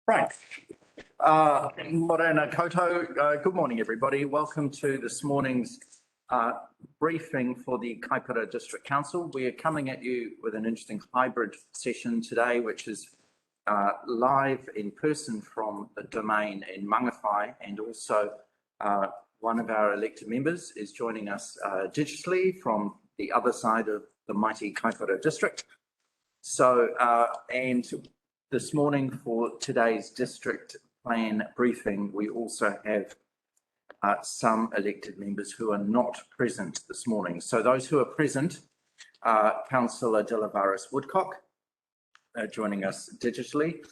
Right. Morena Koto, good morning, everybody. Welcome to this morning's briefing for the Kaipara District Council. We are coming at you with an interesting hybrid session today, which is live in person from the domain in Mangawhai, and also one of our elected members is joining us digitally from the other side of the mighty Kaipara District. So, and this morning for today's district plan briefing, we also have some elected members who are not present this morning. So those who are present, Councillor Delavaris Woodcock joining us digitally.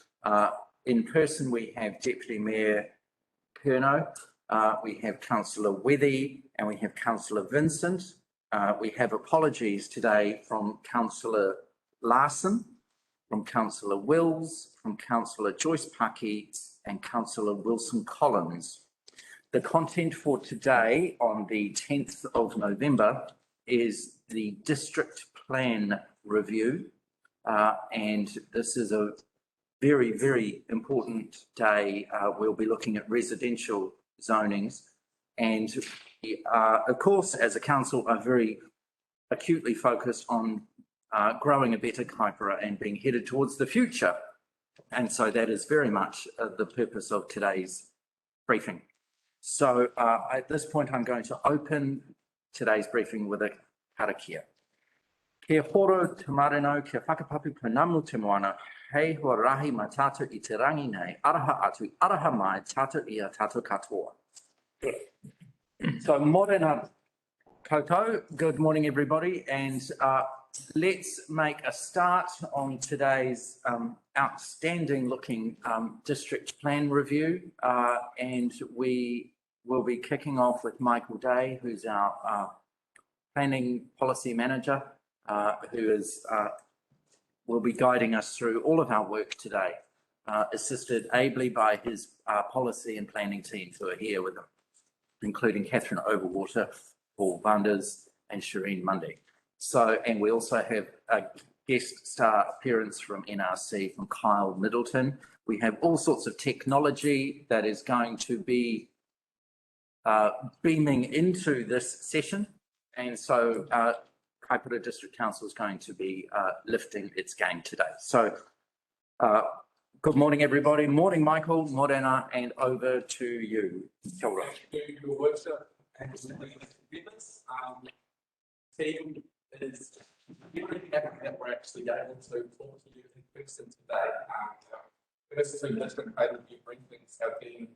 In person, we have Deputy Mayor Kerno, we have Councillor Wethy, and we have Councillor Vincent. We have apologies today from Councillor Larson, from Councillor Wills, from Councillor Joyce Paki, and Councillor Wilson Collins. The content for today on the 10th of November is the district plan review. And this is a very, very important day. We'll be looking at residential zonings. And of course, as a council, are very acutely focused on growing a better Kaipara and being headed towards the future. And so that is very much the purpose of today's briefing. So at this point, I'm going to open today's briefing with a karakia. Kia horo te marino, kia whakapapu punamu te moana, hei hoa rahi ma tātou I te rangi nei, araha atu, araha mai, tātou ia tātou katoa. So Morena Koto, good morning everybody, and let's make a start on today's outstanding looking district plan review, and we will be kicking off with Michael Day, who's our planning policy manager, who is will be guiding us through all of our work today, assisted ably by his policy and planning teams who are here with him, including Catherine Overwater, Paul Vanders and Shireen Mundy. So, and we also have a guest star appearance from NRC, from Kyle Middleton. We have all sorts of technology that is going to be beaming into this session. And so Kaipara District Council is going to be lifting its game today. So good morning, everybody. Morning, Michael, Morena, and over to you. Kia ora. Thank you, Your Worship, and members. Team is very happy that we're actually able to talk to you in person today. First two district plan review briefings have been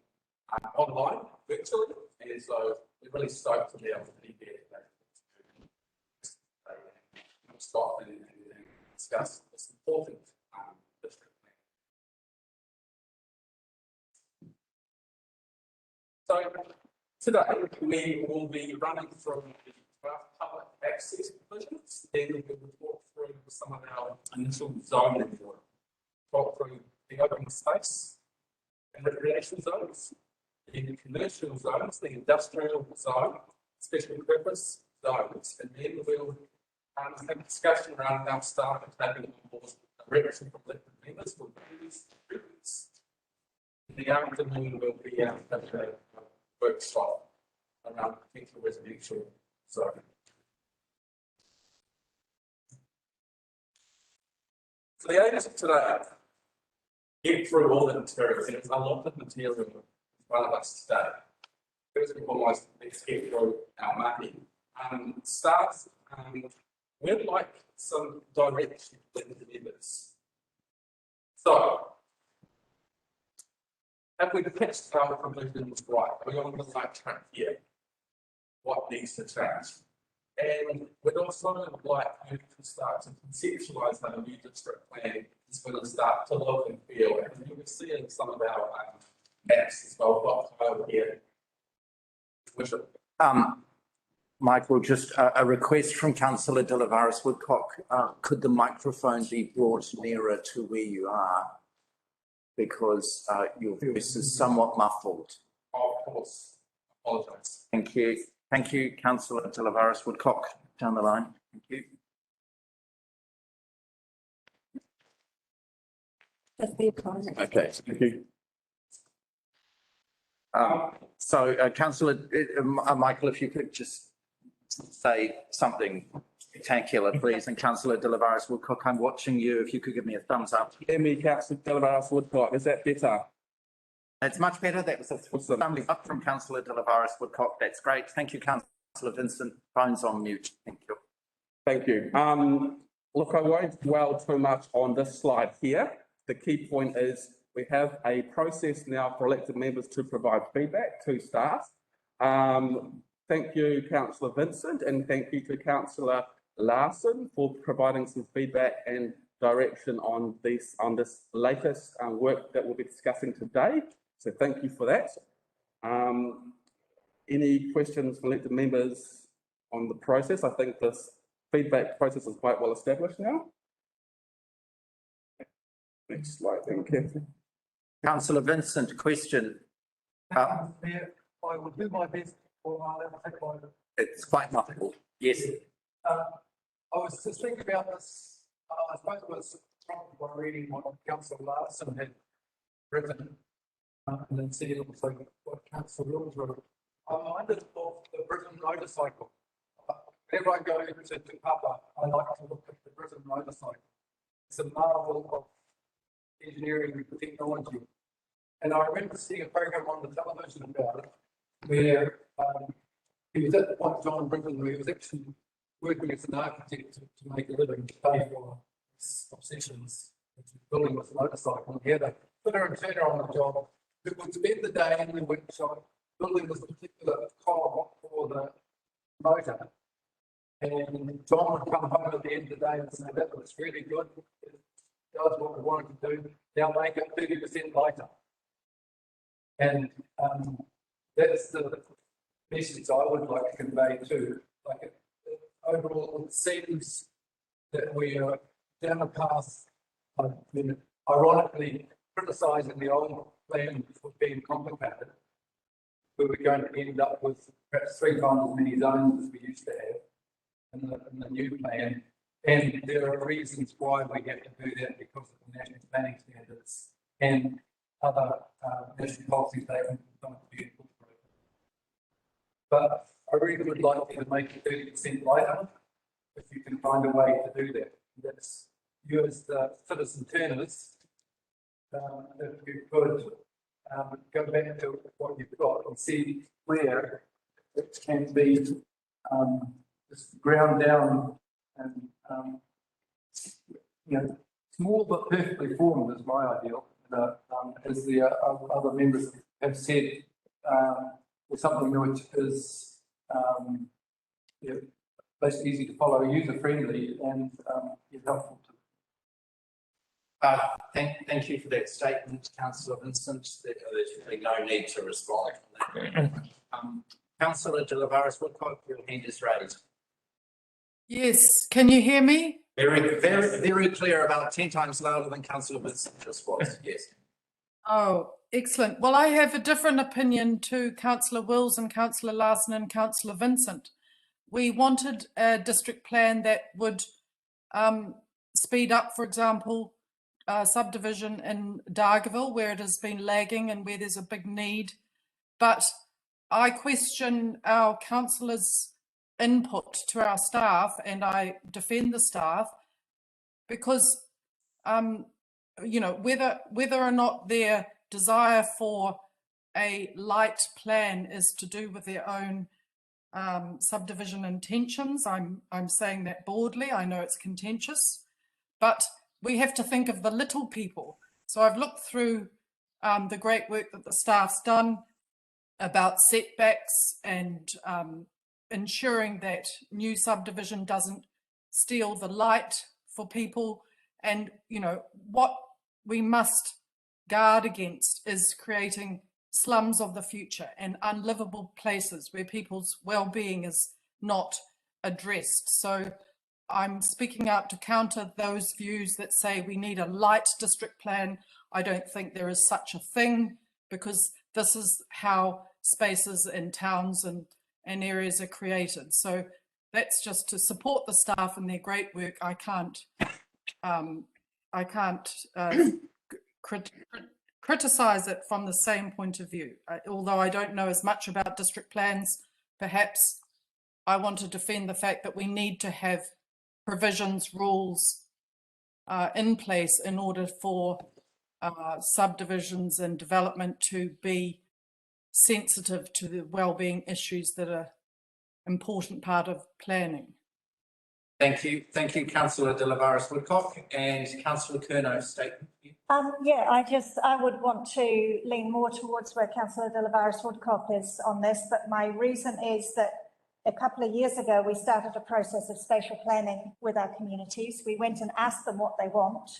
online, virtually, and so we're really stoked to be able to be there today. Stop and discuss this important district plan. So today we will be running through the draft public access provisions, then we will talk through some of our initial zoning work, talk through the open space and recreation zones, the commercial zones, the industrial zone, special purpose zones, and then we'll have a discussion around our staff and taking on board direction from elected members for these treatments. In the afternoon, we'll be having a workshop around potential residential zone. So the aim is today, get through all the materials, and there's a lot of material in front of us today. First and foremost, let's get through our mapping. Staff, we'd like some direction from the members. So, have we pitched our provisions right? Are we on the right track here? What needs to change? And we'd also like you to start to conceptualise how the new district plan is going to start to look and feel. And you'll be seeing some of our maps as well, what over here. Michael, just a request from Councillor Delavaris Woodcock. Could the microphone be brought nearer to where you are? Because your voice is somewhat muffled. Oh, of course. Apologise. Thank you. Thank you, Councillor Delavaris Woodcock, down the line. Thank you. That's the apply. Okay, thank you. Councillor Michael, if you could just say something spectacular, please, and Councillor De Woodcock, I'm watching you. If you could give me a thumbs up. Hear me, Councillor De Woodcock, is that better? It's much better. That was a thumbs up from Councillor De Woodcock. That's great. Thank you, Councillor Vincent. Phone's on mute. Thank you. Thank you. Look, I won't dwell too much on this slide here. The key point is we have a process now for elected members to provide feedback to staff. Thank you, Councillor Vincent, and thank you to Councillor Larson for providing some feedback and direction on this latest work that we'll be discussing today. So thank you for that. Any questions from elected members on the process? I think this feedback process is quite well established now. Next slide, thank you. Councillor Vincent, question. I will do my best It's quite multiple. Yes. I was just thinking about this. I suppose it was prompted by reading what Councillor Larson had written and then seeing also what Councillor Wills wrote. I'm reminded of the Brisbane motorcycle. Whenever I go to Te Papa, I like to look at the Brisbane motorcycle. It's a marvel of engineering and technology. And I remember seeing a program on the television about it, where he was at the point John Brisbane, where he was actually working as an architect to make a living, to pay for his obsessions, which was building this motorcycle. And he had a fitter and turner on the job who would spend the day in the workshop building this particular car for the motor. And John would come home at the end of the day and say, that was really good. It does what we wanted to do. Now make it 30% lighter. And that's the message I would like to convey too. Like overall, it seems that we are down a path. I've been ironically criticising the old plan for being complicated, but we're going to end up with perhaps 3 times as many zones as we used to have in the new plan. And there are reasons why we have to do that because of the national planning standards and other national policy statements don't be incorporated. But I really would like to make it 30% lighter if you can find a way to do that. That's you as the citizen turners, if you could go back to what you've got and see where it can be just ground down and small but perfectly formed is my ideal. As the other members have said, with something which is basically easy to follow, user friendly, and is helpful to. Thank you for that statement, Councillor Vincent. There's really no need to respond on that. Councillor De Woodcock, your hand is raised. Yes, can you hear me? Very clear, about 10 times louder than Councillor Vincent just was. Yes. Oh, excellent. Well, I have a different opinion to Councillor Wills and Councillor Larson and Councillor Vincent. We wanted a district plan that would speed up, for example, subdivision in Dargaville, where it has been lagging and where there's a big need. But I question our councillors' input to our staff, and I defend the staff because whether or not their desire for a light plan is to do with their own subdivision intentions. I'm saying that broadly. I know it's contentious, but we have to think of the little people. So I've looked through the great work that the staff's done about setbacks and ensuring that new subdivision doesn't steal the light for people. And, what we must guard against is creating slums of the future and unlivable places where people's well-being is not addressed. So I'm speaking out to counter those views that say we need a light district plan. I don't think there is such a thing, because this is how spaces in towns and areas are created. So that's just to support the staff and their great work. I can't criticise it from the same point of view. Although I don't know as much about district plans, perhaps I want to defend the fact that we need to have provisions, rules in place in order for subdivisions and development to be sensitive to the wellbeing issues that are important part of planning. Thank you, Councillor De Lavaris Woodcock, and Councillor Curnow, statement. Yeah, I would want to lean more towards where Councillor De Lavaris Woodcock is on this, but my reason is that a couple of years ago, we started a process of spatial planning with our communities. We went and asked them what they want,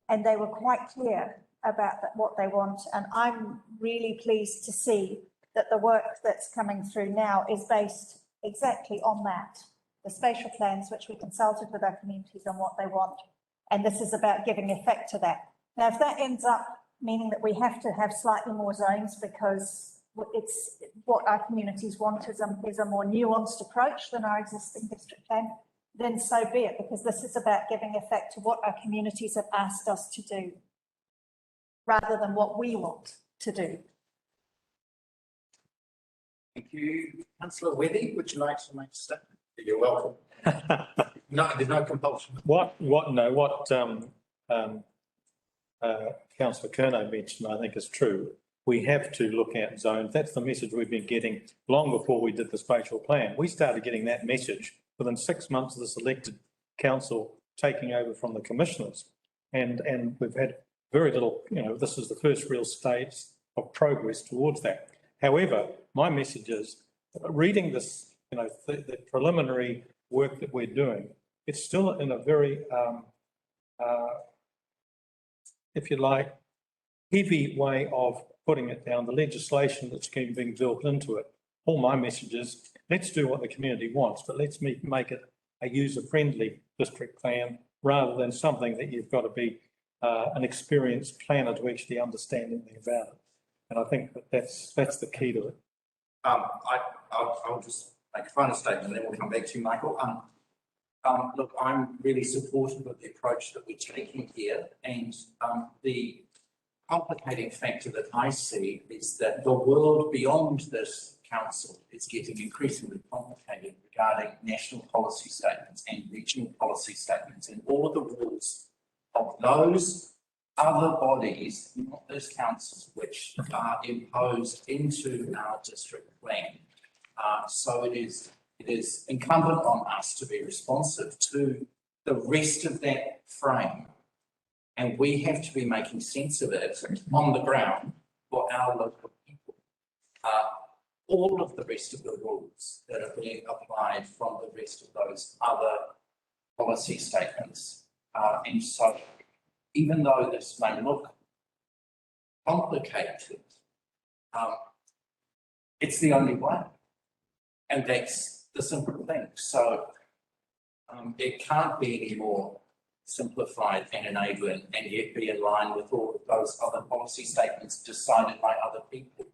and they were quite clear about what they want. And I'm really pleased to see that the work that's coming through now is based exactly on that. The spatial plans, which we consulted with our communities on what they want. And this is about giving effect to that. Now, if that ends up meaning that we have to have slightly more zones because it's what our communities want is a more nuanced approach than our existing district plan, then so be it, because this is about giving effect to what our communities have asked us to do, rather than what we want to do. Thank you. Councillor Wethy, would you like to make a statement? You're welcome. No, there's no compulsion. Councillor Curnow mentioned, I think is true. We have to look at zones. That's the message we've been getting long before we did the spatial plan. We started getting that message within 6 months of this elected council taking over from the commissioners. And we've had very little, this is the first real stage of progress towards that. However, my message is, reading this, the preliminary work that we're doing, it's still in a very, if you like, heavy way of putting it down, the legislation that's being built into it. All my message is, let's do what the community wants, but let's make it a user-friendly district plan rather than something that you've got to be an experienced planner to actually understand anything about it. And I think that's the key to it. I'll just make a final statement and then we'll come back to you, Michael. Look, I'm really supportive of the approach that we're taking here, and the complicating factor that I see is that the world beyond this council is getting increasingly complicated regarding national policy statements and regional policy statements and all of the rules of those other bodies, not this council, which are imposed into our district plan. So it is incumbent on us to be responsive to the rest of that frame. And we have to be making sense of it on the ground for our local people. All of the rest of the rules that are being applied from the rest of those other policy statements. And so, even though this may look complicated, it's the only way. And that's the simple thing. So, it can't be any more simplified and enabling and yet be in line with all of those other policy statements decided by other people.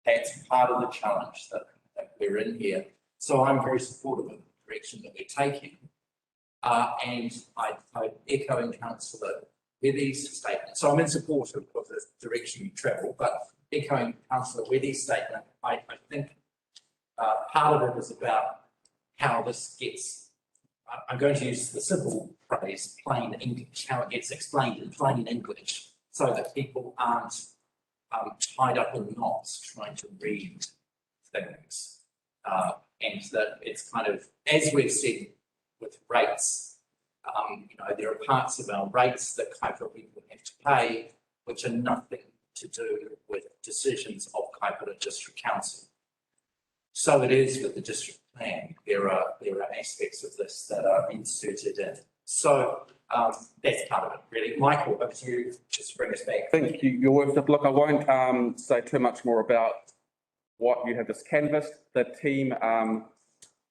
That's part of the challenge that we're in here. So I'm very supportive of the direction that we're taking. And I echo in Councillor Wethy's statement. So I'm in support of the direction you travel, but echoing Councillor Wethy's statement, I think part of it is about how this gets, I'm going to use the simple phrase, plain English, how it gets explained in plain English, so that people aren't tied up in knots trying to read things. And that it's kind of, as we've said with rates, there are parts of our rates that Kaipara people have to pay, which are nothing to do with decisions of Kaipara District Council. So it is with the district plan. There are aspects of this that are inserted in. So that's part of it, really. Michael, over to you, just to bring us back. Thank you, Your Worship. Look, I won't say too much more about what you have just canvassed. The team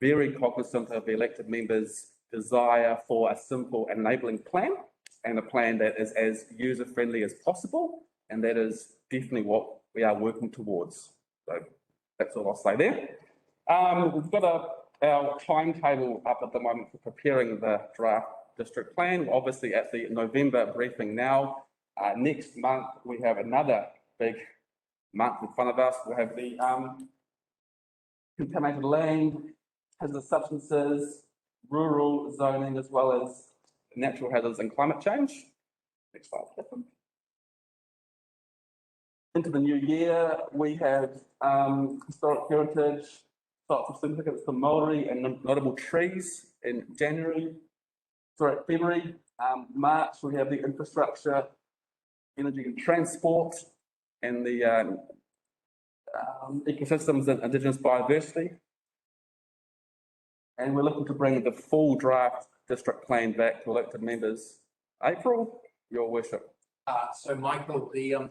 very cognizant of the elected members' desire for a simple enabling plan and a plan that is as user-friendly as possible, and that is definitely what we are working towards. So that's all I'll say there. We've got our timetable up at the moment for preparing the draft district plan. We're obviously at the November briefing now. Next month, we have another big month in front of us. We have the contaminated land, hazardous substances, rural zoning, as well as natural hazards and climate change. Next slide, Catherine. Into the new year, we have historic heritage, sites of significance for Maori and notable trees in February. March, we have the infrastructure, energy and transport, and the ecosystems and indigenous biodiversity. And we're looking to bring the full draft district plan back to elected members. April, your worship. So Michael, the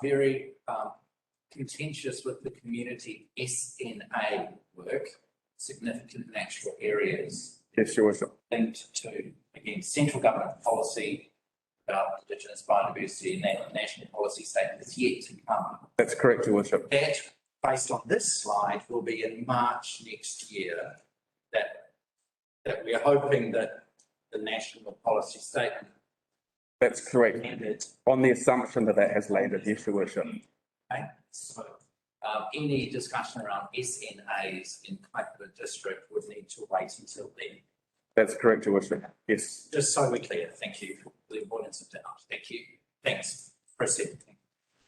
very contentious with the community SNA work, significant natural areas. Yes, your worship. Linked to, again, central government policy about indigenous biodiversity and national policy statement is yet to come. That's correct, your worship. That, based on this slide, will be in March next year. That we are hoping that the national policy statement. That's correct. Landed. On the assumption that that has landed, yes, your worship. Okay, so any discussion around SNAs in Kaihu district would need to wait until then. That's correct, your worship. Yes. Just so we're clear, thank you for the importance of that. Thank you. Thanks. Proceed.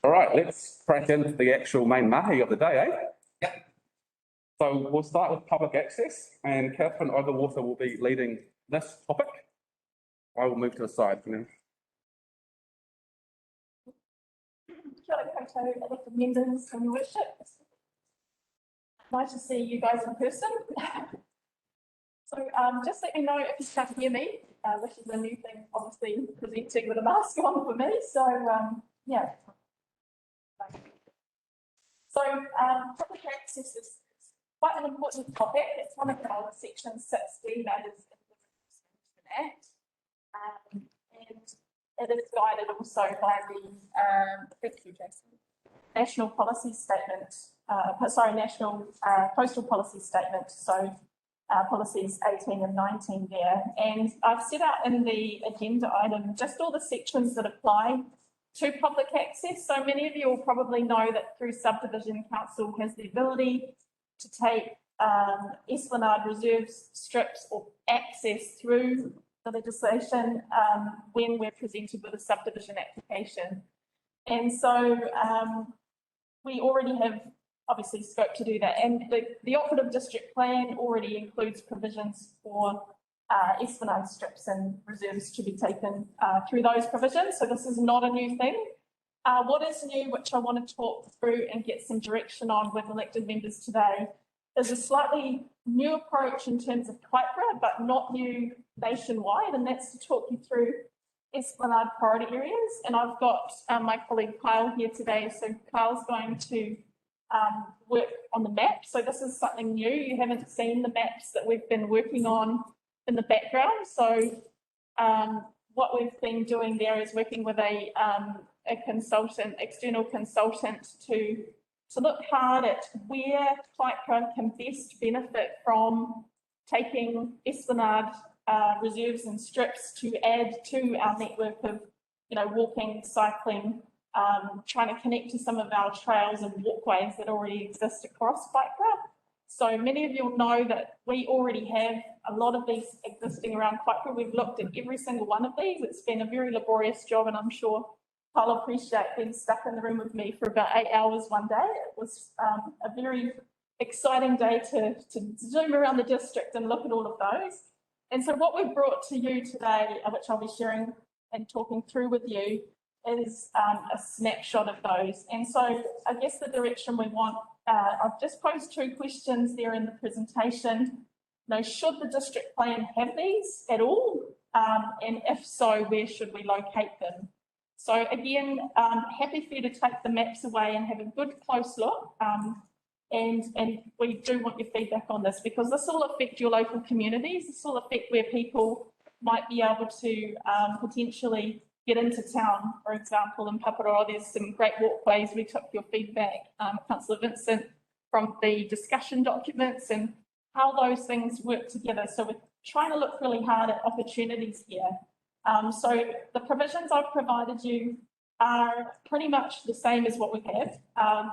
All right, let's crack into the actual main mahi of the day, eh? Yeah. So we'll start with public access, and Catherine Overwater will be leading this topic. I will move to the side for now. Kia ora koutou, elected members and your worship. Nice to see you guys in person. So just let me know if you can't hear me, which is a new thing, obviously presenting with a mask on for me. So yeah. So public access is quite an important topic. It's one of our Section 16 matters in the Management Act. And it is guided also by the thank you, Jason, National Policy Statement, National Coastal Policy Statement. So policies 18 and 19 there. And I've set out in the agenda item just all the sections that apply to public access. So many of you will probably know that through subdivision, council has the ability to take Esplanade Reserves strips or access through the legislation when we're presented with a subdivision application. And so we already have obviously scope to do that. And the operative district plan already includes provisions for Esplanade strips and reserves to be taken through those provisions. So this is not a new thing. What is new, which I want to talk through and get some direction on with elected members today, is a slightly new approach in terms of Kaipara, but not new nationwide, and that's to talk you through Esplanade priority areas. And I've got my colleague Kyle here today, so Kyle's going to work on the map. So this is something new. You haven't seen the maps that we've been working on in the background. So what we've been doing there is working with a consultant, external consultant, to look hard at where Kaipara can best benefit from taking Esplanade reserves and strips to add to our network of, walking, cycling, trying to connect to some of our trails and walkways that already exist across Kaipara. So many of you will know that we already have a lot of these existing around Kaipara. We've looked at every single one of these. It's been a very laborious job, and I'm sure I'll appreciate being stuck in the room with me for about 8 hours one day. It was a very exciting day to zoom around the district and look at all of those. And so what we've brought to you today, which I'll be sharing and talking through with you, is a snapshot of those. And so I guess the direction we want, I've just posed 2 questions there in the presentation. Should the district plan have these at all? And if so, where should we locate them? So again, happy for you to take the maps away and have a good close look. And we do want your feedback on this, because this will affect your local communities. This will affect where people might be able to potentially get into town. For example, in Paparoa, there's some great walkways. We took your feedback, Councillor Vincent, from the discussion documents and how those things work together. So we're trying to look really hard at opportunities here. So the provisions I've provided you are pretty much the same as what we have.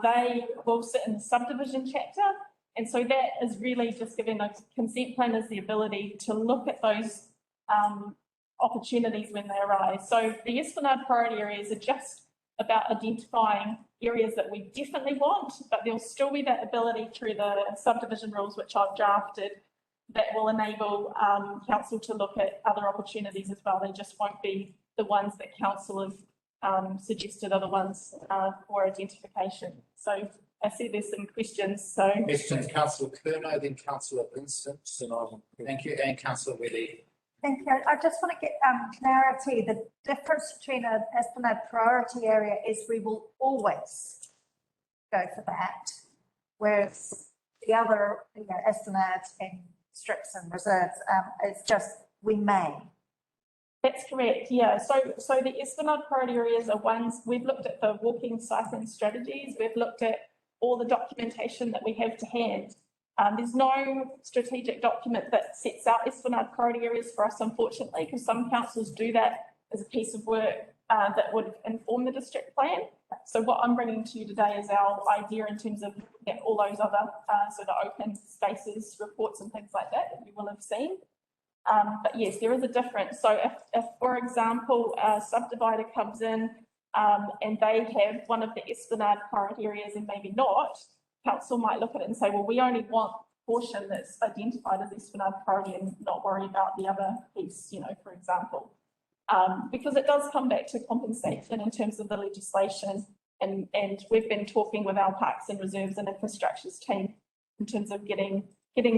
They will sit in the subdivision chapter. And so that is really just giving those consent planners the ability to look at those opportunities when they arise. So the Esplanade priority areas are just about identifying areas that we definitely want, but there'll still be that ability through the subdivision rules, which I've drafted, that will enable council to look at other opportunities as well. They just won't be the ones that council have suggested are the ones for identification. So I see there's some questions. So Questions, Councillor Curnow, then Councillor Vincent. Thank you, and Councillor Weddy. Thank you. I just want to get clarity. The difference between an Esplanade priority area is we will always go for that, whereas the other, Esplanade and strips and reserves, it's just we may. that's correct, yeah. So the Esplanade priority areas are ones, we've looked at the walking, cycling strategies, we've looked at all the documentation that we have to hand. There's no strategic document that sets out Esplanade priority areas for us, unfortunately, because some councils do that as a piece of work that would inform the district plan. So what I'm bringing to you today is our idea in terms of all those other sort of open spaces, reports and things like that you will have seen. But yes, there is a difference. So if for example, a subdivider comes in and they have one of the Esplanade priority areas and maybe not, council might look at it and say, well, we only want portion that's identified as Esplanade priority and not worry about the other piece, for example. Because it does come back to compensation in terms of the legislation, and we've been talking with our parks and reserves and infrastructures team in terms of getting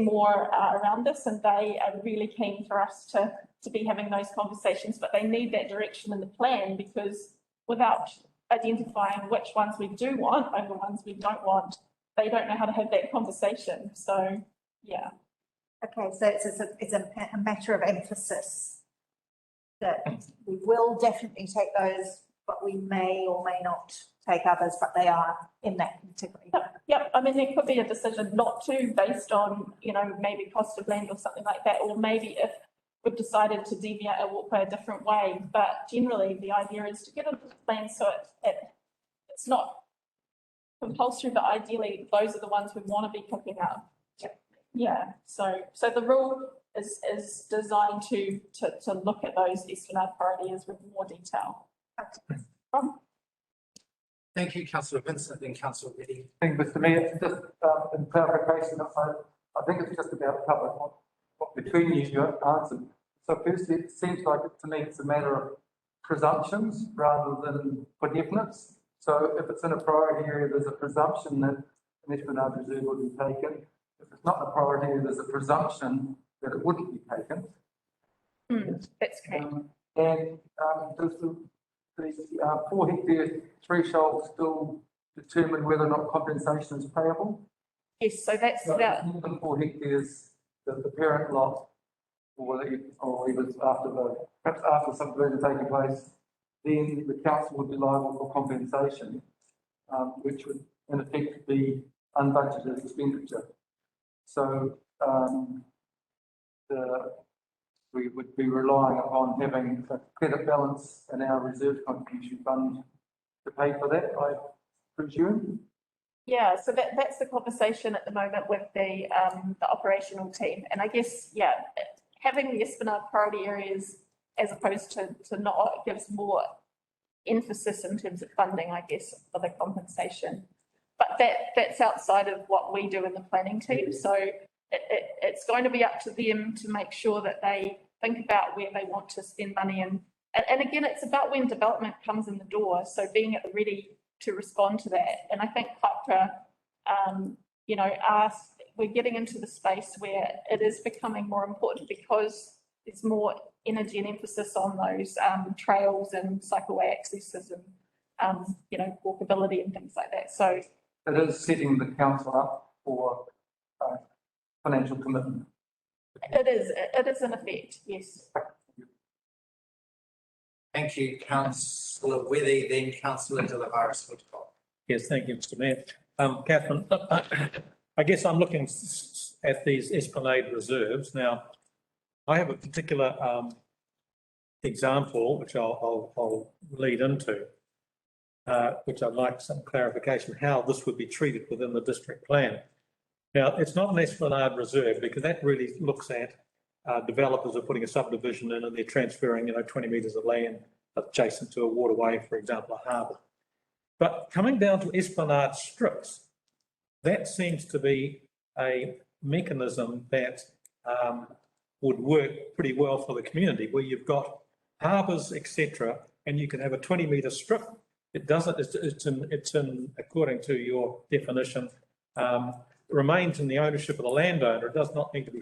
more around this, and they are really keen for us to be having those conversations, but they need that direction in the plan, because without identifying which ones we do want over ones we don't want, they don't know how to have that conversation. So, yeah. Okay, so it's a matter of emphasis that we will definitely take those, but we may or may not take others, but they are in that category. Yep. I mean, there could be a decision not to based on, maybe cost of land or something like that, or maybe if we've decided to deviate a walkway a different way. But generally, the idea is to get a plan so it's not compulsory, but ideally those are the ones we want to be picking up. Yeah. So the rule is designed to look at those Esplanade priorities with more detail. Thank you, Councillor Vincent and Councillor Weddy. Thank you, Mr. Mayor. Just in clarification, I think it's just about cover what between you answered. So firstly, it seems like to me it's a matter of presumptions rather than for definites. So if it's in a priority area, there's a presumption that an Esplanade Reserve would be taken. If it's not a priority area, there's a presumption that it wouldn't be taken. That's correct. And does the 4 hectare threshold still determine whether or not compensation is payable? Yes, so that's about more than 4 hectares, the parent lot, or even perhaps after subdivision taking place, then the council would be liable for compensation, which would in effect be unbudgeted expenditure. So we would be relying upon having a credit balance in our reserve contribution fund to pay for that, I presume. Yeah, so that's the conversation at the moment with the operational team, and I guess having the Esplanade priority areas as opposed to not gives more emphasis in terms of funding, I guess, for the compensation. But that's outside of what we do in the planning team. So it's going to be up to them to make sure that they think about where they want to spend money. And again, it's about when development comes in the door. So being at the ready to respond to that. And I think Kaipara, we're getting into the space where it is becoming more important because there's more energy and emphasis on those trails and cycleway accesses and, walkability and things like that. So it is setting the council up for financial commitment. It is in effect, yes. Thank you, Councillor Weddy, then Councillor De La Woodcock. Yes, thank you, Mr. Mayor. Catherine, I guess I'm looking at these Esplanade Reserves. Now, I have a particular example, which I'll lead into, which I'd like some clarification, how this would be treated within the district plan. Now, it's not an Esplanade Reserve because that really looks at developers are putting a subdivision in and they're transferring, 20 metres of land adjacent to a waterway, for example, a harbour. But coming down to Esplanade strips, that seems to be a mechanism that would work pretty well for the community, where you've got harbours, etc., and you can have a 20-metre strip. It doesn't. It's in according to your definition. Remains in the ownership of the landowner. It does not need to be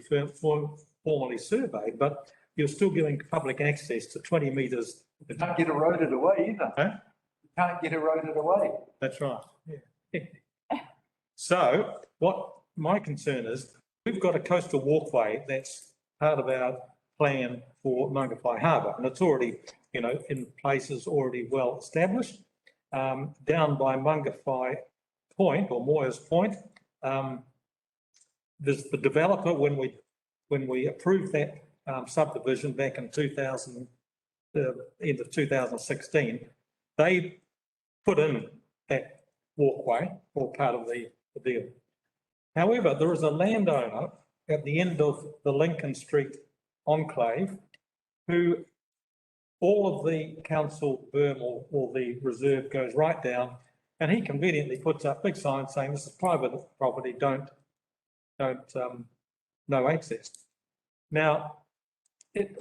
formally surveyed, but you're still giving public access to 20 metres. You can't get eroded away either. Huh? You can't get eroded away. That's right. Yeah. So what my concern is, we've got a coastal walkway that's part of our plan for Mangawhai Harbour, and it's already, in places already well established. Down by Mangawhai Point or Moyers Point, there's the developer, when we approved that subdivision back in end of 2016, they put in that walkway or part of the deal. However, there is a landowner at the end of the Lincoln Street enclave who all of the council berm or the reserve goes right down, and he conveniently puts up big signs saying this is private property, don't no access. Now,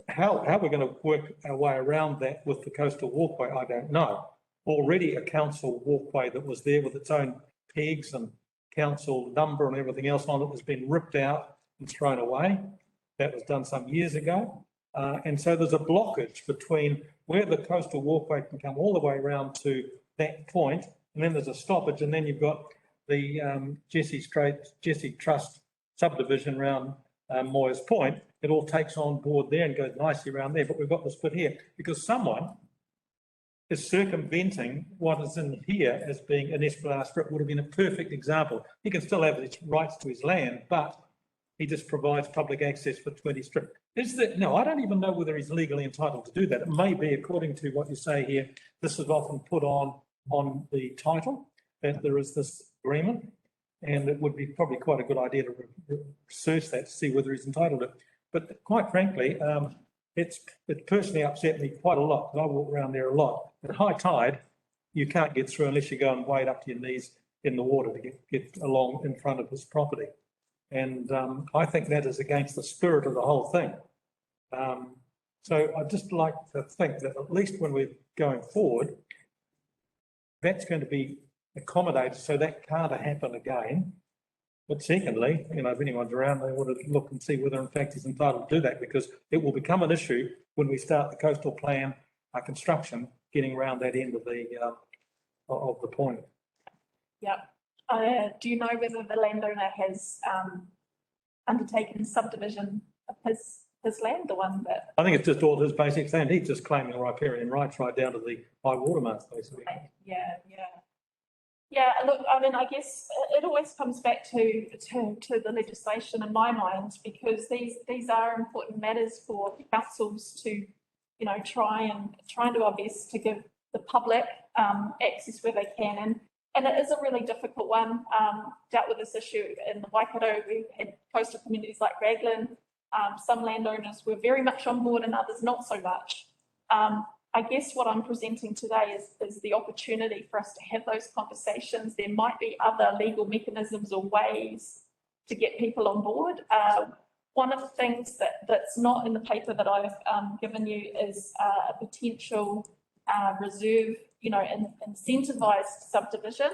how we're going to work our way around that with the coastal walkway, I don't know. Already a council walkway that was there with its own pegs and council number and everything else on it has been ripped out and thrown away. That was done some years ago. And so there's a blockage between where the coastal walkway can come all the way around to that point, and then there's a stoppage, and then you've got the Jesse Trust subdivision around Moyers Point. It all takes on board there and goes nicely around there, but we've got this bit here because someone is circumventing what is in here as being an Esplanade strip. Would have been a perfect example. He can still have his rights to his land, but he just provides public access for 20 strip. No, I don't even know whether he's legally entitled to do that. It may be, according to what you say here, this is often put on the title, that there is this agreement, and it would be probably quite a good idea to research that to see whether he's entitled to it. But quite frankly, it personally upset me quite a lot because I walk around there a lot. At high tide, you can't get through unless you go and wade up to your knees in the water to get along in front of his property. And I think that is against the spirit of the whole thing. So I'd just like to think that at least when we're going forward, that's going to be accommodated so that can't happen again. But secondly, if anyone's around, they want to look and see whether in fact he's entitled to do that, because it will become an issue when we start the coastal plan construction, getting around that end of the point. Yeah. Do you know whether the landowner has undertaken subdivision of his land, the one that? I think it's just all his basic land. He's just claiming riparian rights right down to the high water marks, basically. Yeah, look, I mean, I guess it always comes back to the legislation in my mind, because these are important matters for councils to, try and do our best to give the public access where they can. And it is a really difficult one. Dealt with this issue in the Waikato. We've had coastal communities like Raglan. Some landowners were very much on board and others not so much. I guess what I'm presenting today is the opportunity for us to have those conversations. There might be other legal mechanisms or ways to get people on board. One of the things that's not in the paper that I've given you is a potential reserve, incentivized subdivision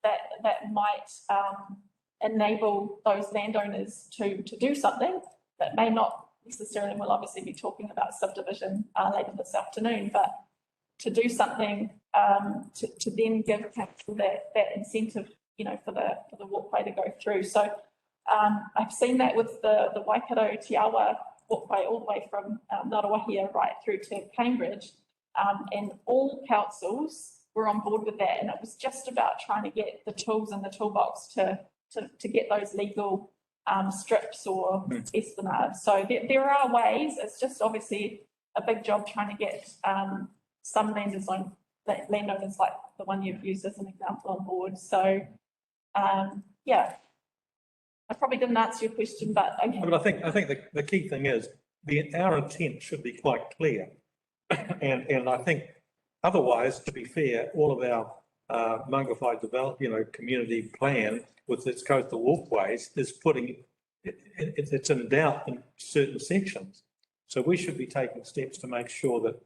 that might enable those landowners to do something that may not necessarily, we'll obviously be talking about subdivision later this afternoon, but to do something to then give council that incentive, for the walkway to go through. So I've seen that with the Waikato Tiawa walkway all the way from Ngarawahia right through to Cambridge, and all councils were on board with that, and it was just about trying to get the tools in the toolbox to get those legal strips or esplanades. So there are ways. It's just obviously a big job trying to get some landowners like the one you've used as an example on board. So yeah, I probably didn't answer your question, but okay. But I think the key thing is our intent should be quite clear. And I think otherwise, to be fair, all of our Mangawhai community plan with its coastal walkways is putting, it's in doubt in certain sections. So we should be taking steps to make sure that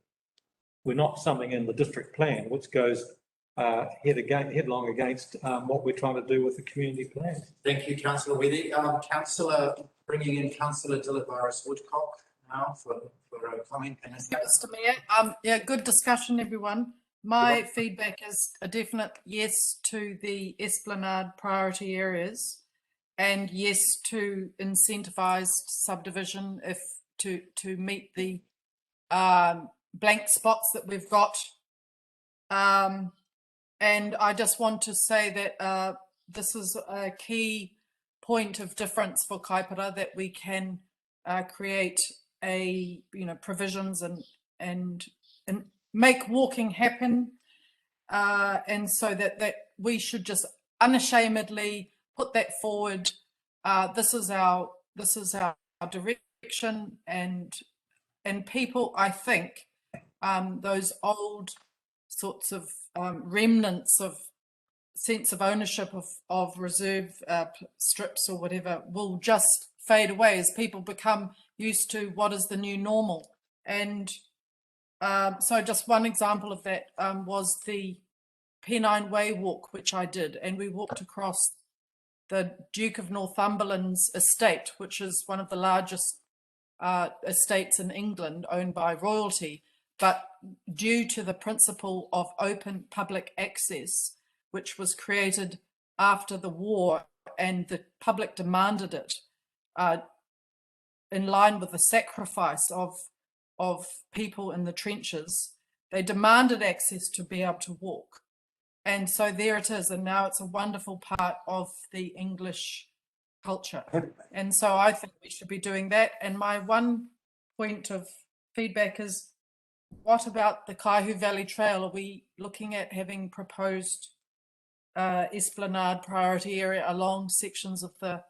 we're not something in the district plan which goes headlong against what we're trying to do with the community plan. Thank you, Councillor Wethy. Bringing in Councillor Delabarus Woodcock now for a comment. Mr. Mayor, yeah, good discussion, everyone. My feedback is a definite yes to the Esplanade priority areas, and yes to incentivised subdivision if to meet the blank spots that we've got. And I just want to say that this is a key point of difference for Kaipara, that we can create provisions and make walking happen, and so that we should just unashamedly put that forward. This is our direction, and people, I think, those old sorts of remnants of sense of ownership of reserve strips or whatever will just fade away as people become used to what is the new normal. And so just one example of that was the Pennine Way walk, which I did, and we walked across the Duke of Northumberland's estate, which is one of the largest estates in England owned by royalty. But due to the principle of open public access, which was created after the war, and the public demanded it in line with the sacrifice of people in the trenches, they demanded access to be able to walk. And so there it is, and now it's a wonderful part of the English culture. And so I think we should be doing that. And my one point of feedback is, what about the Kaihu Valley Trail? Are we looking at having proposed Esplanade priority area along sections of the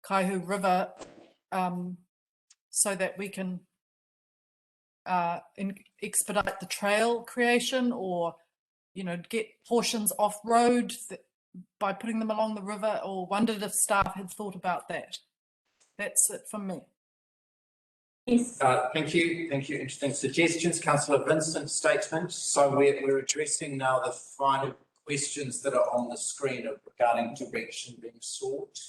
Kaihu River, so that we can expedite the trail creation, or get portions off road by putting them along the river? Or wondered if staff had thought about that. That's it from me. Yes. Thank you. Interesting suggestions. Councillor Vincent, statement. So we're addressing now the final questions that are on the screen regarding direction being sought.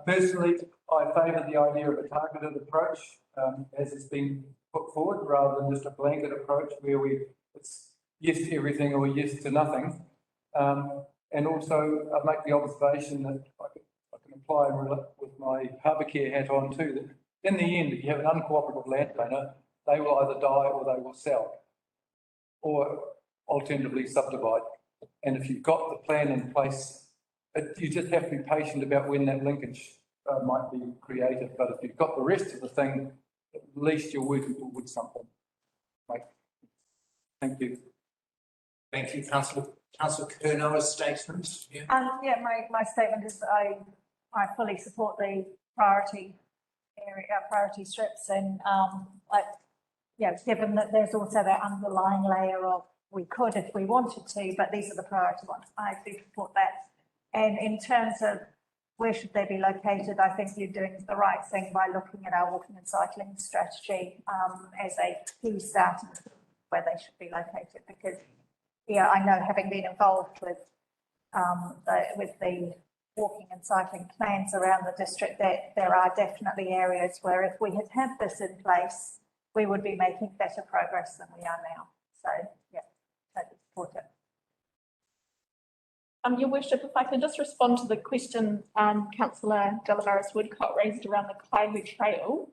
Personally, I favour the idea of a targeted approach, as it's been put forward, rather than just a blanket approach where it's yes to everything or yes to nothing. And also, I make the observation that I can apply with my harbour care hat on too, that in the end, if you have an uncooperative landowner, they will either die or they will sell, or alternatively subdivide. And if you've got the plan in place, you just have to be patient about when that linkage might be created. But if you've got the rest of the thing, at least you're working towards something. Thank you. Thank you, Councillor Kerno's statement. Yeah, my statement is I fully support the priority area, priority strips, and given that there's also that underlying layer of we could if we wanted to, but these are the priority ones. I do support that. And in terms of where should they be located, I think you're doing the right thing by looking at our walking and cycling strategy as a key starting point where they should be located. Because, I know, having been involved with the walking and cycling plans around the district, that there are definitely areas where if we had this in place, we would be making better progress than we are now. So, totally support it. Your Worship, if I could just respond to the question Councillor Delabarus Woodcock raised around the Kaihu Trail.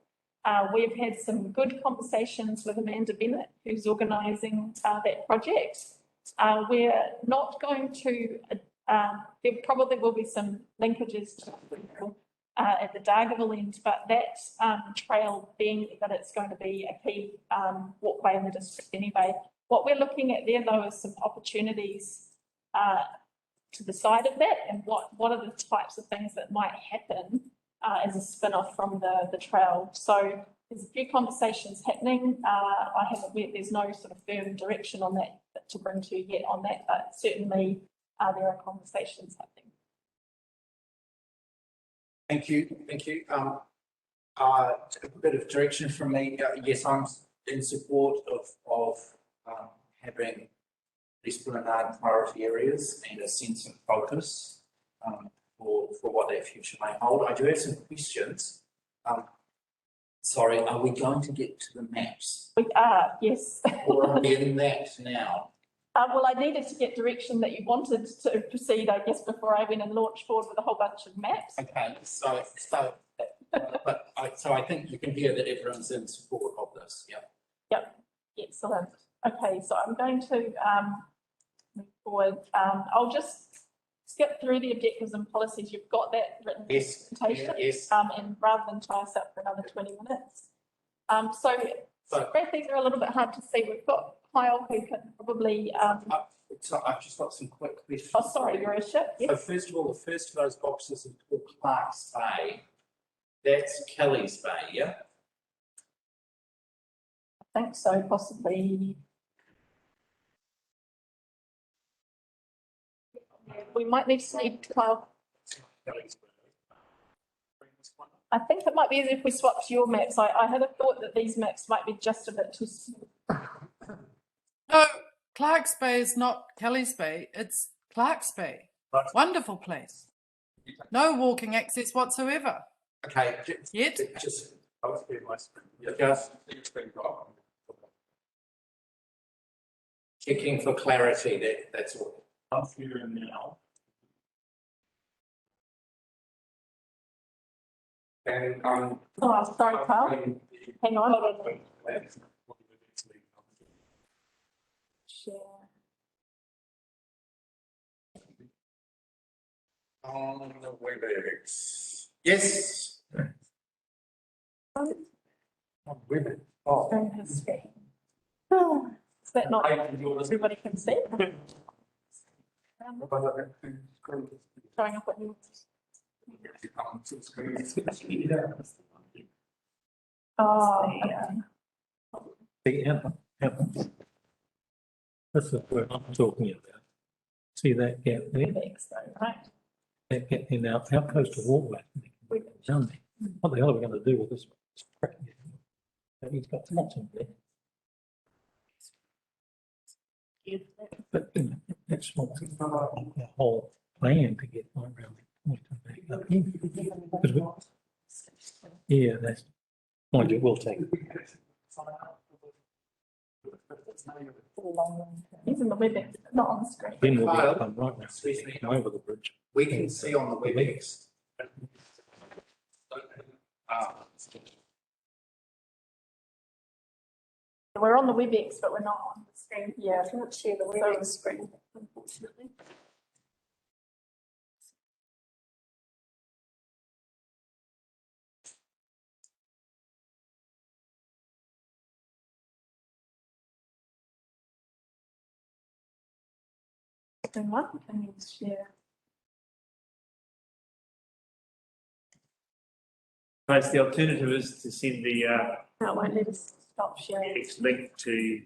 We've had some good conversations with Amanda Bennett, who's organising that project. We're not going to, there probably will be some linkages to at the Dargaville end, but that trail, being that it's going to be a key walkway in the district anyway. What we're looking at there though is some opportunities to the side of that, and what are the types of things that might happen as a spin-off from the trail. So there's a few conversations happening. There's no sort of firm direction on that to bring to you yet on that, but certainly there are conversations happening. Thank you, thank you. A bit of direction from me. Yes, I'm in support of having Esplanade priority areas and a sense of focus for what their future may hold. I do have some questions. Sorry, are we going to get to the maps? We are, yes. Or are we in that now? Well, I needed to get direction that you wanted to proceed, I guess, before I went and launched forward with a whole bunch of maps. Okay, so I think you can hear that everyone's in support of this, yeah. Yep, excellent. Okay, so I'm going to move forward. I'll just skip through the objectives and policies. You've got that written Yes, presentation. yes. And rather than tie us up for another 20 minutes. So these are a little bit hard to see. We've got Kyle who can probably So I've just got some quick questions. oh, sorry, your worship. So Yes. first of all, the first of those boxes is called Clark's Bay. That's Kelly's Bay, yeah? I think so, possibly. We might need to see Kyle. I think it might be easier if we swapped your maps. I had a thought that these maps might be just a bit too small. No, Clark's Bay is not Kelly's Bay, it's Clark's Bay. Wonderful place. No walking access whatsoever. Okay, Yet, just, Yes. checking for clarity, that's all. Up here and now. And Oh, sorry, Kyle. Hang on. Share. on the WebEx. Yes. Women. Oh, Sharing his screen. Oh, is that not everybody can see? Showing up what you. Oh, yeah. The this is what I'm talking about. See that gap there? Thanks, though, right? That gap there now, how close to Walkway? Down there. What the hell are we going to do with this? He's got lots of there. But you know, that's what the whole plan to get right around the point and back up here. Because yeah, that's, mind you, we'll take it. He's in the WebEx, not on the screen. Then we'll be up and right Excuse me. round, over the bridge. We can see on the WebEx. We're on the WebEx, but we're not on the screen. Yeah, I can't share the WebEx screen, unfortunately. Then what can you share? Right, the alternative is to send the No, it won't let us stop sharing. link to.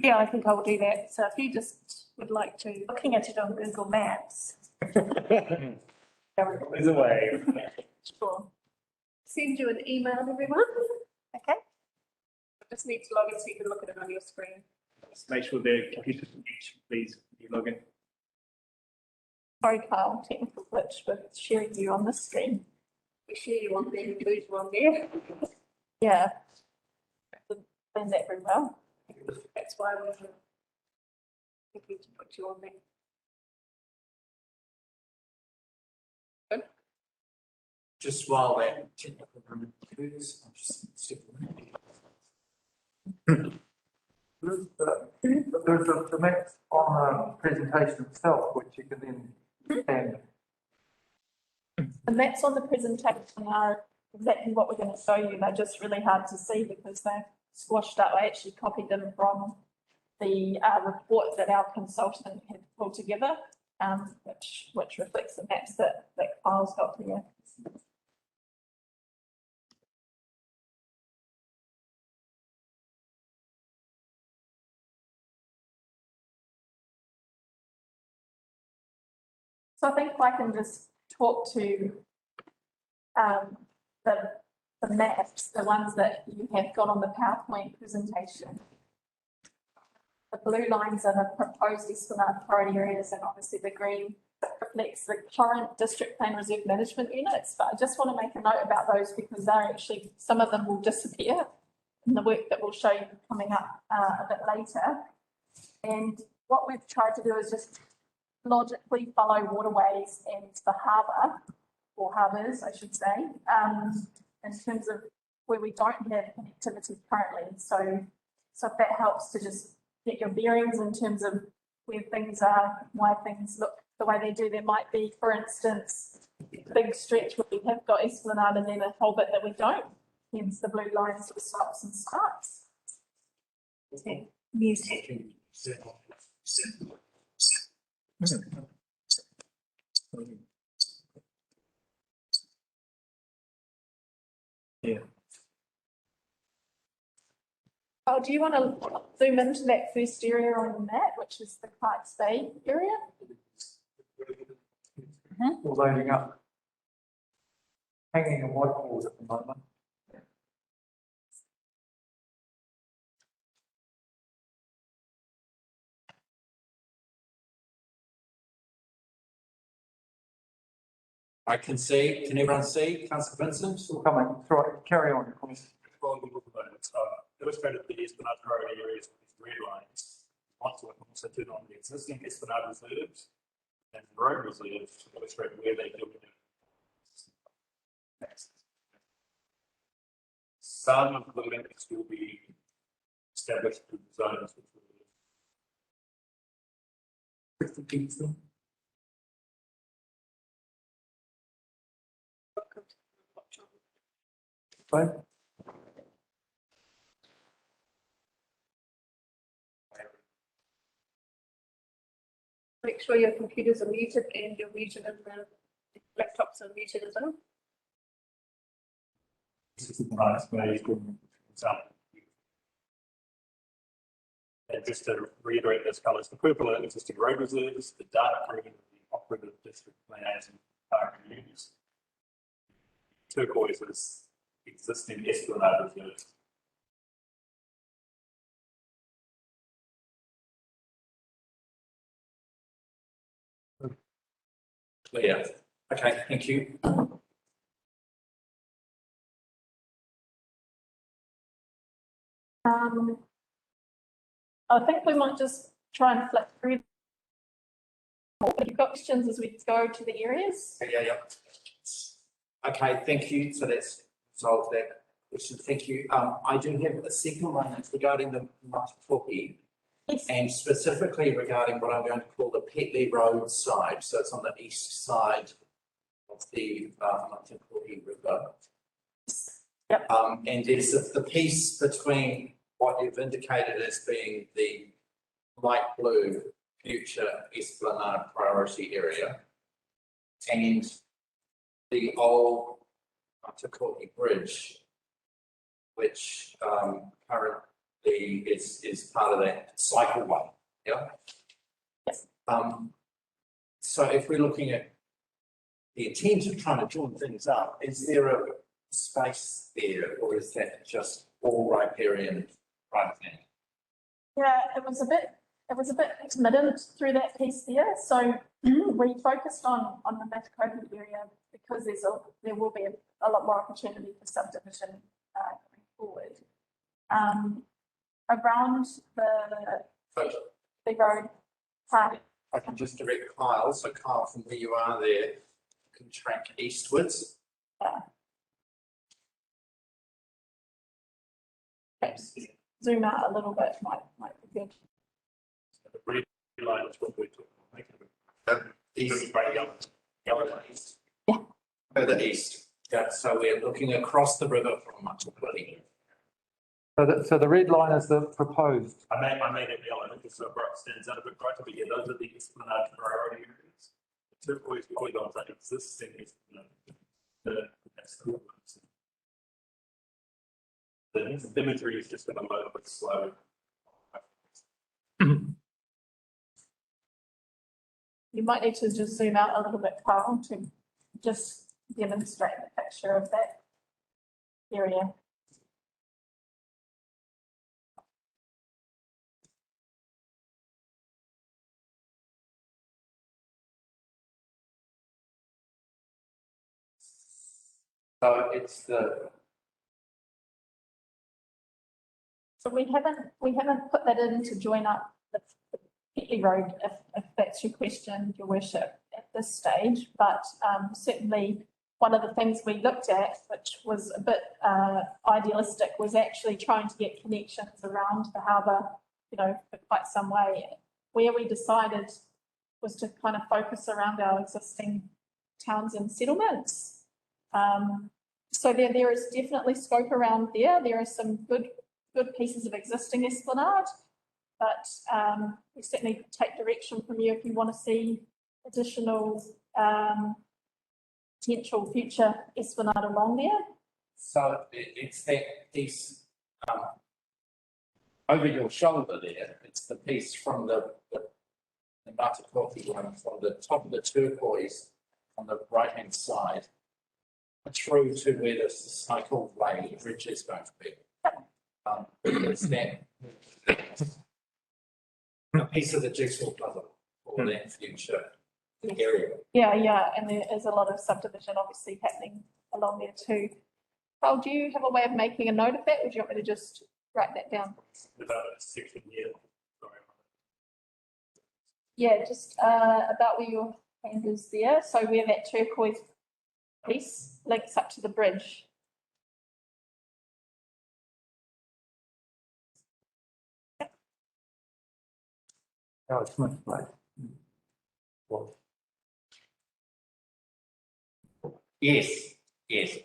Yeah, I think I'll do that. So if you just would like to, looking at it on Google Maps. There's a way. Sure. Send you an email, everyone. Okay. Just need to log in so you can look at it on your screen. Just make sure the computer's please, you log in. Sorry, Kyle, technical glitch with sharing you on this screen. We share you on there, we lose you on there. Yeah. Didn't plan that very well. That's why we're thinking to put you on there. Just while that technical room occurs, I'm just stepping there's the maps on the presentation itself, which you can then expand. And that's on the presentation are exactly what we're going to show you. They're just really hard to see because they're squashed up. I actually copied them from the report that our consultant had pulled together, which reflects the maps that Kyle's got here. So I think I can just talk to the maps, the ones that you have got on the PowerPoint presentation. The blue lines are the proposed Esplanade priority areas, and obviously the green reflects the current district plan reserve management units. But I just want to make a note about those because they're actually, some of them will disappear in the work that we'll show you coming up a bit later. And what we've tried to do is just logically follow waterways and the harbour, or harbours, I should say, in terms of where we don't have connectivity currently. So if that helps to just get your bearings in terms of where things are, why things look the way they do. There might be, for instance, a big stretch where we have got Esplanade and then a whole bit that we don't, hence the blue lines with stops and starts. Music. Yeah. Oh, do you want to zoom into that first area on the map, which is the Pikes Bay area? All loading up. Hanging a whiteboard at the moment. I can see, can everyone see, Councillor Vincent? Still coming, right, carry on, please. Illustrated the Esplanade priority areas with these red lines. Also turn on the existing Esplanade reserves and road reserves to illustrate where they do it. Some of the links will be established through the zones. Fine. Make sure your computers are muted and your muted and the laptops are muted as well. And just to reiterate those colours, the purple are existing road reserves, the dark green are the operative district plans and park reviews. Turquoise is existing Esplanade reserves. Clear. Okay, thank you. I think we might just try and flip through. If you've got questions as we go to the areas. Yeah. Okay, thank you. So let's resolve that question. Thank you. I do have a second one that's regarding the Matapoki. Yes. And specifically regarding what I'm going to call the Petley Road side. So it's on the east side of the Matapoki River. Yep. And there's the piece between what you've indicated as being the light blue future Esplanade priority area and the old Matapoki Bridge, which currently is part of that cycleway. Yeah. Yes. So if we're looking at the intent of trying to join things up, is there a space there, or is that just all riparian private land? Yeah, it was a bit intermittent through that piece there. So we focused on the Matapoki area because there will be a lot more opportunity for subdivision going forward. Around the road park. I can just direct Kyle. So Kyle, from where you are there, you can track eastwards. Perhaps zoom out a little bit might be good. The red line is what we're talking about. East. Very yellow lines. Yeah. further east. Yeah, so we're looking across the river from Matukuri. So the red line is the proposed. I made it yellow because so bright stands out a bit brighter, but yeah, those are the Esplanade priority areas. The turquoise polygons are existing Esplanade. That's the ones. The imagery is just going to load a bit slow. You might need to just zoom out a little bit, Carl, to just demonstrate the picture of that area. So it's the, So we haven't put that in to join up the Petley Road, if that's your question, Your Worship, at this stage. But certainly one of the things we looked at, which was a bit idealistic, was actually trying to get connections around the harbour, you know, for quite some way. Where we decided was to kind of focus around our existing towns and settlements. So there is definitely scope around there. There are some good pieces of existing Esplanade, but we certainly take direction from you if you want to see additional potential future Esplanade along there. so it's that piece over your shoulder there. It's the piece from the Matukuri one, from the top of the turquoise on the right-hand side through to where the cycleway bridge is going to be. Because that a piece of the jigsaw puzzle for that future area. Yeah, and there is a lot of subdivision obviously happening along there too. Carl, do you have a way of making a note of that? Would you want me to just write that down? About a section here. Sorry. Yeah, just about where your hand is there. So where that turquoise piece links up to the bridge. Oh, it's much like. Yes, yes.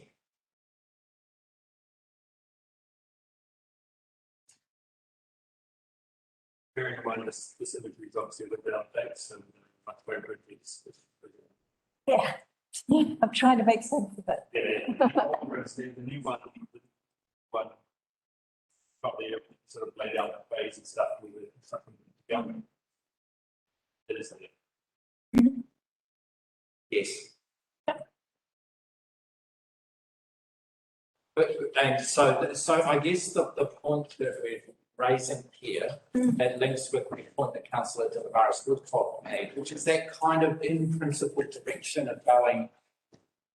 Bearing in mind this imagery is obviously without dates and much very good. Yeah, I'm trying to make sense of it. Yeah, the new one, probably sort of laid out phase and stuff with something going. It is there. Yes. But, and so I guess the point that we're raising here, that links with the point that Councillor De Lavaris Woodcock made, which is that kind of in principle direction of going,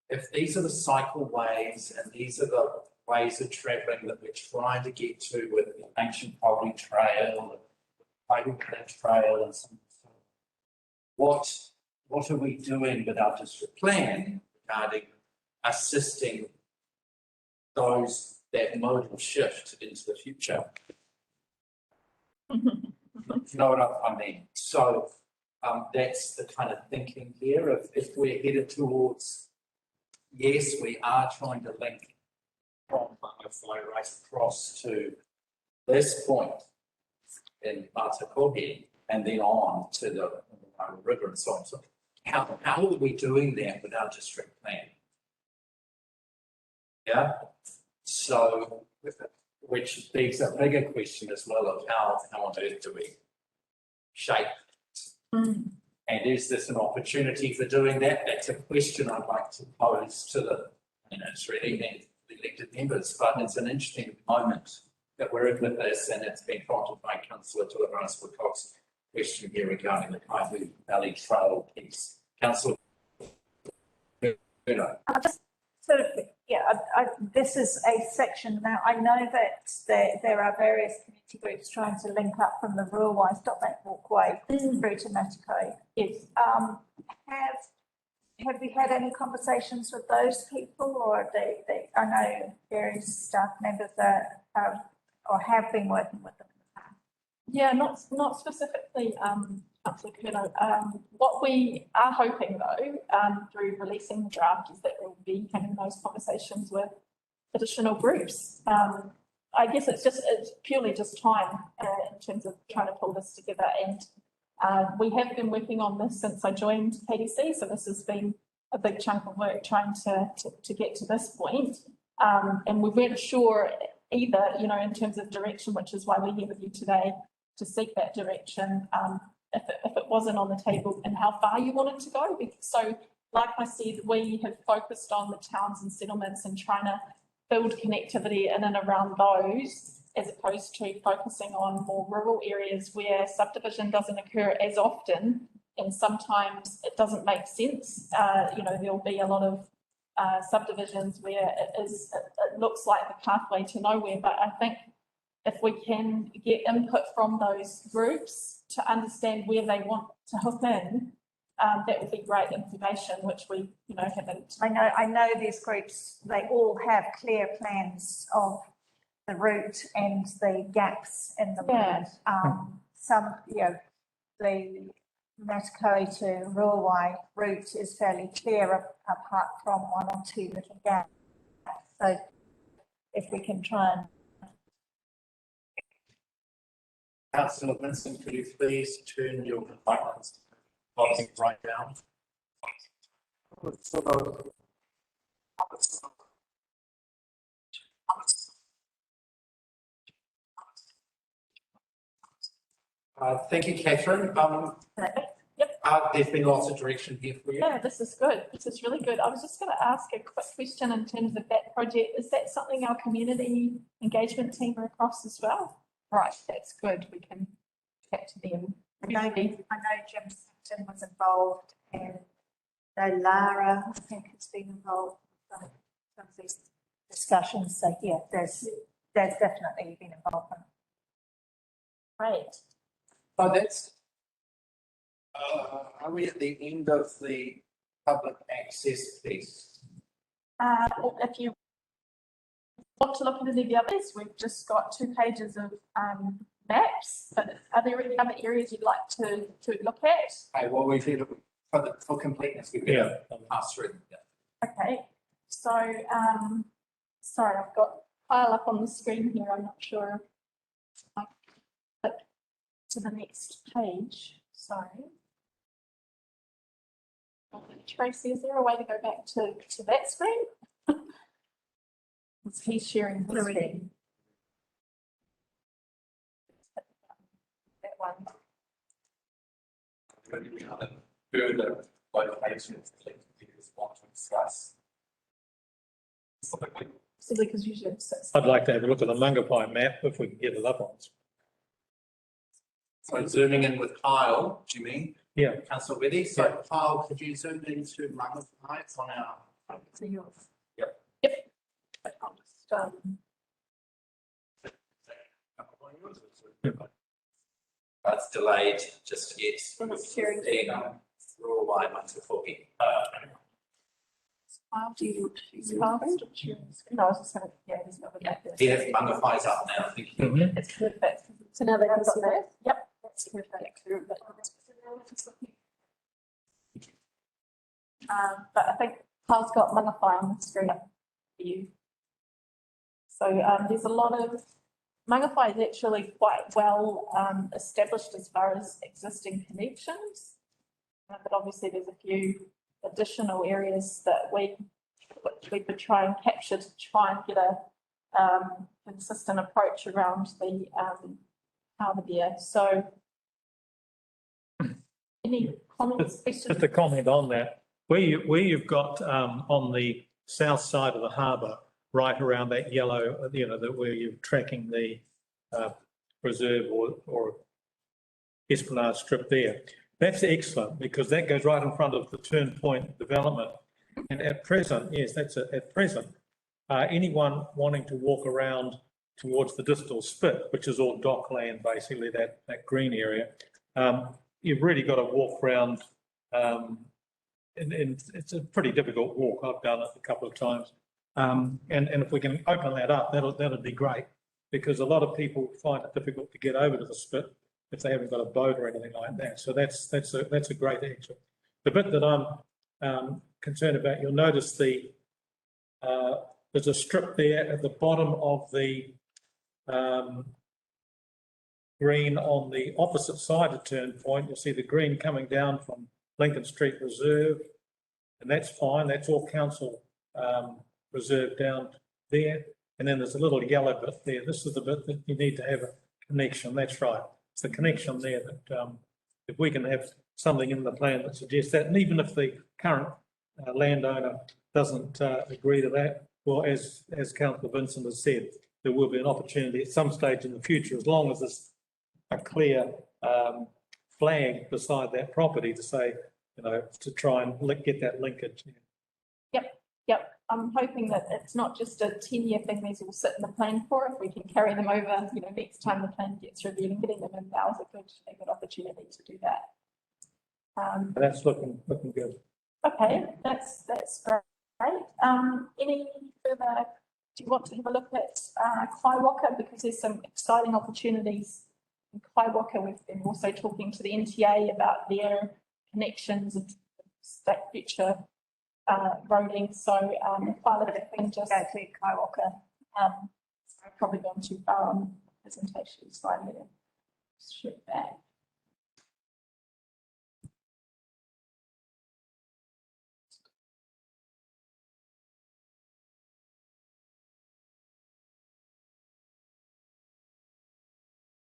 if these are the cycleways and these are the ways of travelling that we're trying to get to with the ancient Holy Trail, the Kaihu Trail and some, what are we doing with our district plan regarding assisting those that modal shift into the future? You know what I mean? So that's the kind of thinking here of if we're headed towards, yes, we are trying to link from Walkway right across to this point in Matukuri and then on to the river and so on. So how are we doing that with our district plan? Yeah. So, which begs a bigger question as well of how on earth do we shape it? And is this an opportunity for doing that? That's a question I'd like to pose to the, it's really the elected members, but it's an interesting moment that we're in with this, and it's been prompted by Councillor De Lavaris Woodcock's question here regarding the Kaihu Valley Trail piece. Councillor, Just sort of, this is a section now. I know that there are various community groups trying to link up from the rural stop that walkway through to Matukuri. Yes. Have we had any conversations with those people, or I know various staff members or have been working with them? Yeah, not specifically Councillor Curnow. What we are hoping though, through releasing the draft is that we'll be having those conversations with additional groups. I guess it's purely just time in terms of trying to pull this together, and we have been working on this since I joined KDC, so this has been a big chunk of work trying to get to this point. And we weren't sure either, you know, in terms of direction, which is why we're here with you today to seek that direction, if it wasn't on the table and how far you wanted to go. So like I said, we have focused on the towns and settlements and trying to build connectivity in and around those, as opposed to focusing on more rural areas where subdivision doesn't occur as often, and sometimes it doesn't make sense. You know, there'll be a lot of subdivisions where it looks like the pathway to nowhere, but I think if we can get input from those groups to understand where they want to hook in, that would be great information, which we, you know, haven't. I know these groups, they all have clear plans of the route and the gaps in the route. Some, you know, the Matakoi to Ruawai route is fairly clear apart from one or two little gaps. So if we can try and. Councillor Vincent, could you please turn your microphones right down? Thank you, Catherine. There's been lots of direction here for you. Yeah, this is good. This is really good. I was just going to ask a quick question in terms of that project. Is that something our community engagement team are across as well? Right, that's good. We can chat to them. I know Jim Simpson was involved, and Lara, I think, has been involved in some of these discussions. So yeah, there's definitely been involvement. Great. So that's, are we at the end of the public access piece? If you want to look at any of the others, we've just got 2 pages of maps, but are there any other areas you'd like to look at? Okay, well, we've here for completeness, we've pass through. Okay, so sorry, I've got pile up on the screen here. I'm not sure if I click to the next page. Sorry. Tracy, is there a way to go back to that screen? He's sharing his screen. That one. Further locations that you want to discuss. Specifically. Because usually I'd like to have a look at the Mangapai map if we can get it up on. So zooming in with Kyle, do you mean? Yeah. Councillor Weddy. So Kyle, could you zoom into Mangapai on our? to yours. Yep. Yep. I'll just, That's delayed just yet. sharing. Ruawai Matapoki. How do you use No, I was just saying, yeah, he's got the Yeah, Mangapai's up now, thank you. It's perfect. So now they've got that. Yep, that's perfect. But I think Carl's got Mangapai on the screen for you. So there's a lot of Mangapai is actually quite well established as far as existing connections, but obviously there's a few additional areas that we would try and capture to try and get a consistent approach around the harbour there. So any comments, questions? Just a comment on that. Where you've got on the south side of the harbour, right around that yellow, you know, that where you're tracking the reserve or Esplanade strip there. That's excellent because that goes right in front of the turn point development. And at present, yes, at present, anyone wanting to walk around towards the distal spit, which is all dockland, basically that green area, you've really got to walk around. And it's a pretty difficult walk. I've done it a couple of times. And if we can open that up, that'll be great because a lot of people find it difficult to get over to the spit if they haven't got a boat or anything like that. So that's a great action. The bit that I'm concerned about, you'll notice there's a strip there at the bottom of the green on the opposite side of Turn Point. You'll see the green coming down from Lincoln Street Reserve, and that's fine. That's all council reserve down there. And then there's a little yellow bit there. This is the bit that you need to have a connection. That's right. It's the connection there that if we can have something in the plan that suggests that, and even if the current landowner doesn't agree to that, well, as Councillor Vincent has said, there will be an opportunity at some stage in the future, as long as there's a clear flag beside that property to say, you know, to try and get that linkage. Yep. I'm hoping that it's not just a 10-year thing these will sit in the plan for. If we can carry them over, you know, next time the plan gets reviewed and getting them in now is a good opportunity to do that. And that's looking good. Okay, that's great. Any further? Do you want to have a look at Kaiwaka, because there's some exciting opportunities in Kaiwaka. We've been also talking to the NTA about their connections and state future roading. So Violet, if we can just go to Kaiwaka. I've probably gone too far on presentation, so I'm going to shift back.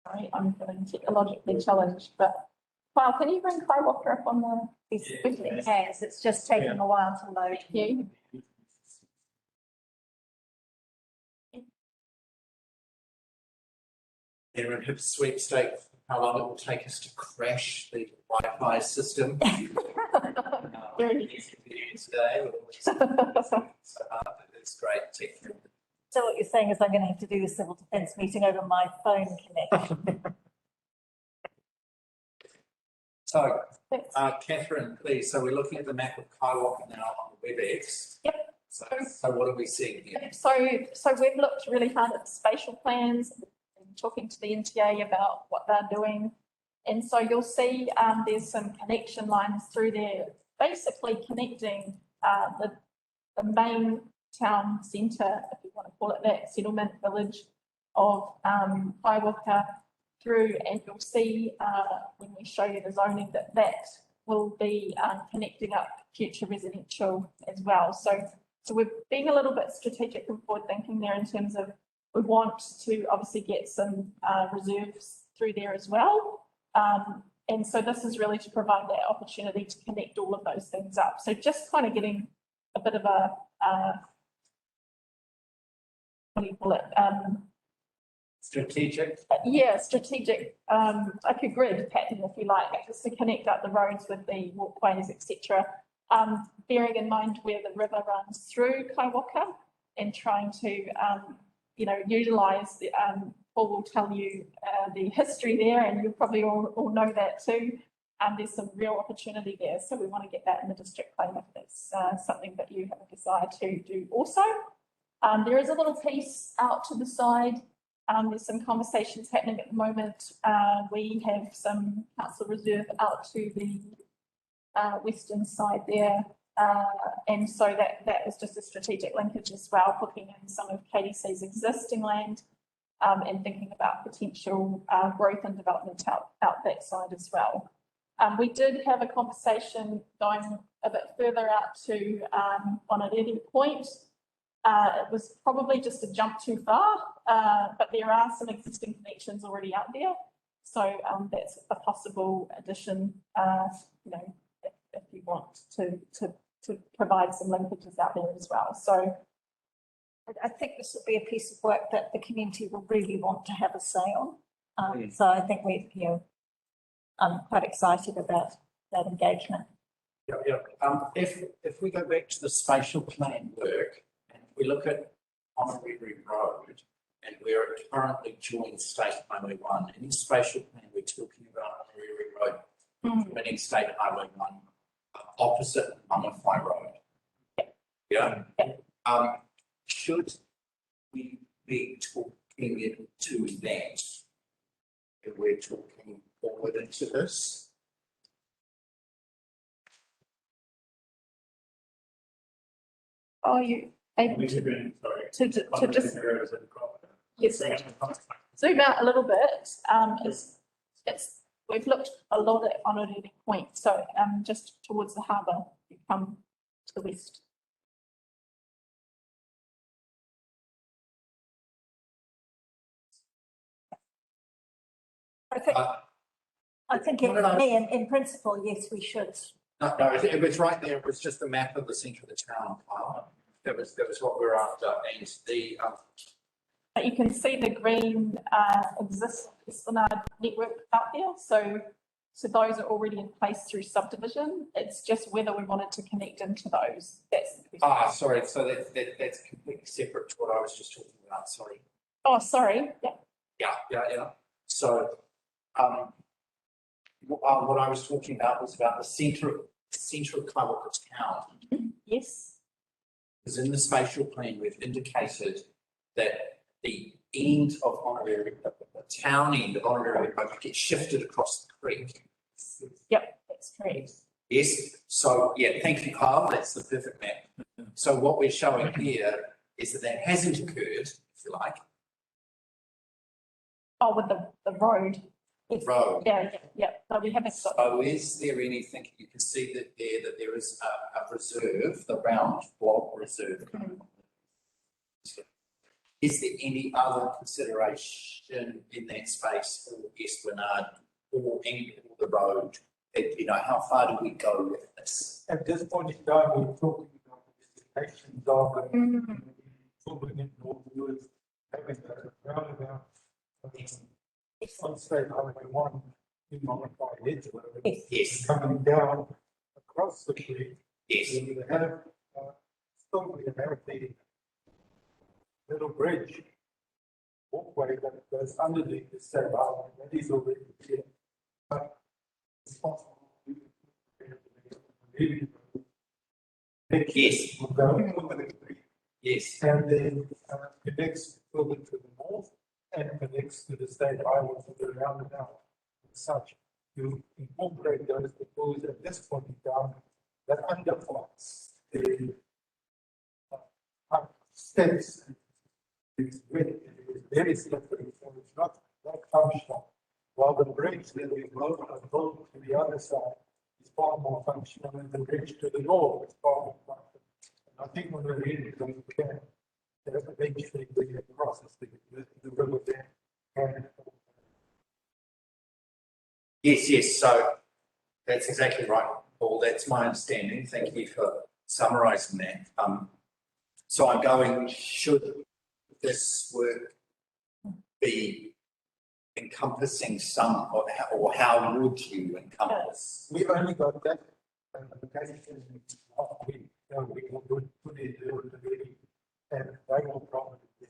Sorry, I'm feeling technologically challenged, but Kyle, can you bring Kaiwaka up on the? It has. It's just taken a while to load. Yeah. They're in hip sweepstake, how long it will take us to crash the Wi-Fi system. Very Today, so it's great tech. So what you're saying is I'm going to have to do the civil defence meeting over my phone connection. So, Catherine, please. So we're looking at the map of Kaiwaka now on the WebEx. Yep. So what are we seeing here? So we've looked really hard at the spatial plans, and talking to the NTA about what they're doing. And so you'll see there's some connection lines through there, basically connecting the main town centre, if you want to call it that, settlement village of Kaiwaka through, and you'll see when we show you the zoning that will be connecting up future residential as well. So we're being a little bit strategic and forward thinking there in terms of we want to obviously get some reserves through there as well. And so this is really to provide that opportunity to connect all of those things up. So just kind of getting a bit of a, what do you call it? Strategic? Yeah, strategic, like a grid pattern, if you like, just to connect up the roads with the walkways, etc. Bearing in mind where the river runs through Kaiwaka and trying to, you know, utilise the, Paul will tell you the history there, and you probably all know that too. There's some real opportunity there, so we want to get that in the district plan if that's something that you have a desire to do also. There is a little piece out to the side. There's some conversations happening at the moment. We have some council reserve out to the western side there. And so that was just a strategic linkage as well, looking in some of KDC's existing land and thinking about potential growth and development out that side as well. We did have a conversation going a bit further out to on an early point. It was probably just a jump too far, but there are some existing connections already out there. So that's a possible addition, you know, if you want to provide some linkages out there as well. So I think this will be a piece of work that the community will really want to have a say on. So I think I'm quite excited about that engagement. Yeah. If we go back to the spatial plan work, and we look at Honorary Road, and where it currently joins State Highway 1, in the spatial plan we're talking about Honorary Road, joining State Highway 1, opposite Mumify Road. Yeah. Should we be talking to that? If we're talking forward into this. Are you able to just, yes, zoom out a little bit? We've looked a lot at Honolulu Point, so just towards the harbour, you come to the west. I think in principle, yes, we should. No, it was right there. It was just a map of the centre of the town. That was what we were after, and the. But you can see the green existing Esplanade network out there. So those are already in place through subdivision. It's just whether we wanted to connect into those. That's the question. Sorry. So that's completely separate to what I was just talking about. Sorry. Oh, sorry. Yeah. Yeah. So, what I was talking about was about the centre of Kaihu town. Yes. Because in the spatial plan, we've indicated that the end of Honolulu, the town end of Honolulu, gets shifted across the creek. Yep, that's correct. Yes. So, yeah, thank you, Kyle. That's the perfect map. So what we're showing here is that hasn't occurred, if you like. Oh, with the road. Road. Yeah. No, we haven't got. So is there anything, you can see that there is a reserve, the round block reserve. Is there any other consideration in that space for Esplanade or the road? How far do we go with this? At this point in time, we're talking about the destinations of building it northwards, having a roundabout. On State Highway 1 in Modified Edgewood. Yes. Coming down across the creek. Yes. We have still we have the little bridge walkway that goes underneath the State Highway. That is already there. But it's possible yes. Will go over the creek. Yes. And then connects further to the north and connects to the state highway to the roundabout and such. To incorporate those because at this point in time, that underflows the steps. It's very slippery, so it's not that functional. While the bridge that we built to the other side is far more functional than the bridge to the north is far more functional. And I think when we're in it, we can eventually bring it across the river there. And Yes. So that's exactly right, Paul. That's my understanding. Thank you for summarising that. So I'm going, should this work be encompassing some, or how would you encompass? we only got that application last week. We will put it there already, and they will probably be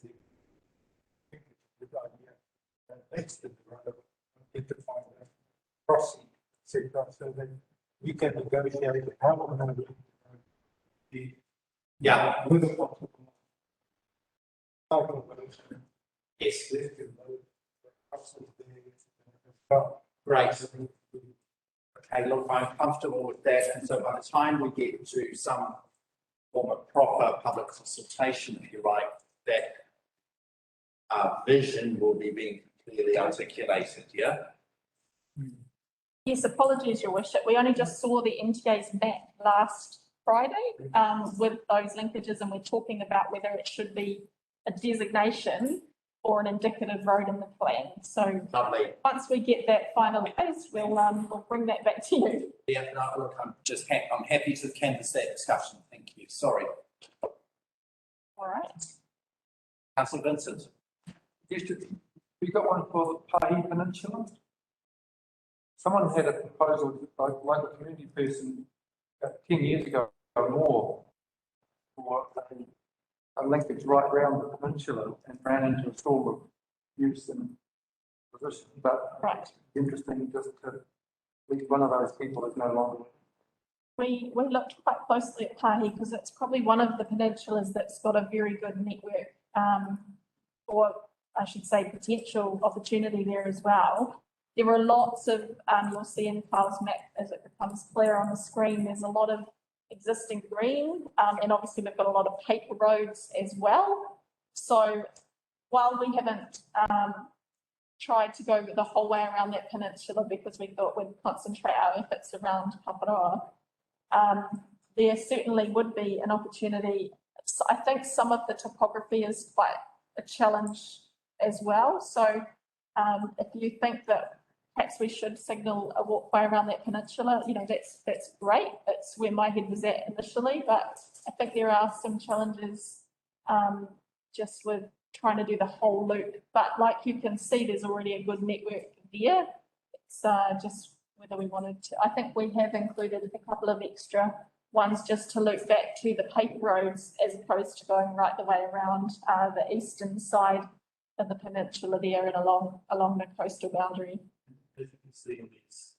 a good idea. And next to the road, identify that crossing, etc., so that we can negotiate how we're going to do the with the possible cycle pollution. Yes. Right. Okay, look, I'm comfortable with that. And so by the time we get to some form of proper public consultation, if you like, that vision will be being clearly articulated, yeah? Yes, apologies, Your Worship. We only just saw the NTA's map last Friday with those linkages, and we're talking about whether it should be a designation or an indicative road in the plan. So Lovely. once we get that finalised, we'll bring that back to you. Yeah, no, look, I'm happy to canvass that discussion. Thank you. Sorry. All right. Councillor Vincent. We got one for the Kaihu Peninsula. Someone had a proposal, like a community person, 10 years ago or more, for a linkage right around the peninsula, and ran into a storm of use and position. But right. Interesting, just to at least one of those people is no longer. We looked quite closely at Kaihu because it's probably one of the peninsulas that's got a very good network, or I should say potential opportunity there as well. there are lots of, you'll see in Kyle's map as it becomes clear on the screen, there's a lot of existing green, and obviously we've got a lot of paper roads as well. So while we haven't tried to go the whole way around that peninsula because we thought we'd concentrate our efforts around Paparoa, there certainly would be an opportunity. So I think some of the topography is quite a challenge as well. So if you think that perhaps we should signal a walkway around that peninsula, you know, that's great. It's where my head was at initially, but I think there are some challenges just with trying to do the whole loop. But like you can see, there's already a good network there. It's just whether we wanted to. I think we have included a couple of extra ones just to loop back to the paper roads as opposed to going right the way around the eastern side of the peninsula there and along the coastal boundary. As you can see in these,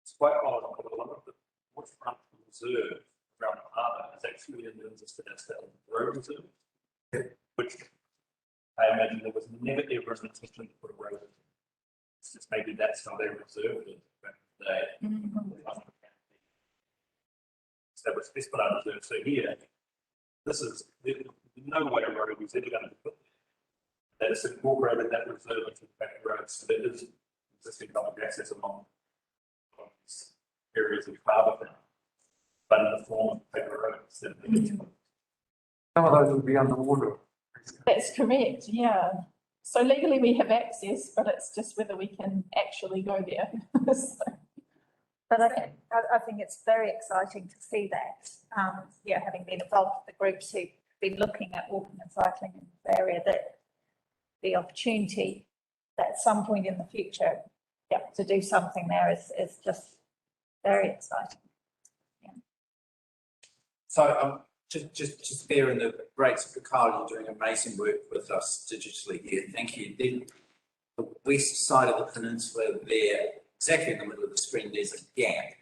it's quite odd, but a lot of the waterfront reserve around the harbour is actually in the Esplanade Reserves, which I imagine there was never ever an intention to put a road in. It's just maybe that's how they reserved it back in the day. So it's Esplanade Reserve. So here, this is no way a road was ever going to be put there. That is incorporated that reserve into the back roads. So there is existing public access along these areas of harbour now, but in the form of paper roads. Some of those would be underwater. That's correct, yeah. So legally we have access, but it's just whether we can actually go there. But I think it's very exciting to see that, having been involved with the groups who've been looking at walking and cycling in this area, that the opportunity at some point in the future, to do something there is just very exciting. Yeah. So just there in the breaks, Kyle, you're doing amazing work with us digitally here. Thank you. Then the west side of the peninsula there, exactly in the middle of the screen, there's a gap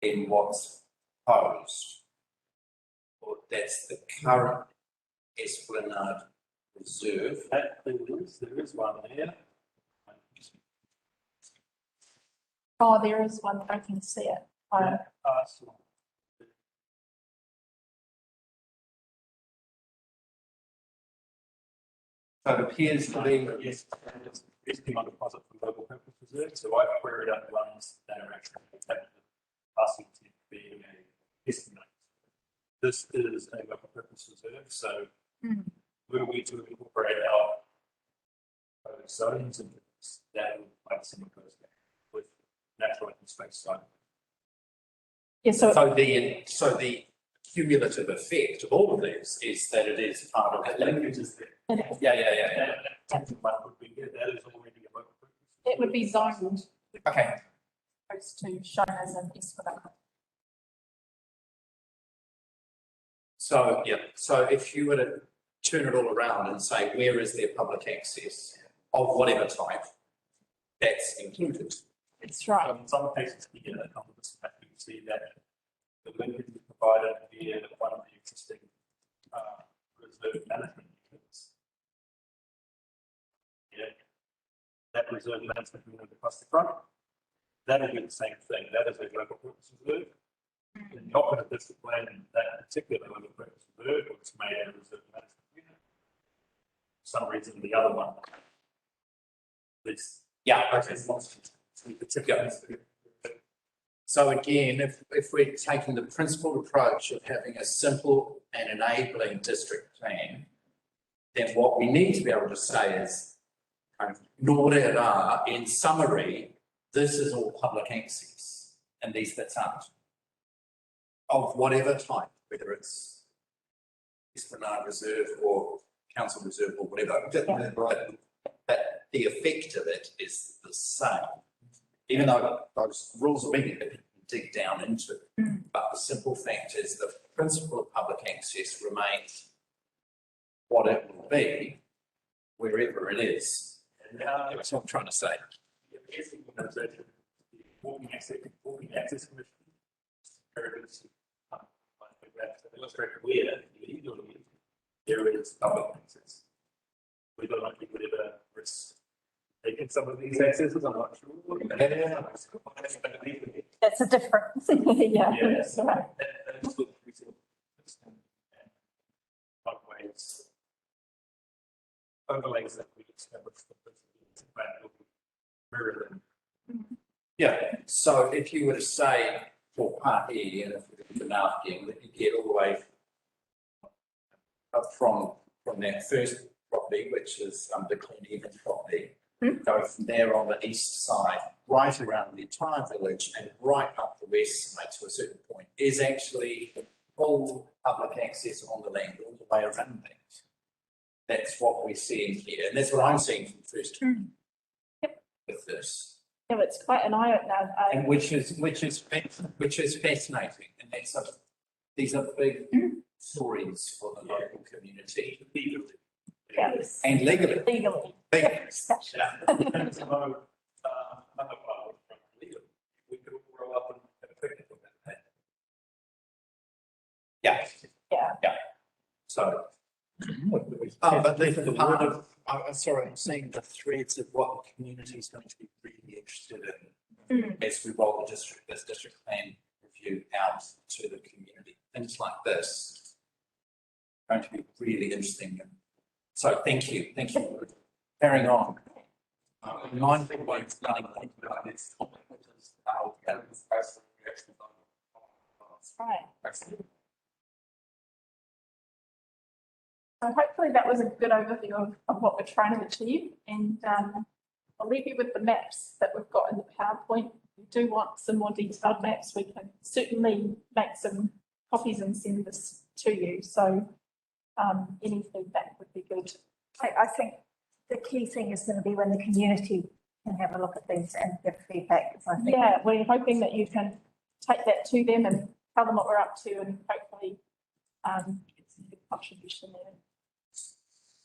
in what's proposed. Or that's the current Esplanade Reserve. There is one there. Oh, there is one that I can see it. So it appears to be, Yes, it's been on deposit for local purpose reserve. So I've queried out the ones that are actually asking to be a estimate. This is a local purpose reserve. So were we to incorporate our zones into this, that would like some of those with natural open space side. Yeah, so the cumulative effect of all of this is that it is part of the linkage. Yeah. That would be, that is already a local purpose. it would be zoned Okay. opposed to shown as an Esplanade. So if you were to turn it all around and say, where is there public access of whatever type, that's included. That's right. In some cases, you get a couple of this, you can see that the linkage is provided via one of the existing reserve management units. Yeah, that reserve management unit across the front, that'll be the same thing. That is a local purpose reserve. In the operative district plan, that particular local purpose reserve was made a reserve management unit. For some reason, the other one, this. Yeah. Okay. Yeah. So again, if we're taking the principled approach of having a simple and enabling district plan, then what we need to be able to say is, in summary, this is all public access, and these bits aren't. Of whatever type, whether it's Esplanade Reserve or Council Reserve or whatever, but the effect of it is the same. Even though those rules are being dig down into, but the simple fact is the principle of public access remains what it will be wherever it is. That's what I'm trying to say. Walking access commission. Illustrate where legally there is public access. We don't like people ever it's taking some of these accesses, I'm not sure. Yeah. That's a difference. Yeah. Yeah. That's right. That's what we said. Walkways. Overlays that we established. Mirror them. Yeah, so if you were to say for part E, and if we look at the map again, that you get all the way up from that first property, which is the Clean Even property, go from there on the east side, right around the entire village and right up the west side to a certain point, is actually full public access on the land all the way around that. That's what we're seeing here, and that's what I'm seeing from the first with this. Yeah, it's quite an eye opener. And which is fascinating, and these are big stories for the local community. Yes. And legally. Legally. Yes. Yeah. Depends on, another part from legal. We could all grow up and have a picnic with that. Yeah. Yeah. So. But the part of, I'm sorry, I'm seeing the threads of what the community is going to be really interested in as we roll this district plan review out to the community. Things like this are going to be really interesting. So thank you for carrying on. Mindful of what's running late, but it's Right. So hopefully that was a good overview of what we're trying to achieve, and I'll leave you with the maps that we've got in the PowerPoint. If you do want some more detailed maps, we can certainly make some copies and send this to you. So any feedback would be good. I think the key thing is going to be when the community can have a look at these and give feedback. 'Cause I think Yeah, we're hoping that you can take that to them and tell them what we're up to, and hopefully get some good contribution there.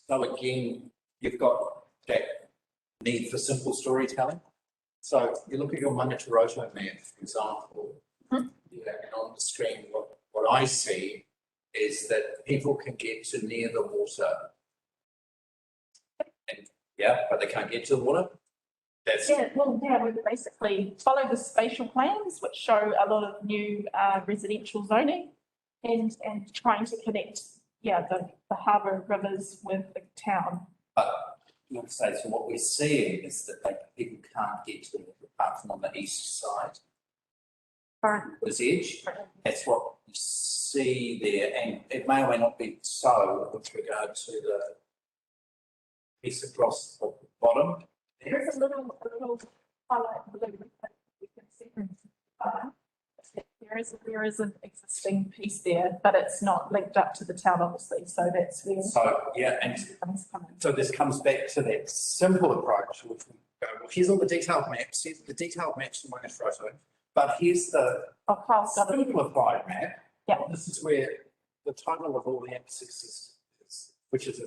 So again, you've got that need for simple storytelling. So you look at your Manataroto map, for example, and on the screen, what I see is that people can get to near the water. And, but they can't get to the water. That's we basically follow the spatial plans, which show a lot of new residential zoning, and trying to connect the harbour rivers with the town. But like I say, so what we're seeing is that people can't get to the water apart from on the east side. This edge, that's what you see there, and it may or may not be so with regard to the piece across the bottom. There's a little highlight blue that we can see. There is an existing piece there, but it's not linked up to the town, obviously. So that's where. So and so this comes back to that simple approach, which we go, well, here's all the detailed maps. Here's the detailed maps in Manataroto, but here's the simplified map. Yeah. This is where the title of all the emphasis is, which is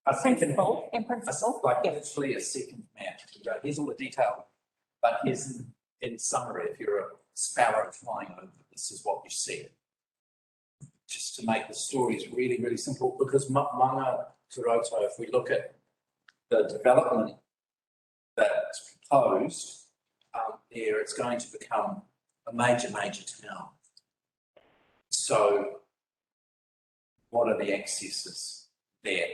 a principle, in principle, like literally a second map. Here's all the detail, but here's in summary, if you're a sparrow flying over, this is what you see. Just to make the stories really, really simple, because Manataroto, if we look at the development that's proposed there, it's going to become a major town. So what are the accesses there?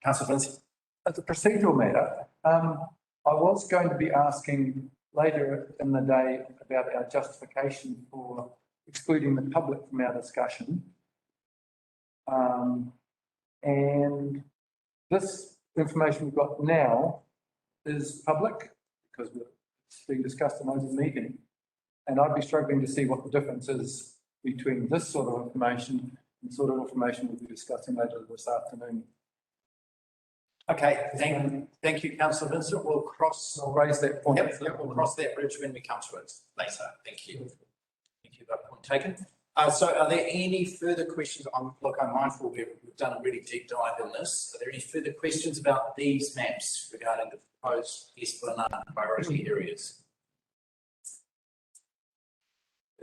Councillor Vince? As a procedural matter, I was going to be asking later in the day about our justification for excluding the public from our discussion. And this information we've got now is public because it's being discussed in open meeting. And I'd be struggling to see what the difference is between this sort of information and the sort of information we'll be discussing later this afternoon. Okay, thank you, Councillor Vincent. I'll raise that point. We'll cross that bridge when we come to it later. Thank you. Thank you, that point taken. So are there any further questions? Look, I'm mindful we've done a really deep dive in this. Are there any further questions about these maps regarding the proposed Esplanade priority areas?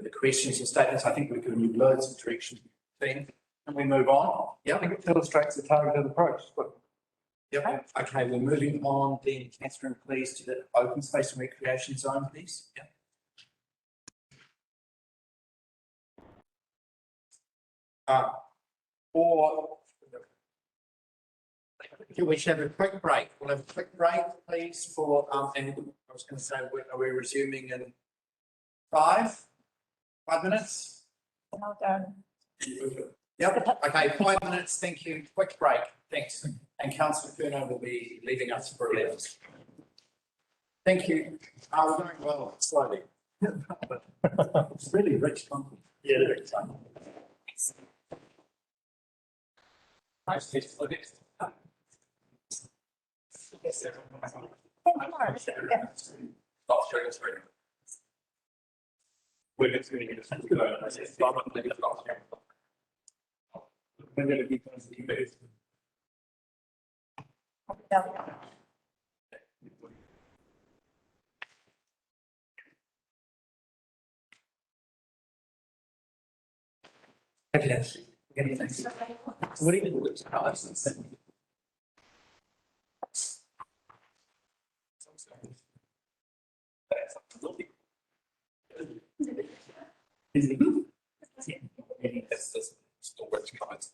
The questions and statements, I think we've given you loads of direction. Then, can we move on? I think it illustrates the targeted approach, but Yep, okay, we're moving on then, Catherine, please, to the open space and recreation zone, please. Yep. Or we should have a quick break. We'll have a quick break, please, for, and I was going to say, are we resuming in 5 minutes? Well done. Yep, okay, 5 minutes, thank you. Quick break, thanks. And Councillor Curnow will be leaving us for 11. Thank you. We're going well, slowly. It's really rich company. Yeah, very fun. Thank you, Laura. Yeah. Stop sharing screen. We're just going to get a good I said, stop it, make it stop sharing. We're going to keep on the debate. Yeah. Yes. What do you do? It's still which comments.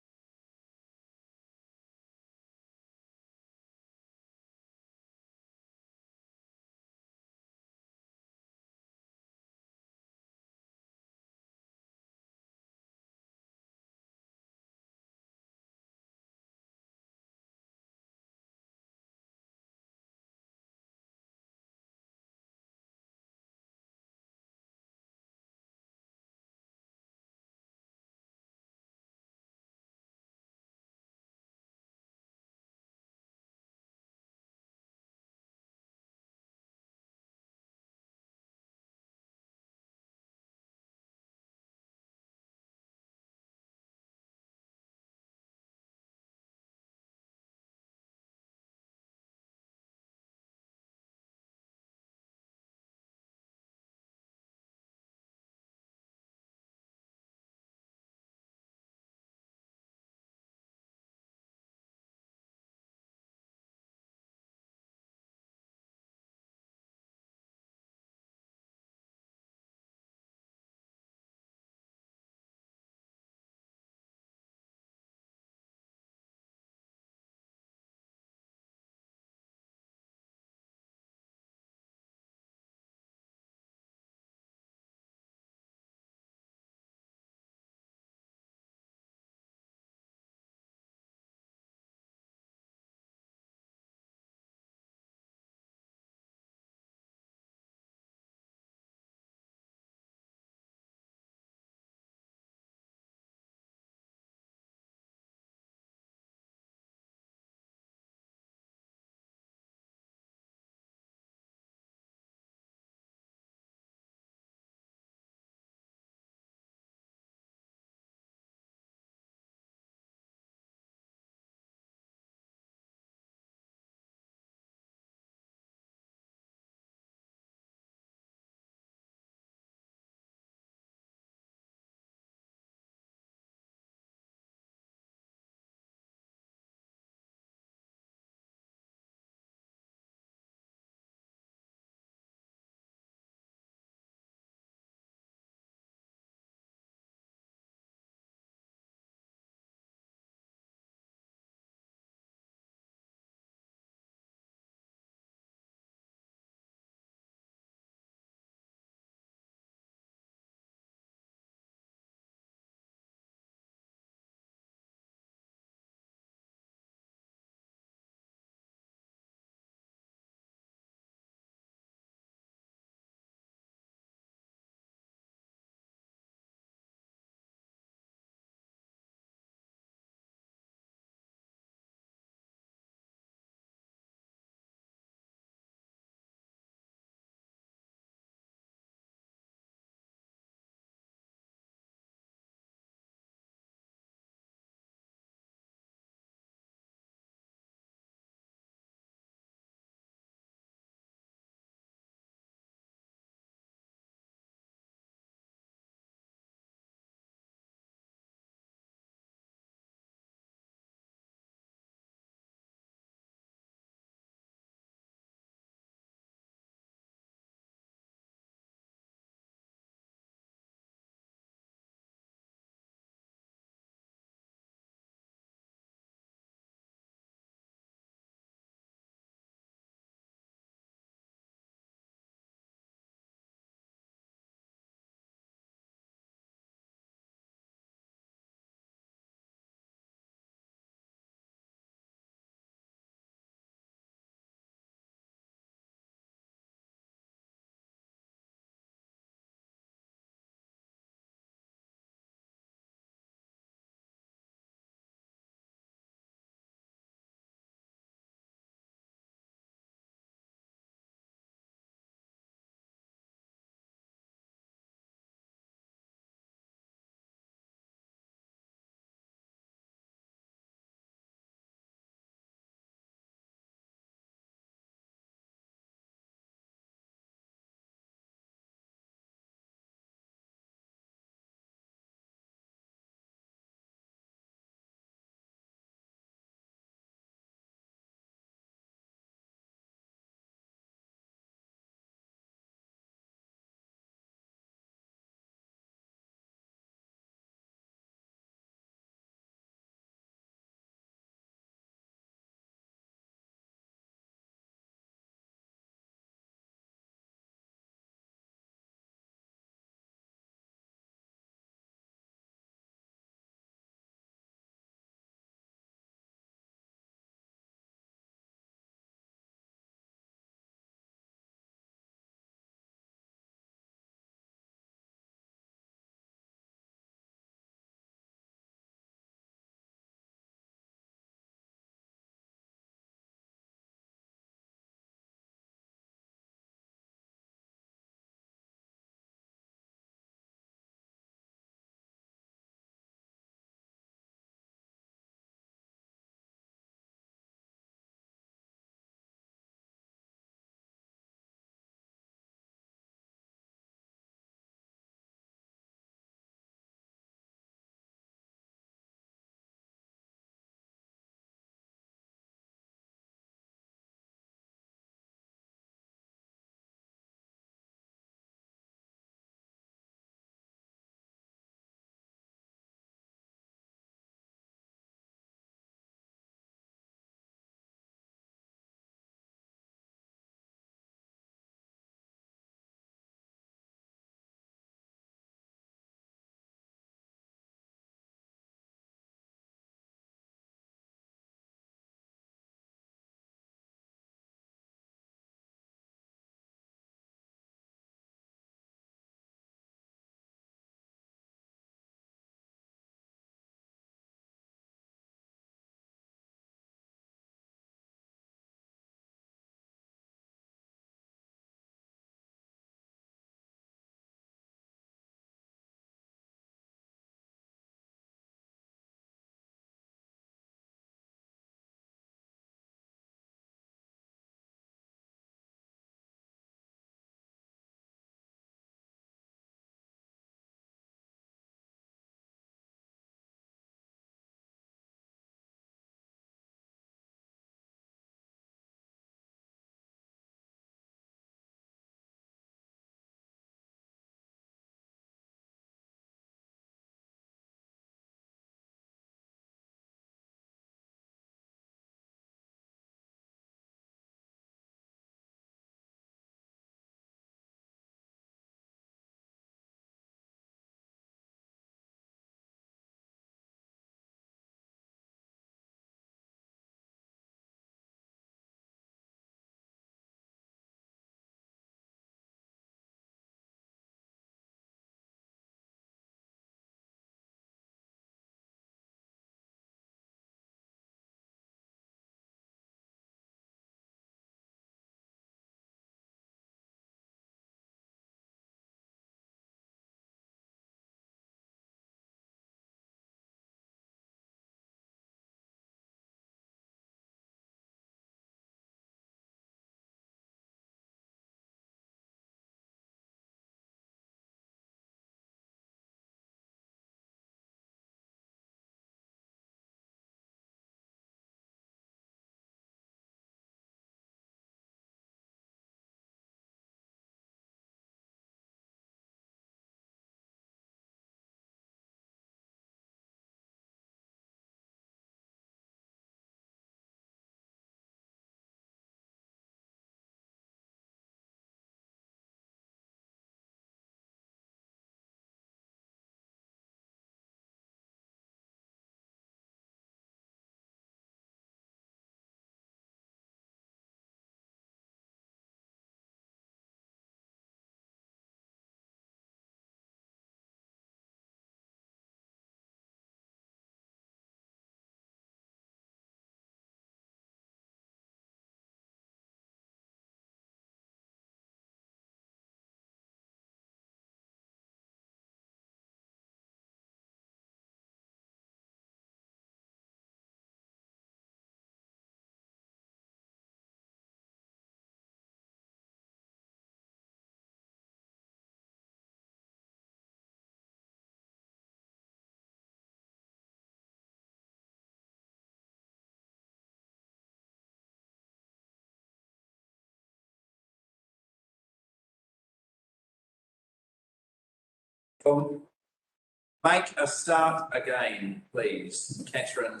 Make a start again, please, Catherine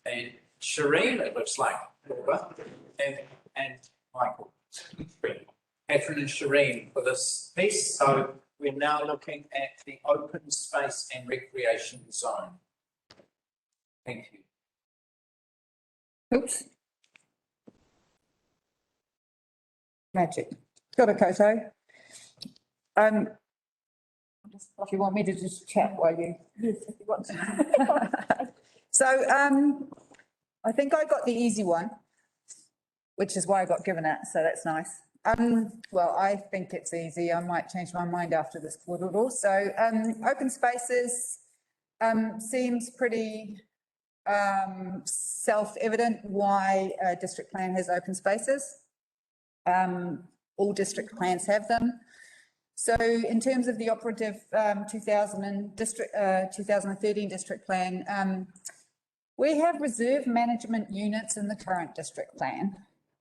and Shireen, it looks like, and Michael. Catherine and Shireen for this piece. So we're now looking at the open space and recreation zone. Thank you. Oops. Magic. Got a koto. If you want me to just chat while you. Yes, if you want to. So, I think I got the easy one, which is why I got given it, so that's nice. Well, I think it's easy. I might change my mind after this kororo. So, open spaces, seems pretty, self-evident why a district plan has open spaces. All district plans have them. So in terms of the operative 2013 district plan, we have reserve management units in the current district plan.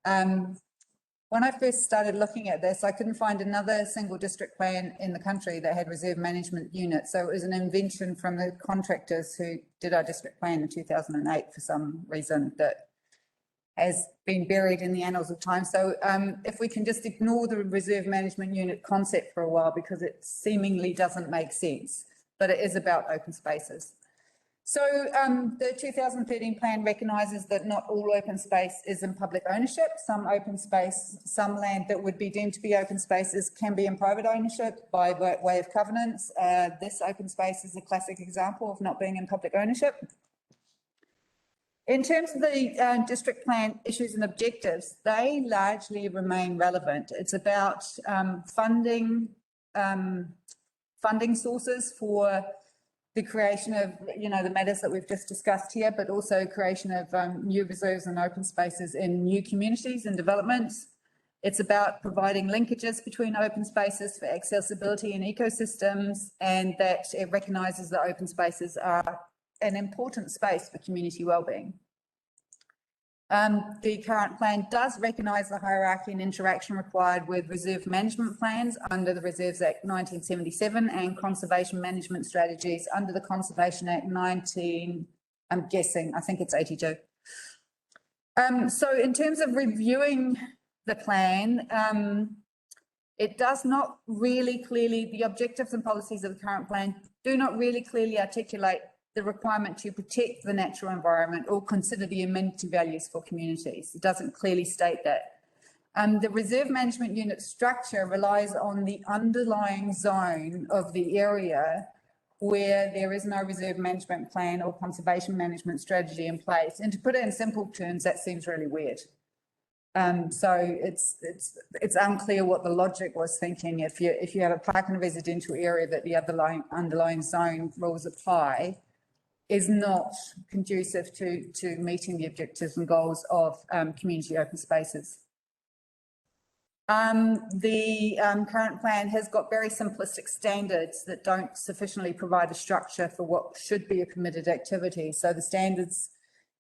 When I first started looking at this, I couldn't find another single district plan in the country that had reserve management units. So it was an invention from the contractors who did our district plan in 2008 for some reason that has been buried in the annals of time. So if we can just ignore the reserve management unit concept for a while, because it seemingly doesn't make sense, but it is about open spaces. So the 2013 plan recognises that not all open space is in public ownership. Some open space, some land that would be deemed to be open spaces can be in private ownership by way of covenants. This open space is a classic example of not being in public ownership. In terms of the district plan issues and objectives, they largely remain relevant. It's about funding sources for the creation of, the matters that we've just discussed here, but also creation of new reserves and open spaces in new communities and developments. It's about providing linkages between open spaces for accessibility and ecosystems, and that it recognises that open spaces are an important space for community wellbeing. The current plan does recognise the hierarchy and interaction required with reserve management plans under the Reserves Act 1977 and conservation management strategies under the Conservation Act 19, I think it's 82. So in terms of reviewing the plan, it does not really clearly, the objectives and policies of the current plan do not really clearly articulate the requirement to protect the natural environment or consider the amenity values for communities. It doesn't clearly state that. The reserve management unit structure relies on the underlying zone of the area where there is no reserve management plan or conservation management strategy in place. And to put it in simple terms, that seems really weird. So it's unclear what the logic was thinking. If you have a park in a residential area that the underlying zone rules apply, is not conducive to meeting the objectives and goals of community open spaces. The current plan has got very simplistic standards that don't sufficiently provide a structure for what should be a permitted activity. So the standards,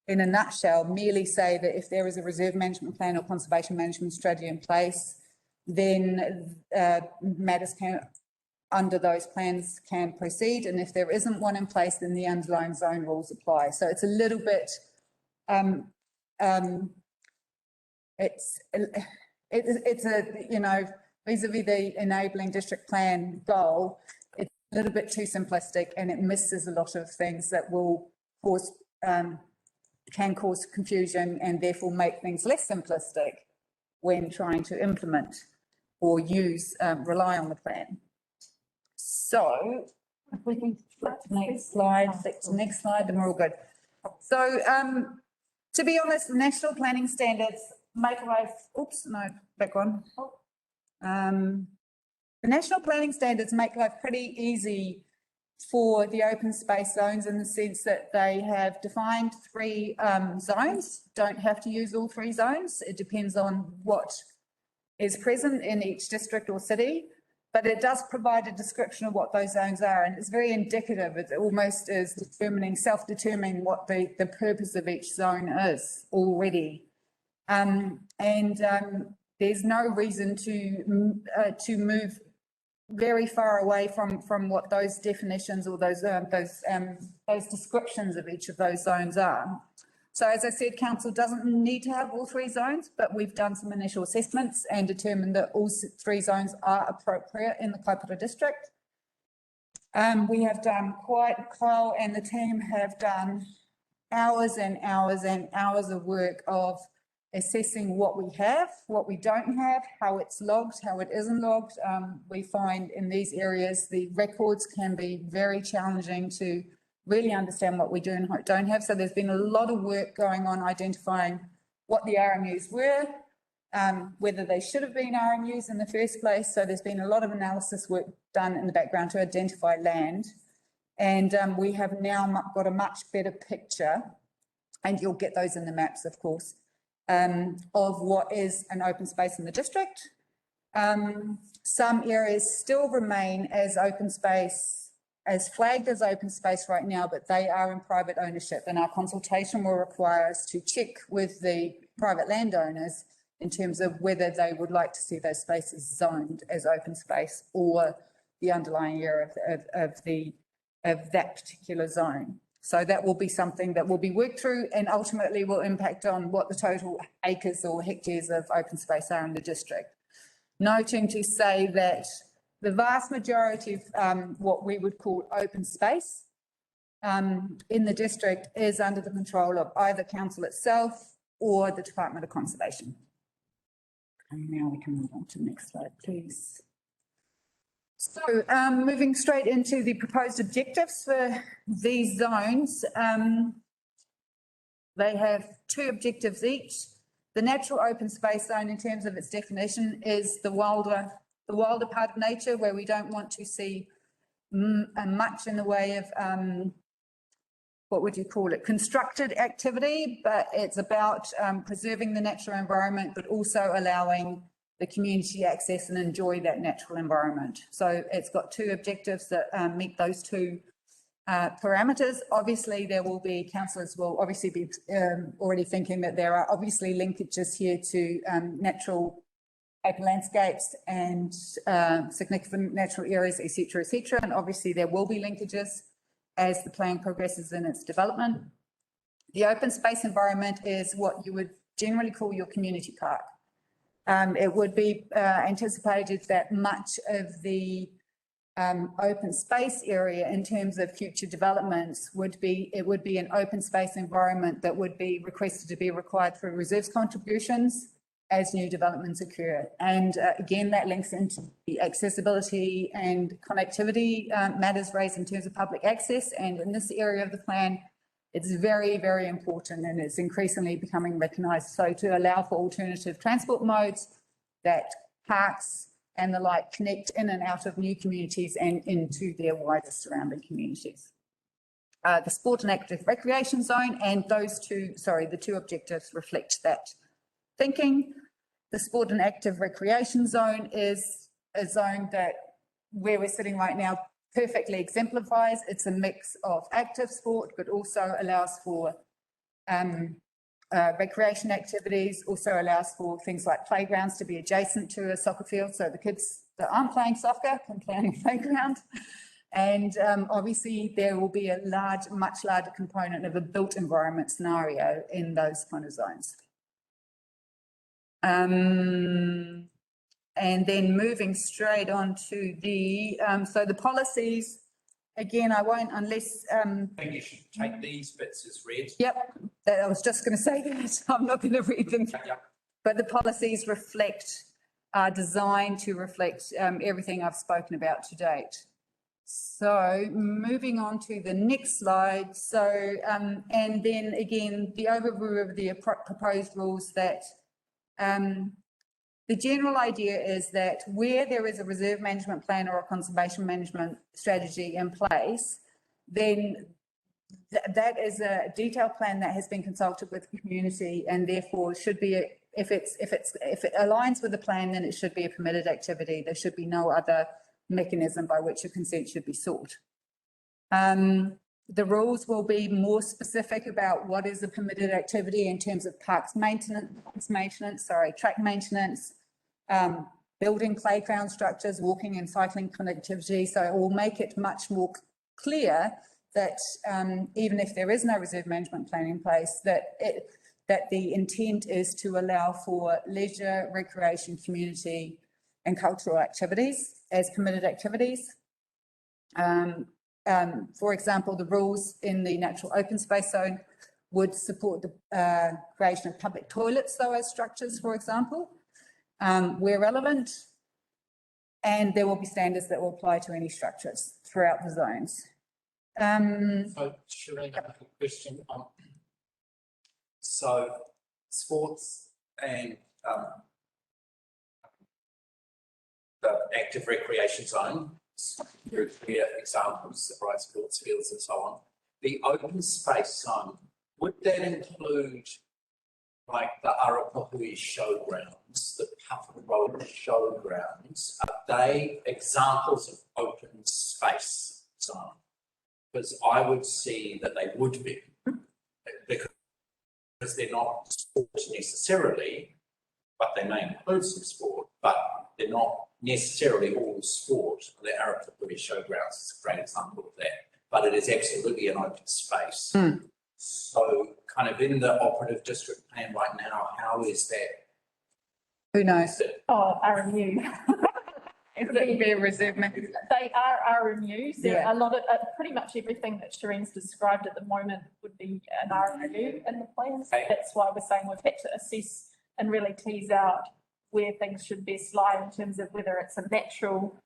in a nutshell, merely say that if there is a reserve management plan or conservation management strategy in place, then matters under those plans can proceed, and if there isn't one in place, then the underlying zone rules apply. So it's a little bit, it's a, vis-a-vis the enabling district plan goal, it's a little bit too simplistic, and it misses a lot of things that will cause, can cause confusion and therefore make things less simplistic when trying to implement or rely on the plan. So if we can flip to the next slide, then we're all good. So to be honest, the national planning standards make life, the national planning standards make life pretty easy for the open space zones in the sense that they have defined 3 zones. Don't have to use all 3 zones. It depends on what is present in each district or city. But it does provide a description of what those zones are, and it's very indicative. It almost is self-determining what the purpose of each zone is already. There's no reason to move very far away from what those definitions or those descriptions of each of those zones are. So as I said, council doesn't need to have all three zones, but we've done some initial assessments and determined that all three zones are appropriate in the Kaipara district. We have done Kyle and the team have done hours and hours and hours of work of assessing what we have, what we don't have, how it's logged, how it isn't logged. We find in these areas, the records can be very challenging to really understand what we do and don't have. So there's been a lot of work going on identifying what the RMUs were, whether they should have been RMUs in the first place. So there's been a lot of analysis work done in the background to identify land. And we have now got a much better picture, and you'll get those in the maps, of course, of what is an open space in the district. Some areas still remain as open space, as flagged as open space right now, but they are in private ownership, and our consultation will require us to check with the private landowners in terms of whether they would like to see those spaces zoned as open space or the underlying area of that particular zone. So that will be something that will be worked through and ultimately will impact on what the total acres or hectares of open space are in the district. Noting to say that the vast majority of what we would call open space in the district is under the control of either council itself or the Department of Conservation. And now we can move on to the next slide, please. So moving straight into the proposed objectives for these zones, they have two objectives each. The natural open space zone, in terms of its definition, is the wilder part of nature where we don't want to see much in the way of, what would you call it, constructed activity, but it's about preserving the natural environment, but also allowing the community access and enjoy that natural environment. So it's got two objectives that meet those two parameters. Obviously, there will be, councillors will obviously be already thinking that there are obviously linkages here to natural open landscapes and significant natural areas, etc., etc. And obviously there will be linkages as the plan progresses in its development. The open space environment is what you would generally call your community park. It would be anticipated that much of the open space area in terms of future developments would be an open space environment that would be requested to be required for reserves contributions as new developments occur. And again, that links into the accessibility and connectivity matters raised in terms of public access. And in this area of the plan, it's very, very important, and it's increasingly becoming recognised. So to allow for alternative transport modes that parks and the like connect in and out of new communities and into their wider surrounding communities. The sport and active recreation zone, and the two objectives reflect that thinking. The sport and active recreation zone is a zone that, where we're sitting right now, perfectly exemplifies. It's a mix of active sport, but also allows for recreation activities, also allows for things like playgrounds to be adjacent to a soccer field, so the kids that aren't playing soccer can play on the playground. And obviously there will be a much larger component of a built environment scenario in those kind of zones. And then moving straight on to the, so the policies, again, I won't unless... I think you should take these bits as read. Yep, I was just going to say that. I'm not going to read them. Yep. But the policies are designed to reflect everything I've spoken about to date. So moving on to the next slide. So, and then again, the overview of the proposed rules that the general idea is that where there is a reserve management plan or a conservation management strategy in place, then that is a detailed plan that has been consulted with the community, and therefore should be, if it aligns with the plan, then it should be a permitted activity. There should be no other mechanism by which a consent should be sought. The rules will be more specific about what is a permitted activity in terms of parks maintenance, track maintenance, building playground structures, walking and cycling connectivity. So it will make it much more clear that even if there is no reserve management plan in place, that the intent is to allow for leisure, recreation, community and cultural activities as permitted activities. For example, the rules in the natural open space zone would support the creation of public toilets, though, as structures, for example, where relevant. And there will be standards that will apply to any structures throughout the zones. So, Shireen, I have a question on. So, sports and the active recreation zone, very clear examples, the bright sports fields and so on. The open space zone, would that include like the Arapahui showgrounds, the Puffer Road showgrounds? Are they examples of open space zone? Because I would see that they would be, because they're not sport necessarily, but they may include some sport, but they're not necessarily all sport. The Arapahui showgrounds is a great example of that, but it is absolutely an open space. So kind of in the operative district plan right now, how is that? Who knows? Oh, RMU. It would be a reserve management. They are RMUs. There are Yeah. a lot of, pretty much everything that Shireen's described at the moment would be an RMU in the plans. Okay. That's why we're saying we've had to assess and really tease out where things should best lie in terms of whether it's a natural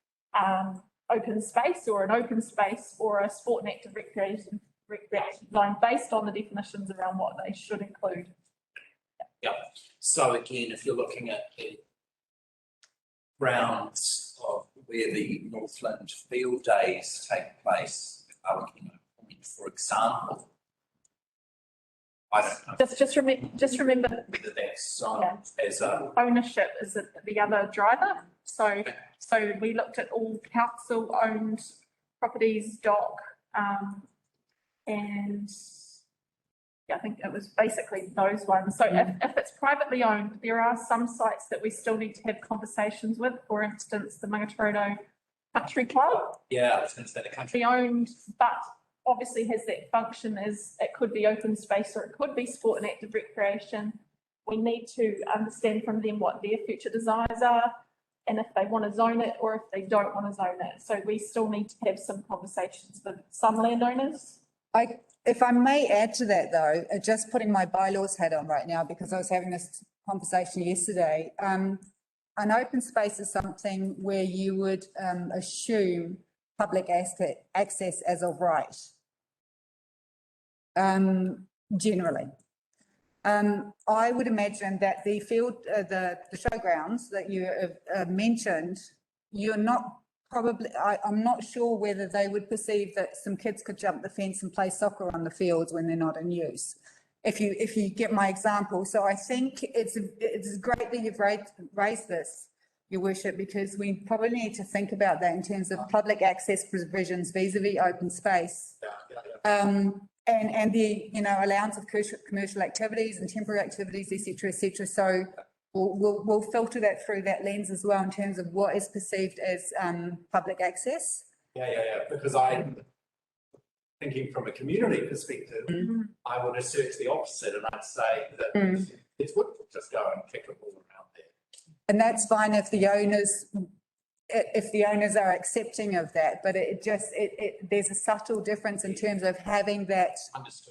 open space or an open space or a sport and active recreation zone based on the definitions around what they should include. Yeah. So again, if you're looking at the grounds of where the Northland Field Days take place, for example, I don't know Just remember whether that's zoned as a. ownership is the other driver. So we looked at all council owned properties, dock, and yeah, I think it was basically those ones. So if it's privately owned, there are some sites that we still need to have conversations with. For instance, the Mangatoroto Country Club. Yeah, I was going to say the country. Be owned, but obviously has that function as it could be open space or it could be sport and active recreation. We need to understand from them what their future desires are and if they want to zone it or if they don't want to zone it. So we still need to have some conversations with some landowners. If I may add to that though, just putting my bylaws hat on right now, because I was having this conversation yesterday, an open space is something where you would assume public access as of right, generally. I would imagine that the field, the showgrounds that you have mentioned, you're not probably, I'm not sure whether they would perceive that some kids could jump the fence and play soccer on the fields when they're not in use. If you get my example. So I think it's great that you've raised this, Your Worship, because we probably need to think about that in terms of public access provisions vis-a-vis open space. And the, allowance of commercial activities and temporary activities, et cetera, et cetera. So we'll filter that through that lens as well in terms of what is perceived as public access. Yeah. Because I'm thinking from a community perspective, I would assert the opposite and I'd say that it would just go and kick a ball around there. And that's fine if the owners are accepting of that, but there's a subtle difference in terms of having that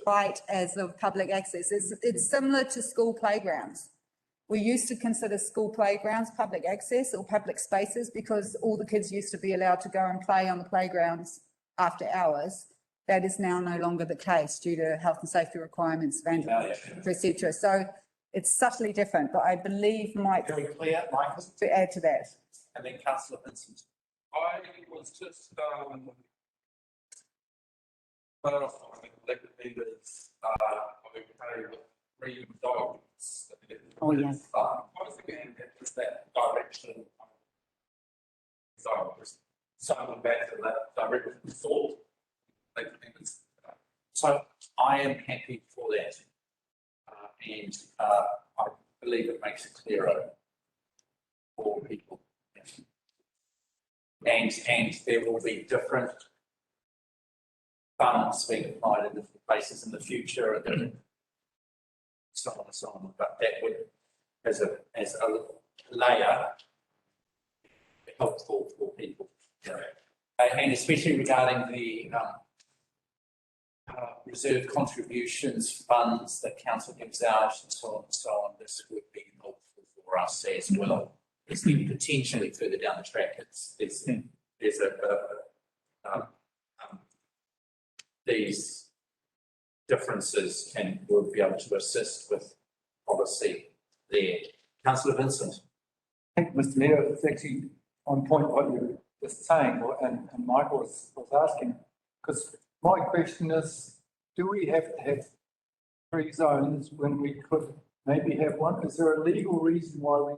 right as of public access. It's similar to school playgrounds. We used to consider school playgrounds public access or public spaces because all the kids used to be allowed to go and play on the playgrounds after hours. That is now no longer the case due to health and safety requirements, vandalism, et cetera. So it's subtly different, but I believe Mike. Very clear, Michael. To add to that. And then Councillor Vincent. I was just clarifying elected members okay with three documents. Oh, yes. I was thinking that that direction. Some back to that direction thought. So I am happy for that. And I believe it makes it clearer for people. And there will be different funds being applied in different places in the future and so on and so on. But that would, as a layer, be helpful for people. And especially regarding the reserve contributions funds that council gives out and so on and so on, this would be helpful for us as well. It's potentially further down the track. These differences will be able to assist with policy there. Councillor Vincent. I think, Mr. Mayor, it's actually on point what you were just saying, and Michael was asking, because my question is, do we have to have 3 zones when we could maybe have 1? Is there a legal reason why we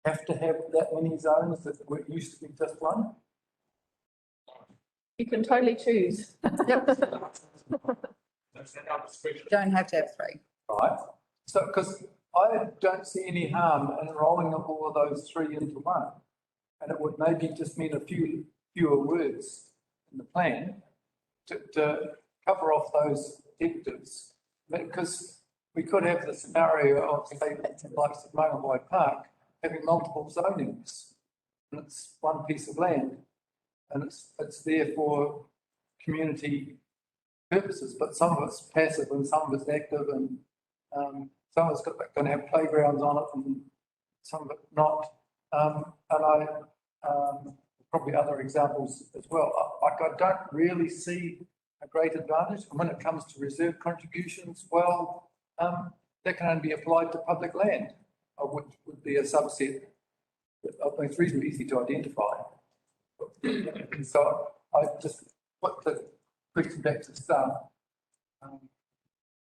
have to have that many zones that used to be just 1? You can totally choose. Don't have to have 3. Right. So, because I don't see any harm in rolling all of those 3 into 1. And it would maybe just mean a fewer words in the plan to cover off those objectives. Because we could have the scenario of, say, like Walkway Park, having multiple zonings. And it's one piece of land. And it's there for community purposes, but some of it's passive and some of it's active, and some of it's going to have playgrounds on it and some of it not. And probably other examples as well. I don't really see a great advantage. And when it comes to reserve contributions, well, that can only be applied to public land, which would be a subset. It's reasonably easy to identify. So I just put the question back to the start.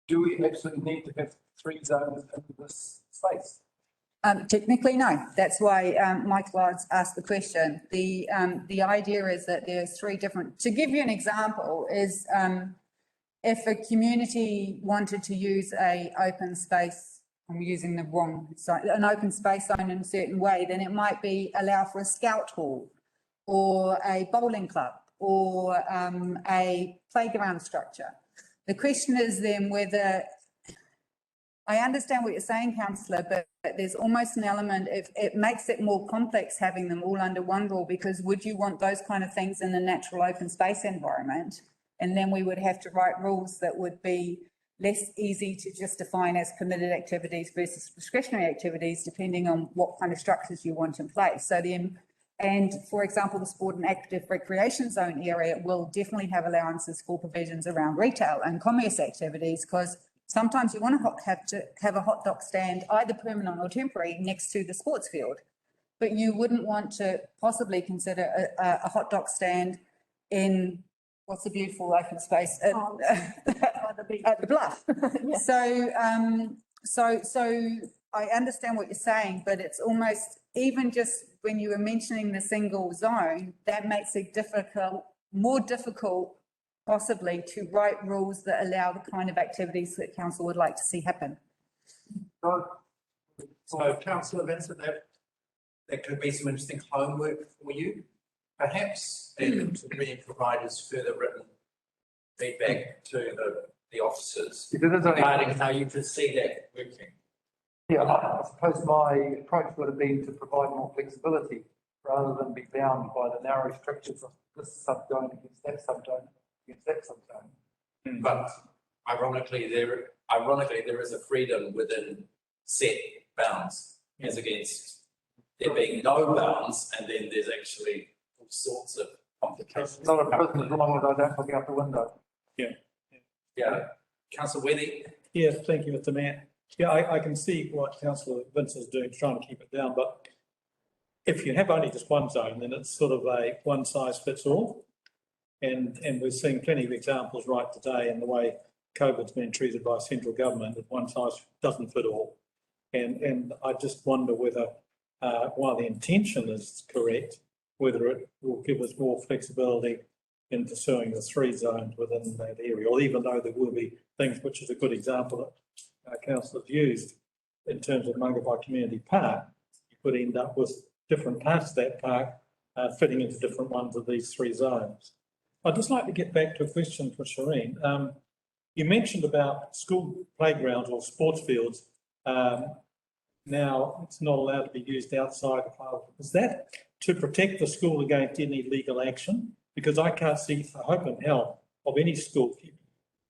Do we absolutely need to have 3 zones in this space? Technically, no. That's why Michael asked the question. The idea is that there's 3 different. To give you an example, is if a community wanted to use a open space, I'm using the wrong side, an open space zone in a certain way, then it might be allow for a scout hall, or a bowling club, or a playground structure. The question is then whether, I understand what you're saying, councillor, but there's almost an element, if it makes it more complex having them all under one rule, because would you want those kind of things in a natural open space environment? And then we would have to write rules that would be less easy to just define as permitted activities versus discretionary activities, depending on what kind of structures you want in place. So and for example, the sport and active recreation zone area will definitely have allowances for provisions around retail and commerce activities, because sometimes you want to have a hot dog stand, either permanent or temporary, next to the sports field. But you wouldn't want to possibly consider a hot dog stand in what's a beautiful open space at the Bluff. Yeah. So I understand what you're saying, but it's almost, even just when you were mentioning the single zone, that makes it more difficult possibly to write rules that allow the kind of activities that council would like to see happen. So councillor Vincent, that could be some interesting homework for you, perhaps, and to really provide us further written feedback to the officers regarding how you could see that working. Yeah, I suppose my approach would have been to provide more flexibility rather than be bound by the narrow strictures of this subzone against that subzone against that subzone. But ironically, there is a freedom within set bounds, as against there being no bounds, and then there's actually all sorts of complications. It's not a prison as long as I don't look out the window. Yeah. Councillor Wethy. Yes, thank you, Mr. Mayor. Yeah, I can see what Councillor Vincent is doing, trying to keep it down, but if you have only just one zone, then it's sort of a one size fits all. And we're seeing plenty of examples right today in the way COVID's been treated by central government, that one size doesn't fit all. And I just wonder whether, while the intention is correct, whether it will give us more flexibility in pursuing the 3 zones within that area, or even though there will be things, which is a good example that council have used in terms of Mangawhai Community Park, you could end up with different parts of that park fitting into different ones of these three zones. I'd just like to get back to a question for Shireen. You mentioned about school playgrounds or sports fields. Now, it's not allowed to be used outside the park. Is that to protect the school against any legal action? Because I can't see the hope in hell of any school keeping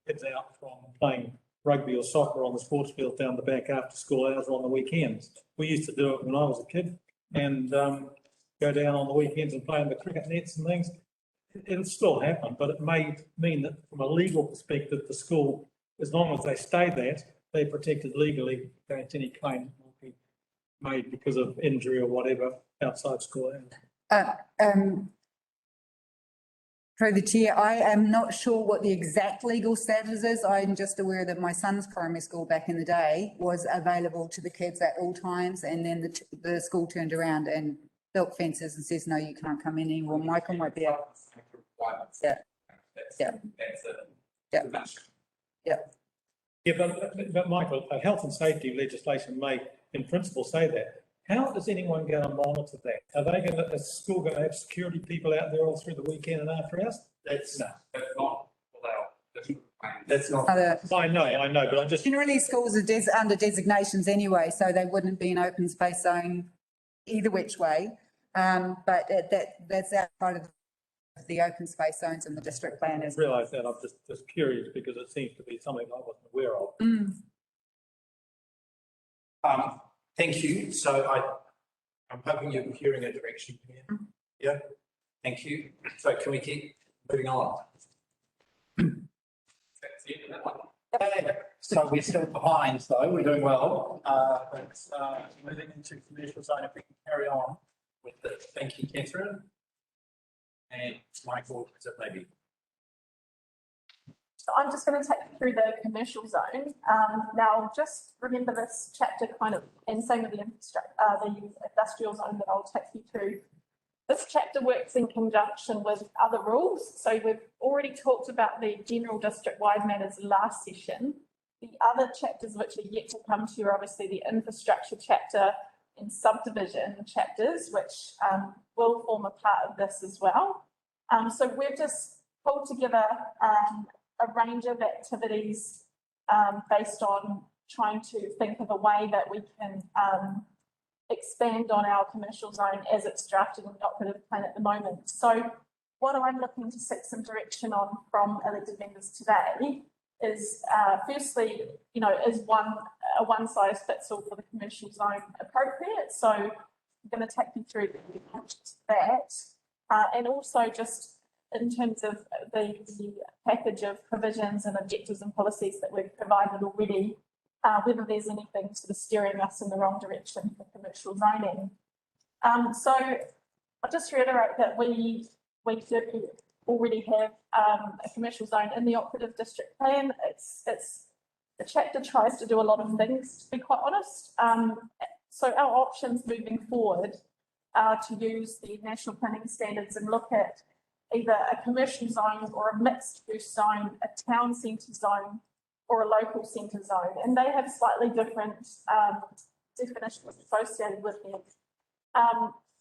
kids out from playing rugby or soccer on the sports field down the back after school hours or on the weekends. We used to do it when I was a kid and go down on the weekends and play in the cricket nets and things. It'll still happen, but it may mean that from a legal perspective, the school, as long as they stay that, they're protected legally against any claim that will be made because of injury or whatever outside school hours. Through the chair, I am not sure what the exact legal status is. I'm just aware that my son's primary school back in the day was available to the kids at all times, and then the school turned around and built fences and says, no, you can't come in anymore. Michael might be able. Yeah. Yeah. Yeah. Yeah, but Michael, health and safety legislation may in principle say that. How is anyone going to monitor that? Are they going to, is school going to have security people out there all through the weekend and after hours? That's not allowed. That's not. I know, but I'm just. Generally, schools are under designations anyway, so they wouldn't be an open space zone either which way. But that's outside of the open space zones in the district plan. I realise that. I'm just curious because it seems to be something I wasn't aware of. Thank you. So I'm hoping you're hearing a direction here. Yeah. Thank you. So can we keep moving on? So we're still behind though. We're doing well. But moving into commercial zone, if we can carry on with it. Thank you, Catherine. And Michael, is it maybe? So I'm just going to take you through the commercial zone. Now, just remember this chapter kind of, and same with the industrial zone that I'll take you through. This chapter works in conjunction with other rules. So we've already talked about the general district-wide matters last session. The other chapters which are yet to come to are obviously the infrastructure chapter and subdivision chapters, which will form a part of this as well. So we've just pulled together a range of activities based on trying to think of a way that we can expand on our commercial zone as it's drafted in the operative plan at the moment. So what I'm looking to seek some direction on from elected members today is firstly, is a one size fits all for the commercial zone appropriate? So I'm going to take you through that and also just in terms of the package of provisions and objectives and policies that we've provided already, whether there's anything sort of steering us in the wrong direction for commercial zoning. So I'll just reiterate that we do already have a commercial zone in the operative district plan. The chapter tries to do a lot of things, to be quite honest. So our options moving forward are to use the national planning standards and look at either a commercial zone or a mixed use zone, a town centre zone, or a local centre zone. And they have slightly different definitions associated with them.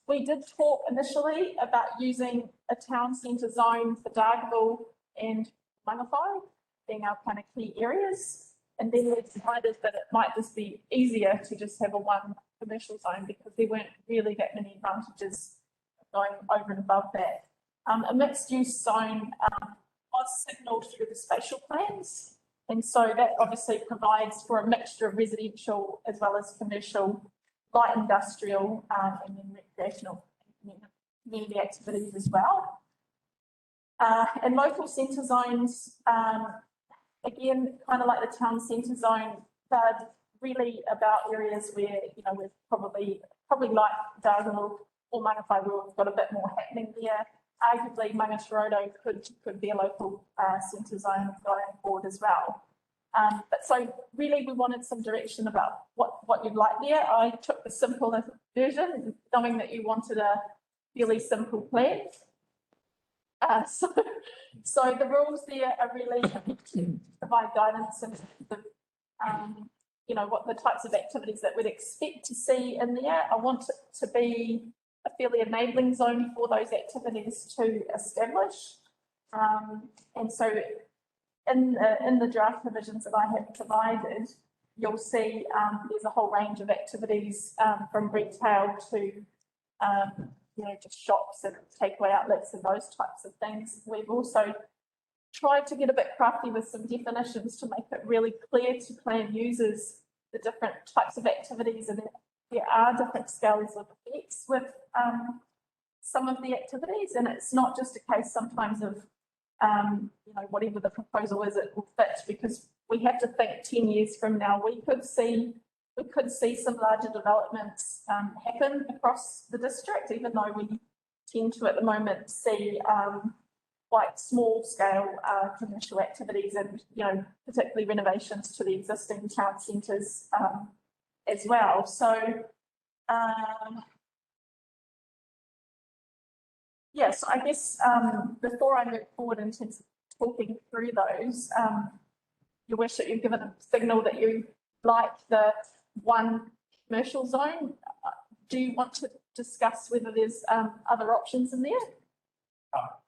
We did talk initially about using a town centre zone for Dargaville and Mangawhai being our kind of key areas. And then we decided that it might just be easier to just have a one commercial zone because there weren't really that many advantages going over and above that. A mixed use zone was signalled through the spatial plans. And so that obviously provides for a mixture of residential as well as commercial, light industrial and then recreational community activities as well. And local centre zones, again, kind of like the town centre zone, they're really about areas where, we're probably like Dargaville or Mangawhai, we've got a bit more happening there. Arguably, Mangatoroto could be a local centre zone going forward as well. But so really we wanted some direction about what you'd like there. I took the simple version, knowing that you wanted a fairly simple plan. So the rules there are really to provide guidance in terms of, what the types of activities that we'd expect to see in there. I want it to be fairly enabling zone for those activities to establish. And so in the draft provisions that I have provided, you'll see there's a whole range of activities from retail to just shops and takeaway outlets and those types of things. We've also tried to get a bit crafty with some definitions to make it really clear to plan users the different types of activities, and there are different scales of effects with some of the activities, and it's not just a case sometimes of whatever the proposal is, it will fit, because we have to think 10 years from now we could see some larger developments happen across the district, even though we tend to at the moment see quite small scale commercial activities and particularly renovations to the existing town centres as well. So yes, I guess before I move forward in terms of talking through those, Your Worship, you've given a signal that you like the one commercial zone. Do you want to discuss whether there's other options in there?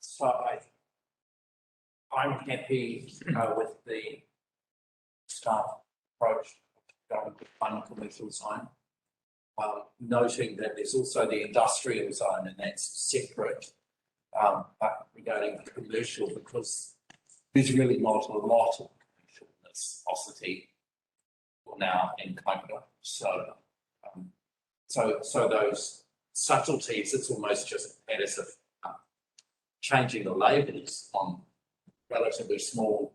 So I'm happy with the staff approach going with one commercial zone, noting that there's also the industrial zone, and that's separate but regarding the commercial, because there's really not a lot of commercialness oscillity now in Kaihu. So those subtleties, it's almost just as if changing the labels on relatively small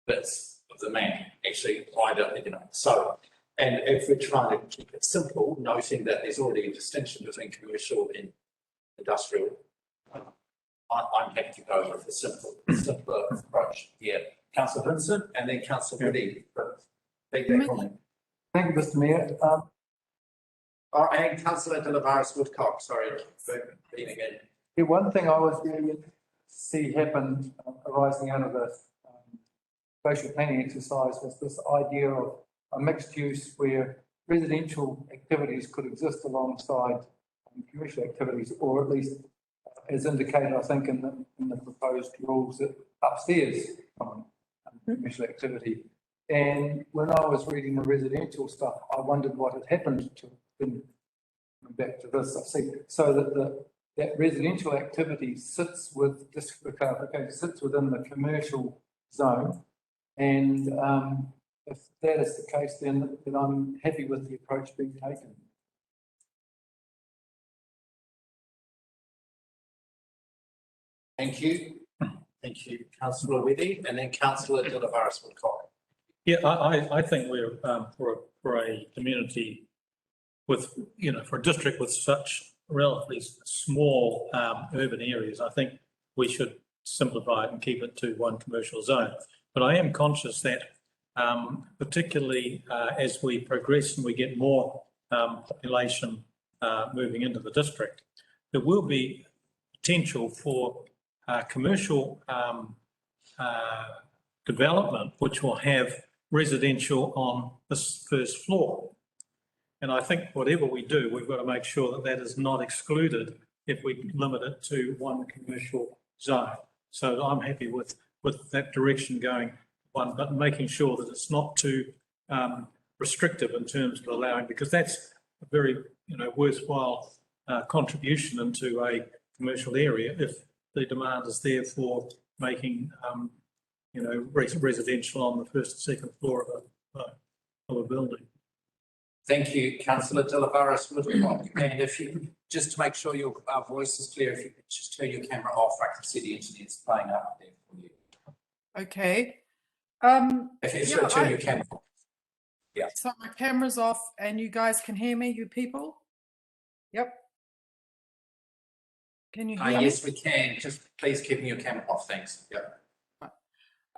bits of the map actually wider, so, and if we're trying to keep it simple, noting that there's already a distinction between commercial and industrial, I'm happy to go with a simpler approach here. Councillor Vincent and then Councillor Woody. Thank you, Mr. Mayor. And Councillor De La Varis Woodcock, sorry for being again. Yeah, one thing I was going to see happen arising out of the spatial planning exercise was this idea of a mixed use where residential activities could exist alongside commercial activities, or at least as indicated, I think, in the proposed rules that upstairs commercial activity. And when I was reading the residential stuff, I wondered what had happened to back to this. I see, so that that residential activity sits with, just for clarification, sits within the commercial zone. And if that is the case, then I'm happy with the approach being taken. Thank you. Thank you, Councillor Weddy, and then Councillor De La Varis Woodcock. Yeah, I think we're for a community with, for a district with such relatively small urban areas, I think we should simplify it and keep it to one commercial zone. But I am conscious that particularly as we progress and we get more population moving into the district, there will be potential for commercial development which will have residential on this first floor. And I think whatever we do, we've got to make sure that that is not excluded if we limit it to one commercial zone. So I'm happy with that direction going one, but making sure that it's not too restrictive in terms of allowing, because that's a very worthwhile contribution into a commercial area if the demand is there for making residential on the first and second floor of a building. Thank you, Councillor De La Varis Woodcock. And if you, just to make sure your voice is clear, if you could just turn your camera off, I can see the internet's playing up there for you. Okay. If you just turn your camera off. Yeah. So my camera's off and you guys can hear me, you people? Yep. Can you hear me? Yes, we can. Just please keep your camera off. Thanks. Yep.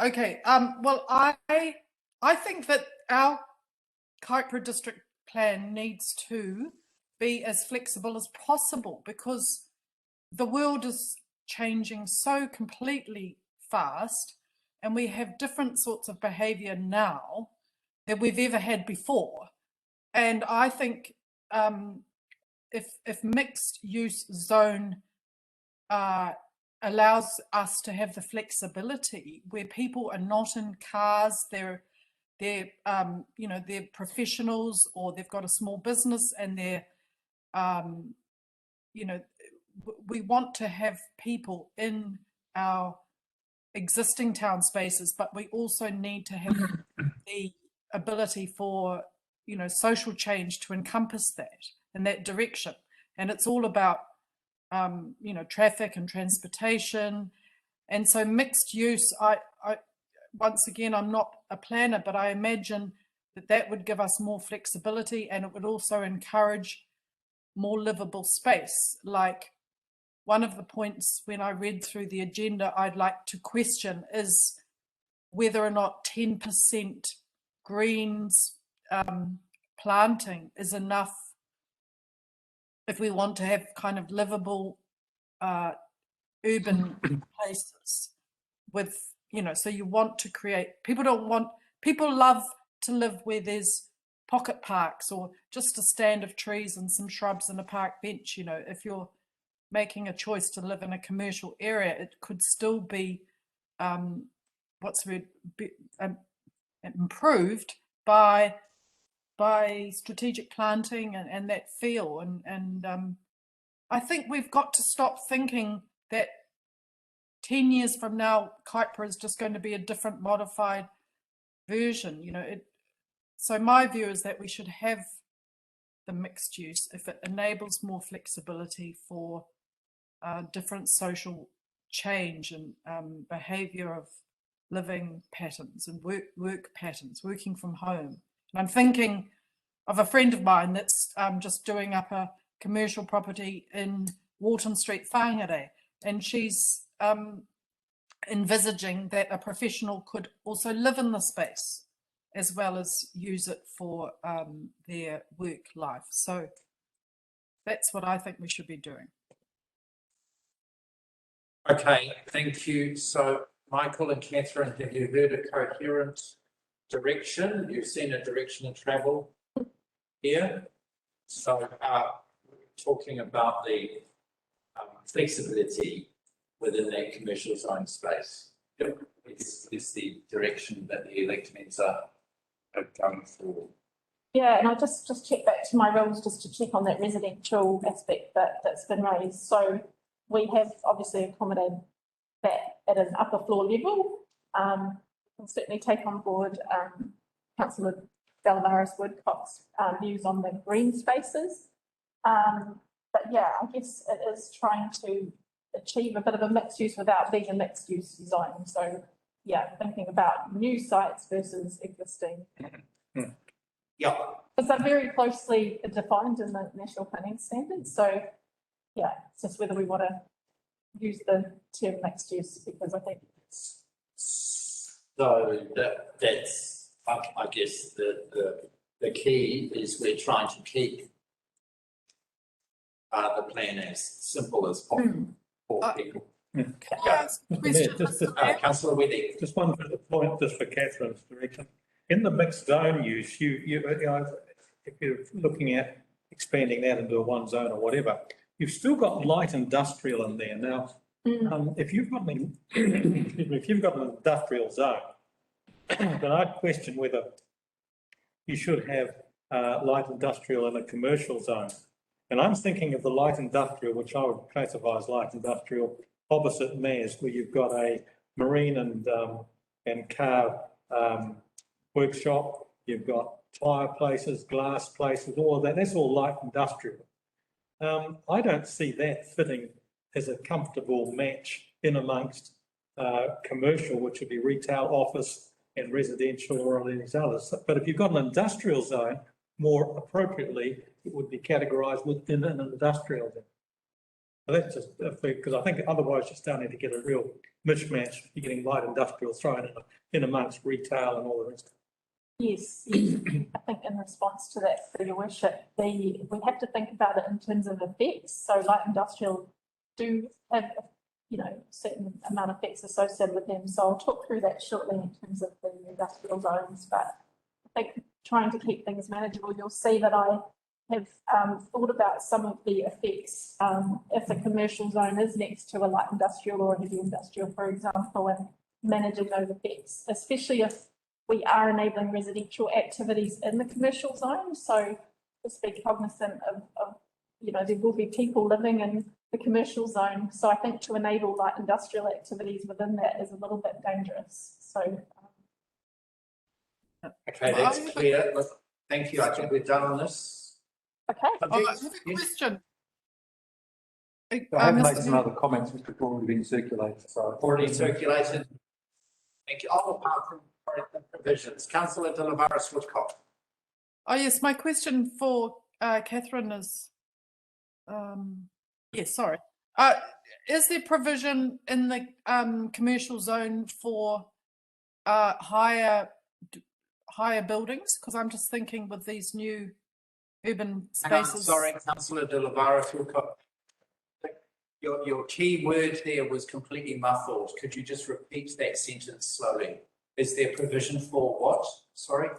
Okay. Well, I think that our Kaihu district plan needs to be as flexible as possible, because the world is changing so completely fast and we have different sorts of behaviour now than we've ever had before. And I think if mixed use zone allows us to have the flexibility where people are not in cars, they're you know, they're professionals or they've got a small business and they're you know, we want to have people in our existing town spaces, but we also need to have the ability for, you know, social change to encompass that in that direction. And it's all about, you know, traffic and transportation. And so mixed use, I once again, I'm not a planner, but I imagine that that would give us more flexibility, and it would also encourage more livable space. Like, one of the points when I read through the agenda I'd like to question is whether or not 10% greens planting is enough if we want to have kind of livable urban places with, you know, so you want to create, people love to live where there's pocket parks or just a stand of trees and some shrubs and a park bench. You know, if you're making a choice to live in a commercial area, it could still be improved by strategic planting and that feel. And I think we've got to stop thinking that 10 years from now Kaipara is just going to be a different modified version. You know, so my view is that we should have the mixed use if it enables more flexibility for different social change and behavior of living patterns and work patterns, working from home. And I'm thinking of a friend of mine that's just doing up a commercial property in Walton Street, Whangarei, and she's envisaging that a professional could also live in the space as well as use it for their work life. So that's what I think we should be doing. Okay, thank you. So Michael and Catherine, have you heard a coherent direction? You've seen a direction of travel here. So talking about the flexibility within that commercial zone space. Yep. Is the direction that the elected are going for. Yeah, and I just check back to my rules just to check on that residential aspect that's been raised. So we have obviously accommodated that at an upper floor level. We'll certainly take on board Councillor Delavaris Woodcock's views on the green spaces. But yeah, I guess it is trying to achieve a bit of a mixed use without being a mixed use zone. So yeah, thinking about new sites versus existing. Yeah. Because they're very closely defined in the National Planning Standards. So yeah, it's just whether we want to use the term mixed use, because I think so that's I guess the key is we're trying to keep the plan as simple as possible for people. Councillor Weddy. Just one point, just for Catherine's direction. In the mixed zone use, you know, if you're looking at expanding that into a one zone or whatever, you've still got light industrial in there. Now, if you've got an industrial zone, then I'd question whether you should have light industrial in a commercial zone. And I'm thinking of the light industrial, which I would classify as light industrial, opposite Maz, where you've got a marine and car workshop, you've got tyre places, glass places, all of that. That's all light industrial. I don't see that fitting as a comfortable match in amongst commercial, which would be retail, office and residential or all these others. But if you've got an industrial zone, more appropriately, it would be categorised within an industrial zone. So that's just because I think otherwise you're starting to get a real mismatch. You're getting light industrial thrown in amongst retail and all the rest. yes. I think in response to that, for your worship, we have to think about it in terms of effects. So light industrial do have, you know, certain amount of effects associated with them. So I'll talk through that shortly in terms of the industrial zones. But I think trying to keep things manageable, you'll see that I have thought about some of the effects if a commercial zone is next to a light industrial or a heavy industrial, for example, and managing those effects, especially if we are enabling residential activities in the commercial zone. So just be cognizant of you know, there will be people living in the commercial zone. So I think to enable light industrial activities within that is a little bit dangerous. So. Okay, that's clear. Look, thank you. I think we're done on this. Okay. I have a question. I have made Mr. some other comments which have already been circulated, so. Already circulated. Thank you. Oh, apart from provisions. Councillor De Lavaris Woodcock. Oh, yes, my question for Catherine is, yes, sorry. Is there provision in the commercial zone for higher buildings? Because I'm just thinking with these new urban spaces. Sorry, Councillor De Lavaris Woodcock. Your key word there was completely muffled. Could you just repeat that sentence slowly? Is there provision for what? Sorry?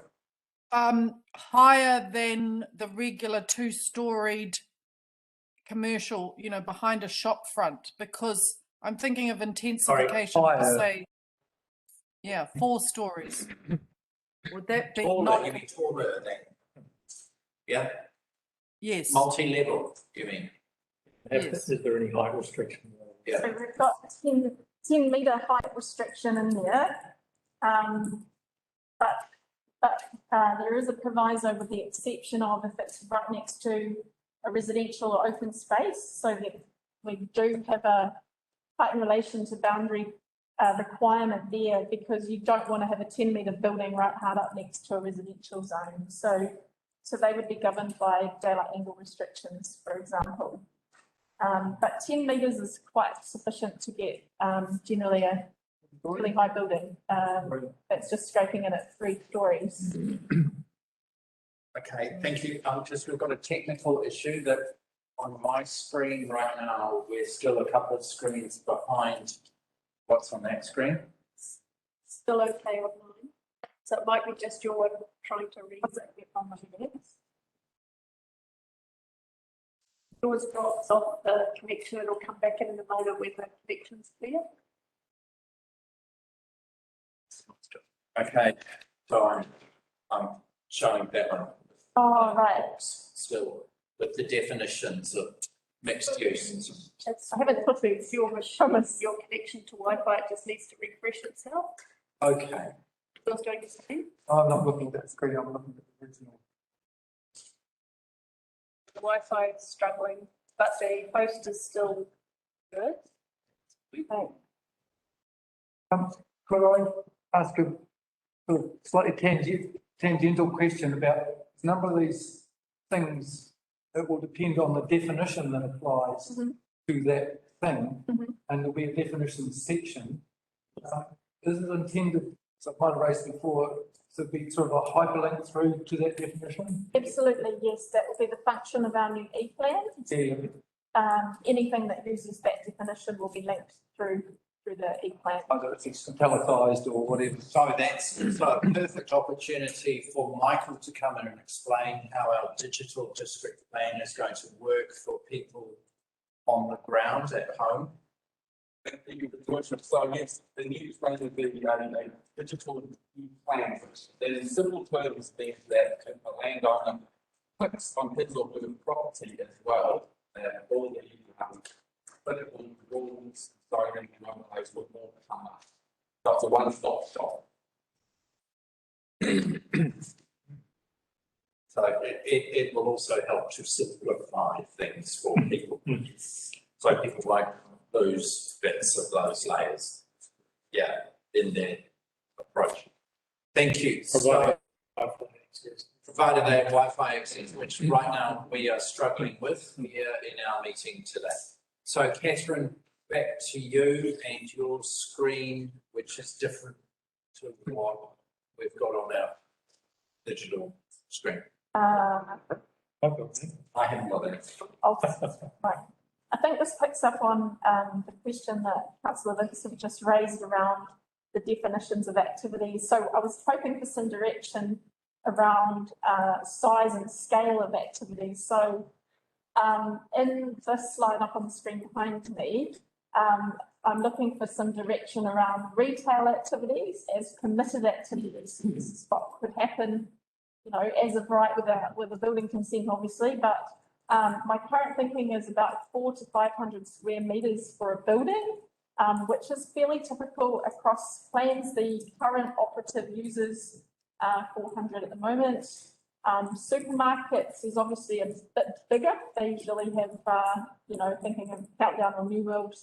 Higher than the regular two-storied commercial, you know, behind a shop front, because I'm thinking of intensification, say, yeah, 4 stories. Would that be taller? You mean taller than? Yeah. Yes. Multi-level, you mean? Yes. Is there any height restriction? Yeah. So we've got 10 metre height restriction in there. But there is a proviso with the exception of if it's right next to a residential or open space, so that we do have a height in relation to boundary requirement there, because you don't want to have a 10 metre building right hard up next to a residential zone. So they would be governed by daylight angle restrictions, for example. But 10 metres is quite sufficient to get generally a really high building that's just scoping in at 3 stories. Okay, thank you. We've got a technical issue that on my screen right now, we're still a couple of screens behind what's on that screen. Still okay on mine. So it might be just your one trying to read it on my minutes. Yours drops off the connection, it'll come back in the moment when the connection's clear. Okay, so I'm showing that one. Oh, right. Still with the definitions of mixed use. I haven't put it, your connection to Wi-Fi, it just needs to refresh itself. Okay. Feels doing the same. I'm not looking at that screen, I'm looking at the original. The Wi-Fi is struggling, but the host is still good. Okay. Could I ask a sort of slightly tangential question about a number of these things that will depend on the definition that applies to that thing, and there'll be a definition section. Is it intended, so I might have raised before, to be sort of a hyperlink through to that definition? Absolutely, yes. That will be the function of our new e-plan. Yeah. Anything that uses that definition will be linked through the e-plan. Either it's italicized or whatever. So that's a perfect opportunity for Michael to come in and explain how our digital district plan is going to work for people on the ground at home. Thank you for the question. So yes, the new plan will be a digital plan. There's simple terms there that a landowner clicks on his or her property as well. All the political rules, zoning and otherwise would more come up. That's a one-stop shop. So it will also help to simplify things for people. So people like those bits of those layers, yeah, in their approach. Thank you. Provided they have Wi-Fi access, which right now we are struggling with here in our meeting today. So Catherine, back to you and your screen, which is different to what we've got on our digital screen. I haven't got it. Right. I think this picks up on the question that Councillor Vincent just raised around the definitions of activities. So I was hoping for some direction around size and scale of activities. So in this slide up on the screen behind me, I'm looking for some direction around retail activities as permitted activities. This is what could happen, you know, as of right with a building consent, obviously, but my current thinking is about 400 to 500 square metres for a building, which is fairly typical across plans. The current operative uses 400 at the moment. Supermarkets is obviously a bit bigger. They usually have, you know, thinking of Countdown or New World,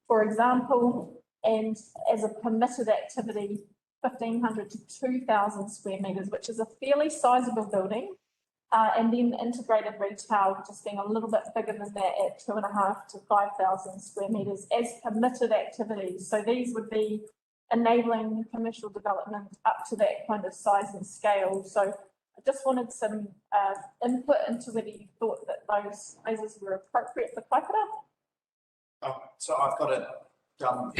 for example, and as a permitted activity, 1,500 to 2,000 square metres, which is a fairly sizable building. And then integrated retail just being a little bit bigger than that at 2,500 to 5,000 square metres as permitted activities. So these would be enabling commercial development up to that kind of size and scale. So I just wanted some input into whether you thought that those sizes were appropriate for Kaipara. So I've got a dumb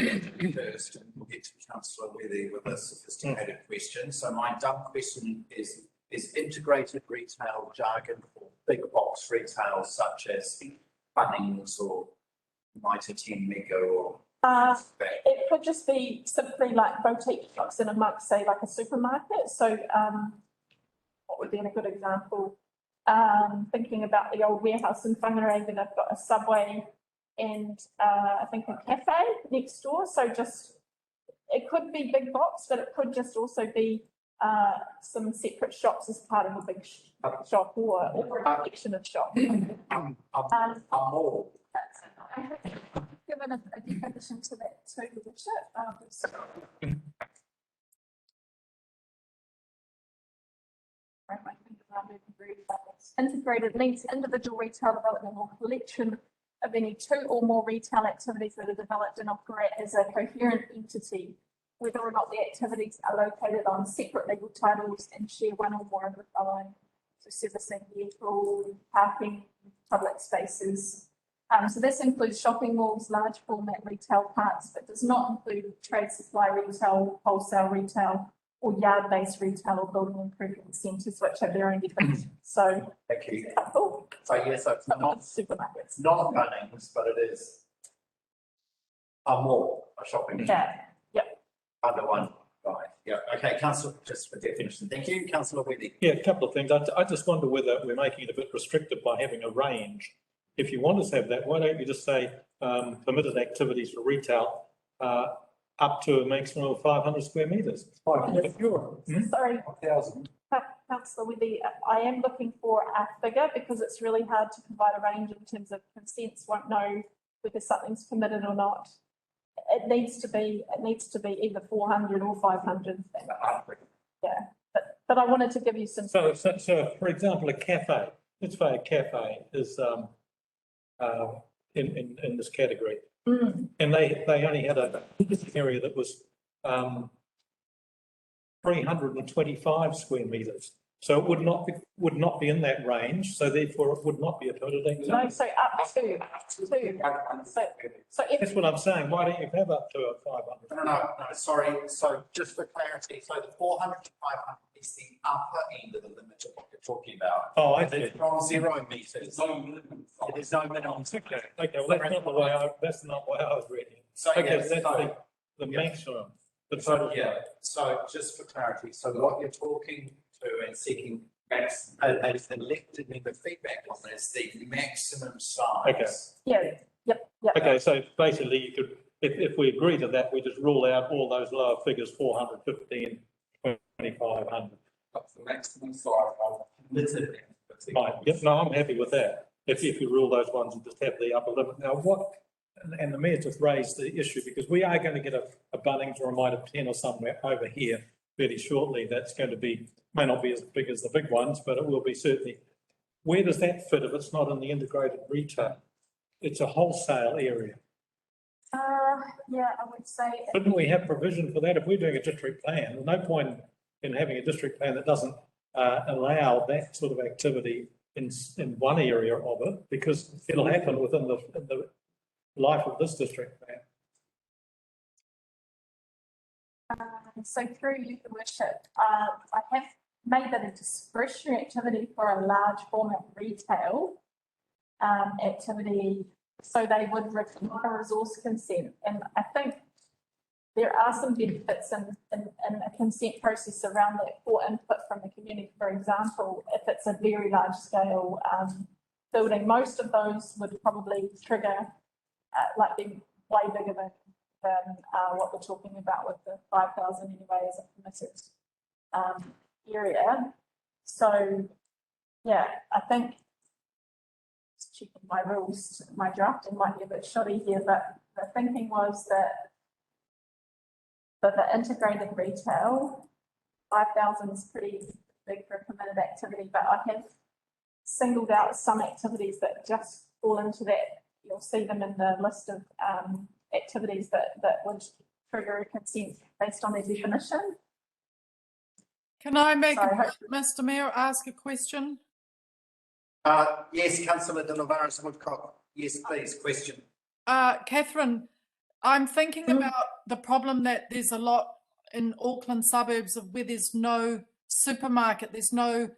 first, and we'll get to Councillor Wethy with a sophisticated question. So my dumb question is integrated retail jargon for big box retail such as Bunnings or Mitre 10 Mega or it could just be simply like boutique shops in amongst, say, like a supermarket. So what would be a good example? Thinking about the old warehouse in Whangarei, where they've got a Subway and I think a cafe next door. So just, it could be big box, but it could just also be some separate shops as part of a big shop or a collection of shops. mall. Given a definition to that too, Richard. Integrated means individual retail development or collection of any two or more retail activities that are developed and operate as a coherent entity, whether or not the activities are located on separate legal titles and share one or more of the following. So servicing vehicle, parking, public spaces. So this includes shopping malls, large format retail parks, but does not include trade supply retail, wholesale retail, or yard-based retail or building improvement centres, which have their own definitions. So Thank you. cool. So yes, so it's not Supermarkets. not Bunnings, but it is a mall, a shopping mall. Yeah. Yep. Under one. Right. Yeah. Okay, Councillor, just for definition. Thank you, Councillor Wethy. Yeah, a couple of things. I just wonder whether we're making it a bit restrictive by having a range. If you want us to have that, why don't you just say permitted activities for retail up to a maximum of 500 square metres? Sorry, Councillor Wethy, I am looking for a figure because it's really hard to provide a range in terms of consents won't know whether something's permitted or not. It needs to be either 400 or 500. Yeah, but I wanted to give you some. So for example, a cafe. Let's say a cafe is in this category, and they only had a area that was 325 square metres. So it would not be in that range. So therefore, it would not be a permitted activity. No, so up to. So if That's what I'm saying. Why don't you have up to a 500? No, sorry. So just for clarity, so the 400 to 500 is the upper end of the limit of what you're talking about. Oh, I see. From 0 metres. There's no minimum. There's no minimum. Okay, well, that's not the way I was reading. So Okay, yes, that's so, the maximum. The so total. yeah. So just for clarity, so what you're talking to and seeking as elected member feedback on is the maximum size. Okay. yep. Okay, so basically you could, if we agree to that, we just rule out all those lower figures, 400, 15, 2,500. That's the maximum size of permitted. Right, yep, no, I'm happy with that. If you rule those ones and just have the upper limit. Now and the mayor just raised the issue because we are going to get a Bunnings or a Mitre 10 or somewhere over here fairly shortly. That's going to be, may not be as big as the big ones, but it will be certainly. Where does that fit if it's not in the integrated retail? It's a wholesale area. Yeah, I would say. Shouldn't we have provision for that? If we're doing a district plan, there's no point in having a district plan that doesn't allow that sort of activity in one area of it, because it'll happen within the life of this district plan. So through you, Your Worship, I have made that a discretionary activity for a large format retail activity, so they would require resource consent. And I think there are some benefits in a consent process around that for input from the community. For example, if it's a very large scale building, most of those would probably trigger like be way bigger than what we're talking about with the 5,000 anyway as a permitted area. So yeah, I think just checking my rules, my drafting might be a bit shoddy here, but the thinking was that for the integrated retail, 5,000 is pretty big for a permitted activity, but I have singled out some activities that just fall into that. You'll see them in the list of activities that would trigger a consent based on their definition. Can I make Mr. Mayor ask a question? Yes, Councillor De Oliveira Woodcock. Yes, please, question. Catherine, I'm thinking about the problem that there's a lot in Auckland suburbs of where there's no supermarket, there's no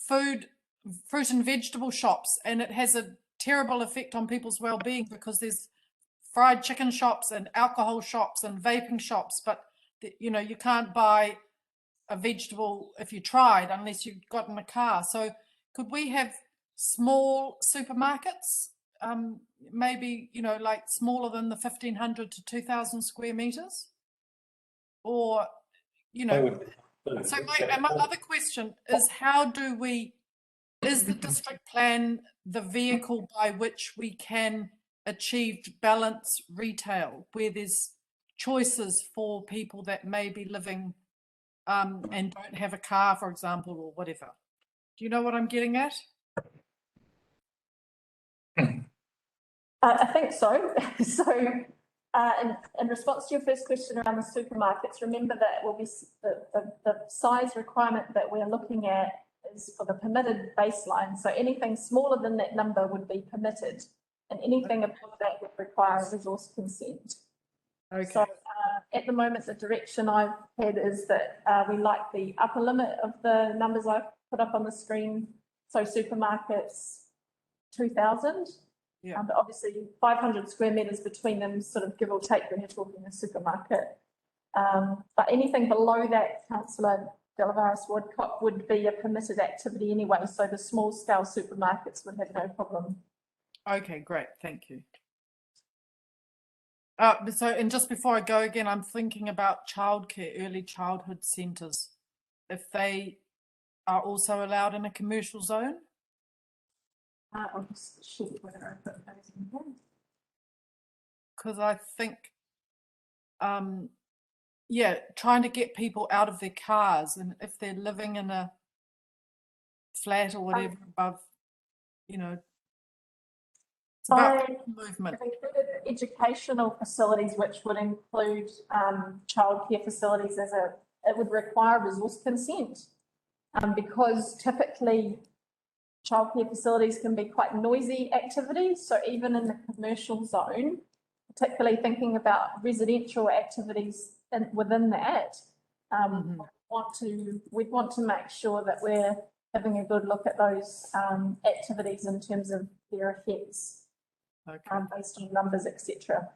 fruit and vegetable shops, and it has a terrible effect on people's well-being because there's fried chicken shops and alcohol shops and vaping shops, but you know, you can't buy a vegetable if you tried unless you got in a car. So could we have small supermarkets, maybe, you know, like smaller than the 1,500 to 2,000 square meters? Or, you know, so my other question is, how do we, is the district plan the vehicle by which we can achieve balanced retail, where there's choices for people that may be living and don't have a car, for example, or whatever? Do you know what I'm getting at? I think so. So in response to your first question around the supermarkets, remember that will be the size requirement that we're looking at is for the permitted baseline. So anything smaller than that number would be permitted, and anything above that would require a resource consent. Okay. So at the moment, the direction I've had is that we like the upper limit of the numbers I've put up on the screen. So supermarkets, 2,000. Yeah. But obviously 500 square metres between them, sort of give or take when you're talking a supermarket. But anything below that, Councillor De Oliveira Woodcock, would be a permitted activity anyway. So the small scale supermarkets would have no problem. Okay, great. Thank you. So, and just before I go again, I'm thinking about childcare, early childhood centres, if they are also allowed in a commercial zone. I'll just check whether I put those in here. Because I think, yeah, trying to get people out of their cars, and if they're living in a flat or whatever above, you know, it's about movement. I've included educational facilities, which would include childcare facilities it would require resource consent, because typically childcare facilities can be quite noisy activities. So even in the commercial zone, particularly thinking about residential activities within that, we'd want to make sure that we're having a good look at those activities in terms of their effects, based on numbers, etc.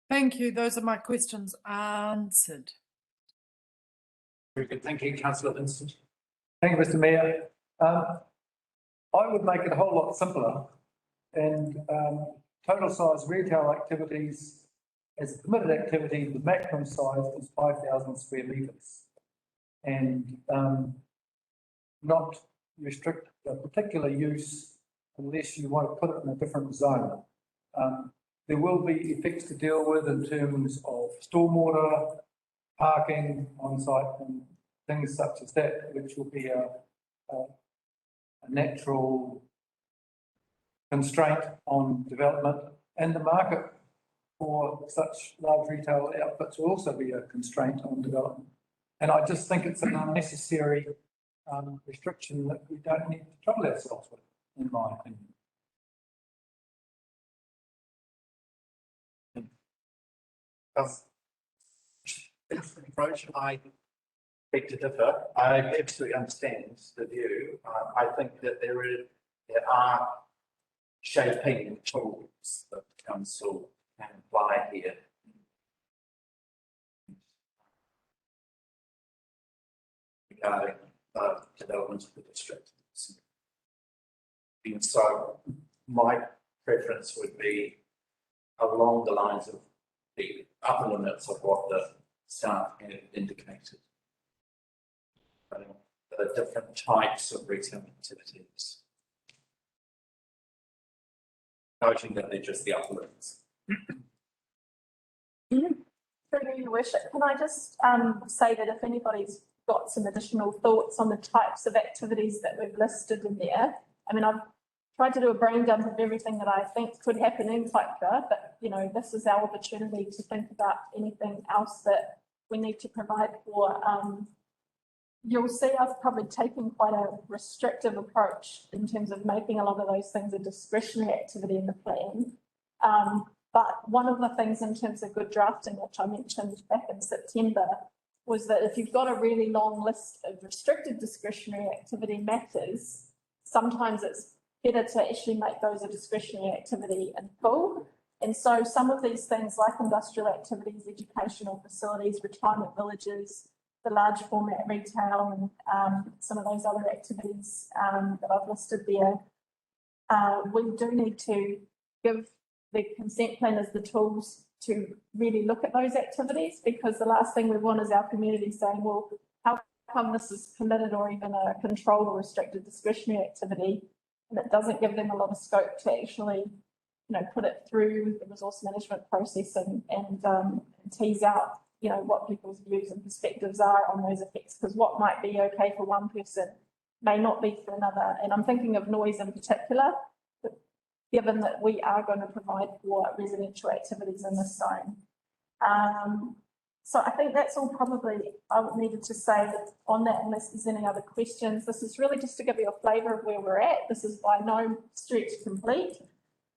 Thank you. Those are my questions answered. Very good. Thank you, Councillor Vincent. Thank you, Mr. Mayor. I would make it a whole lot simpler, and total size retail activities as a permitted activity, the maximum size is 5,000 square metres, and not restrict a particular use unless you want to put it in a different zone. There will be effects to deal with in terms of stormwater, parking on site and things such as that, which will be a natural constraint on development, and the market for such large retail outfits will also be a constraint on development. And I just think it's an unnecessary restriction that we don't need to trouble ourselves with, in my opinion. Different approach. I beg to differ. I absolutely understand the view. I think that there are shaping tools that the council can apply here. Regarding development of the district. And so my preference would be along the lines of the upper limits of what the staff have indicated. The different types of retail activities. Noting that they're just the upper limits. Through your worship, can I just say that if anybody's got some additional thoughts on the types of activities that we've listed in there, I mean, I've tried to do a brain dump of everything that I think could happen in Kaihu, but you know, this is our opportunity to think about anything else that we need to provide for. You'll see us probably taking quite a restrictive approach in terms of making a lot of those things a discretionary activity in the plan. But one of the things in terms of good drafting, which I mentioned back in September, was that if you've got a really long list of restricted discretionary activity matters, sometimes it's better to actually make those a discretionary activity in full. And so some of these things like industrial activities, educational facilities, retirement villages, the large format retail and some of those other activities that I've listed there, we do need to give the consent planners the tools to really look at those activities, because the last thing we want is our community saying, well, how come this is permitted or even a controlled or restricted discretionary activity, and it doesn't give them a lot of scope to actually, you know, put it through the resource management process and tease out, you know, what people's views and perspectives are on those effects, because what might be okay for one person may not be for another. And I'm thinking of noise in particular, given that we are going to provide for residential activities in this zone. So I think that's all probably I needed to say on that, unless there's any other questions. This is really just to give you a flavour of where we're at. This is by no stretch complete.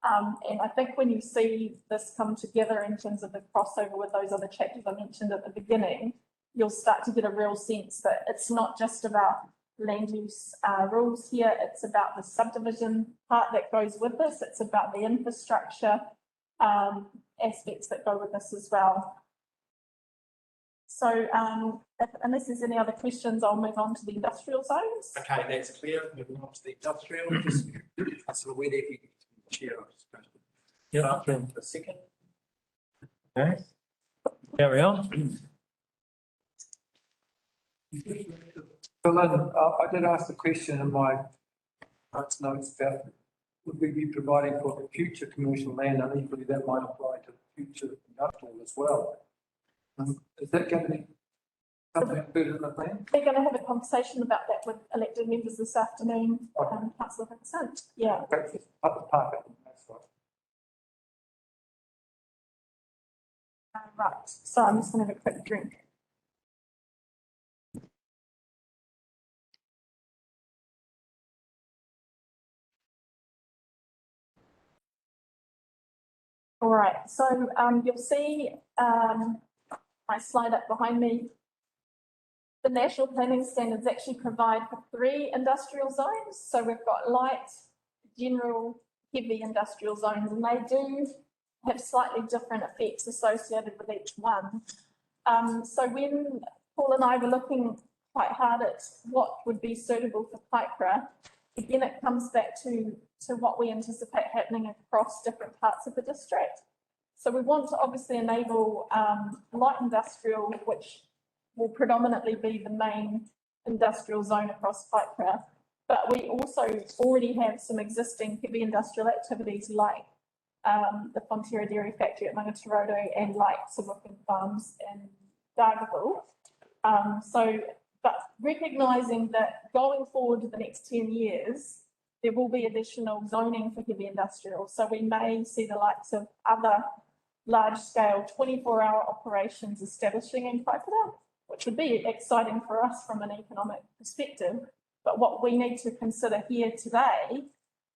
And I think when you see this come together in terms of the crossover with those other chapters I mentioned at the beginning, you'll start to get a real sense that it's not just about land use rules here, it's about the subdivision part that goes with this, it's about the infrastructure aspects that go with this as well. So unless there's any other questions, I'll move on to the industrial zones. Okay, that's clear. Moving on to the industrial. Just sort of where if you chair, I'm just going to for a second. Okay. Carry on. Berlin, I did ask the question in my notes about would we be providing for future commercial land, and equally that might apply to future industrial as well. Is that going to be something included in the plan? We're going to have a conversation about that with elected members this afternoon, Councillor Vincent. Yeah. Okay, up the park, that's right. Right, so I'm just going to have a quick drink. All right, so you'll see my slide up behind me. The national planning standards actually provide for 3 industrial zones. So we've got light, general, heavy industrial zones, and they do have slightly different effects associated with each one. So when Paul and I were looking quite hard at what would be suitable for Kaihu, again, it comes back to what we anticipate happening across different parts of the district. So we want to obviously enable light industrial, which will predominantly be the main industrial zone across Kaihu, but we also already have some existing heavy industrial activities like the Fonterra Dairy Factory at Mangatoroto and like Suburban Farms in Dargaville. But recognising that going forward to the next 10 years, there will be additional zoning for heavy industrial. So we may see the likes of other large-scale 24-hour operations establishing in Kaihu, which would be exciting for us from an economic perspective. But what we need to consider here today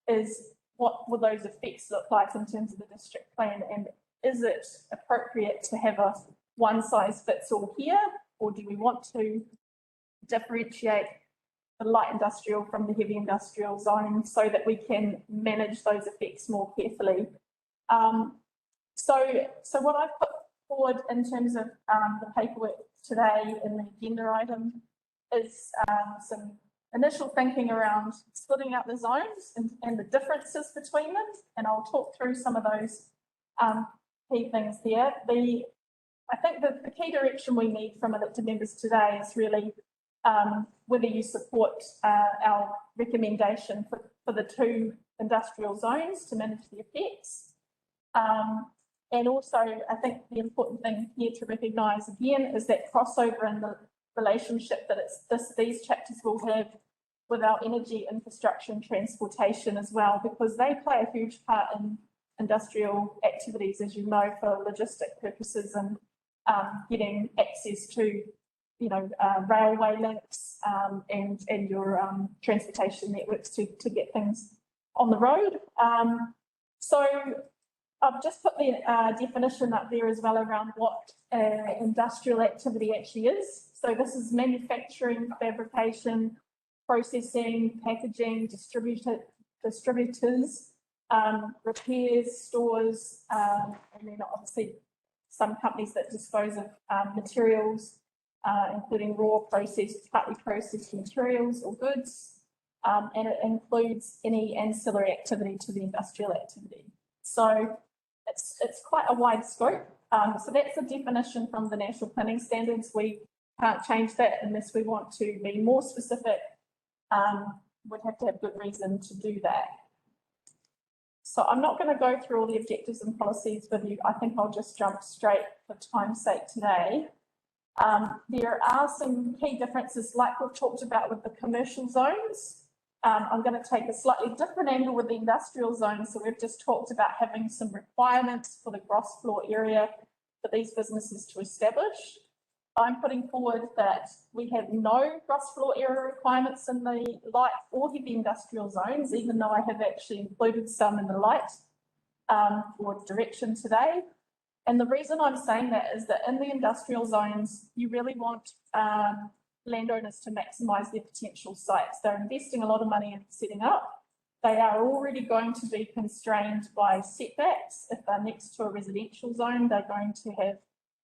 is what will those effects look like in terms of the district plan, and is it appropriate to have a one-size-fits-all here, or do we want to differentiate the light industrial from the heavy industrial zone so that we can manage those effects more carefully. So what I've put forward in terms of the paperwork today in the agenda item is some initial thinking around splitting out the zones and the differences between them, and I'll talk through some of those key things there. I think that the key direction we need from elected members today is really whether you support our recommendation for the 2 industrial zones to manage the effects. And also, I think the important thing here to recognise again is that crossover in the relationship that these chapters will have with our energy infrastructure and transportation as well, because they play a huge part in industrial activities, as you know, for logistic purposes and getting access to, railway links and your transportation networks to get things on the road. So I've just put the definition up there as well around what industrial activity actually is. So this is manufacturing, fabrication, processing, packaging, distributors, repairs, stores, and then obviously some companies that dispose of materials, including raw, processed, partly processed materials or goods, and it includes any ancillary activity to the industrial activity. So it's quite a wide scope. So that's the definition from the National Planning Standards. We can't change that unless we want to be more specific. We'd have to have good reason to do that. So I'm not going to go through all the objectives and policies with you. I think I'll just jump straight for time's sake today. There are some key differences like we've talked about with the commercial zones. I'm going to take a slightly different angle with the industrial zone. So we've just talked about having some requirements for the gross floor area for these businesses to establish. I'm putting forward that we have no gross floor area requirements in the light or heavy industrial zones, even though I have actually included some in the light for direction today. And the reason I'm saying that is that in the industrial zones, you really want landowners to maximise their potential sites. They're investing a lot of money in setting up. They are already going to be constrained by setbacks. If they're next to a residential zone, they're going to have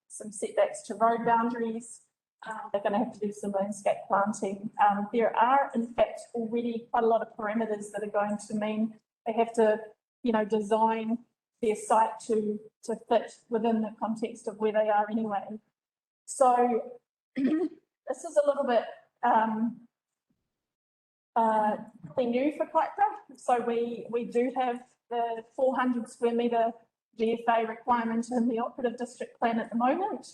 some setbacks to road boundaries. They're going to have to do some landscape planting. There are, in fact, already quite a lot of parameters that are going to mean they have to, design their site to fit within the context of where they are anyway. So this is a little bit new for Kaihu. So we do have the 400 square metre GFA requirement in the operative district plan at the moment.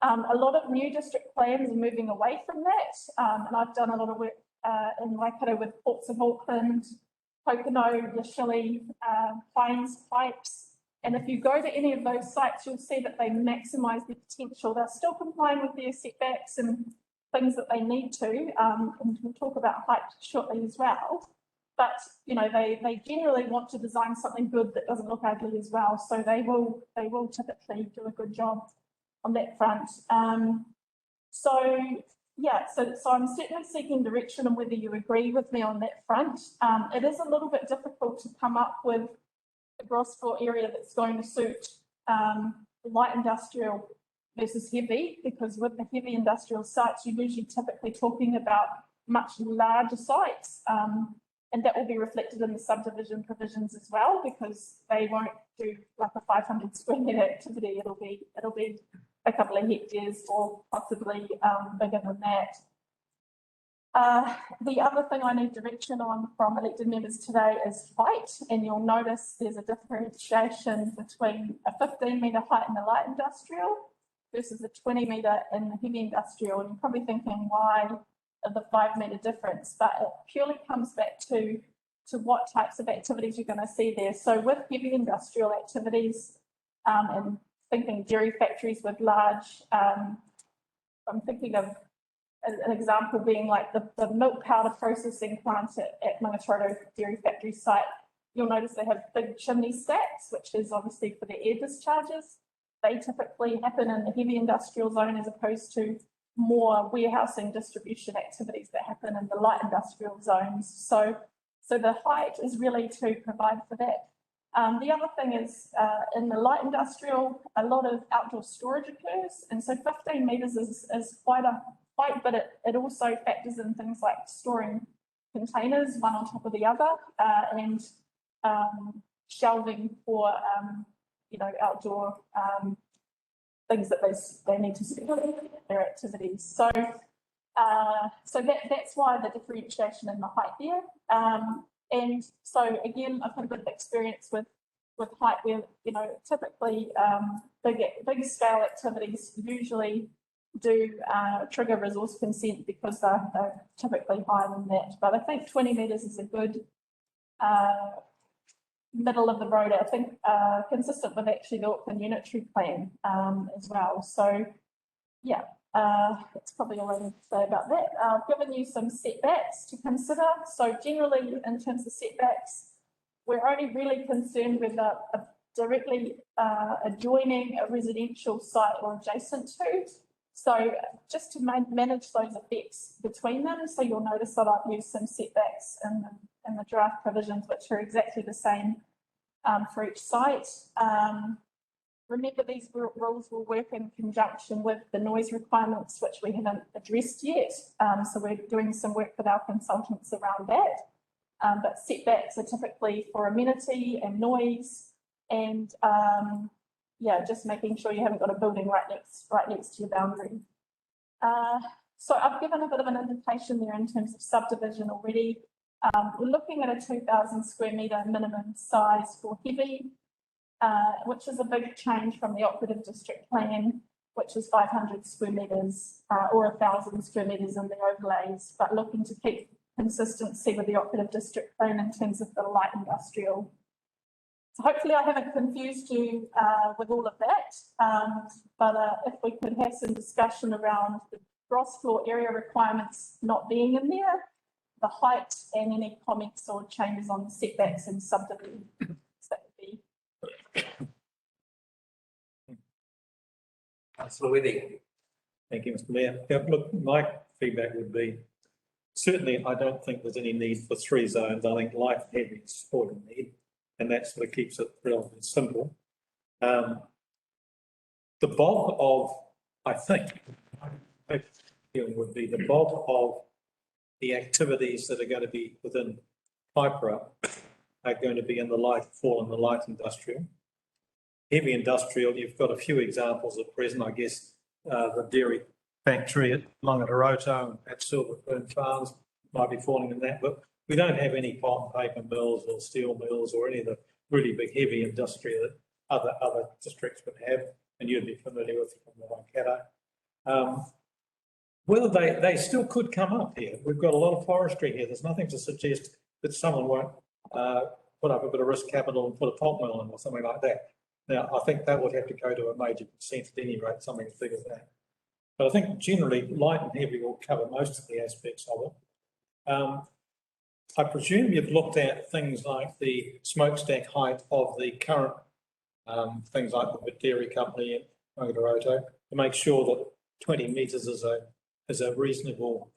A lot of new district plans are moving away from that, and I've done a lot of work in Waikato with Ports of Auckland, Pokeno, Yashili, Plains, Pipes, and if you go to any of those sites, you'll see that they maximise their potential. They're still complying with their setbacks and things that they need to, and we'll talk about height shortly as well. But they generally want to design something good that doesn't look ugly as well. So they will typically do a good job on that front. So I'm certainly seeking direction on whether you agree with me on that front. It is a little bit difficult to come up with a gross floor area that's going to suit light industrial versus heavy, because with the heavy industrial sites, you're usually typically talking about much larger sites. And that will be reflected in the subdivision provisions as well, because they won't do like a 500 square metre activity. It'll be a couple of hectares or possibly bigger than that. The other thing I need direction on from elected members today is height, and you'll notice there's a differentiation between a 15 metre height in the light industrial versus a 20 metre in the heavy industrial. And you're probably thinking, why the 5 metre difference? But it purely comes back to what types of activities you're going to see there. So with heavy industrial activities, and thinking dairy factories with large, I'm thinking of an example being like the milk powder processing plant at Mangatroto Dairy Factory site. You'll notice they have big chimney stacks, which is obviously for the air discharges. They typically happen in the heavy industrial zone as opposed to more warehousing distribution activities that happen in the light industrial zones. So the height is really to provide for that. The other thing is in the light industrial, a lot of outdoor storage occurs. And so 15 metres is quite a height, but it also factors in things like storing containers one on top of the other and shelving for, you know, outdoor things that they need to support their activities. So that's why the differentiation in the height there. And so again, I've had a bit of experience with height where, you know, typically big scale activities usually do trigger resource consent because they're typically higher than that. But I think 20 metres is a good middle of the road, I think, consistent with actually the Auckland Unitary Plan as well. So yeah, that's probably all I need to say about that. I've given you some setbacks to consider. So generally, in terms of setbacks, we're only really concerned with directly adjoining a residential site or adjacent to. So just to manage those effects between them, so you'll notice that I've used some setbacks in the draft provisions, which are exactly the same for each site. Remember, these rules will work in conjunction with the noise requirements, which we haven't addressed yet. So we're doing some work with our consultants around that. But setbacks are typically for amenity and noise and yeah, just making sure you haven't got a building right next to your boundary. So I've given a bit of an indication there in terms of subdivision already. We're looking at a 2,000 square metre minimum size for heavy, which is a big change from the operative district plan, which is 500 square metres or 1,000 square metres in the overlays, but looking to keep consistency with the operative district plan in terms of the light industrial. So hopefully I haven't confused you with all of that, but if we could have some discussion around the gross floor area requirements not being in there, the height and any comments or changes on the setbacks and subdivision. So that would be. Councillor Withey. Thank you, Mr Mayor. Yeah, look, my feedback would be, certainly I don't think there's any need for 3 zones. I think light and heavy is all you need, and that's what keeps it relatively simple. The bulk of, I think, would be the bulk of the activities that are going to be within Kaipara are going to be in the light, fall in the light industrial. Heavy industrial, you've got a few examples at present, I guess, the dairy factory at Longatoroto and at Silverfern Farms might be falling in that, but we don't have any pulp and paper mills or steel mills or any of the really big heavy industry that other districts would have, and you'd be familiar with from the Waikato. Whether they still could come up here. We've got a lot of forestry here. There's nothing to suggest that someone won't put up a bit of risk capital and put a pulp mill in or something like that. Now, I think that would have to go to a major consent at any rate, something as big as that. But I think generally light and heavy will cover most of the aspects of it. I presume you've looked at things like the smokestack height of the current things like the dairy company in Longatoroto to make sure that 20 metres is a reasonable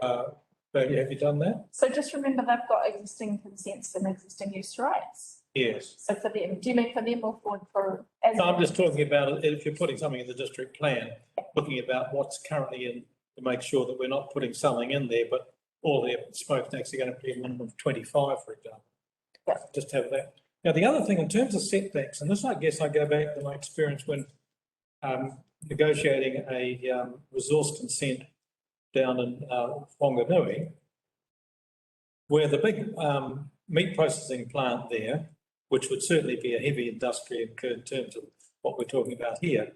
value. Have you done that? So just remember they've got existing consents and existing use rights. Yes. So for them, do you mean for them or for? No, I'm just talking about if you're putting something in the district plan, looking about what's currently in to make sure that we're not putting something in there, but all the smokestacks are going to be a minimum of 25, for example. Yeah. Just have that. Now, the other thing in terms of setbacks, and this I guess I go back to my experience when negotiating a resource consent down in Whanganui, where the big meat processing plant there, which would certainly be a heavy industry in terms of what we're talking about here,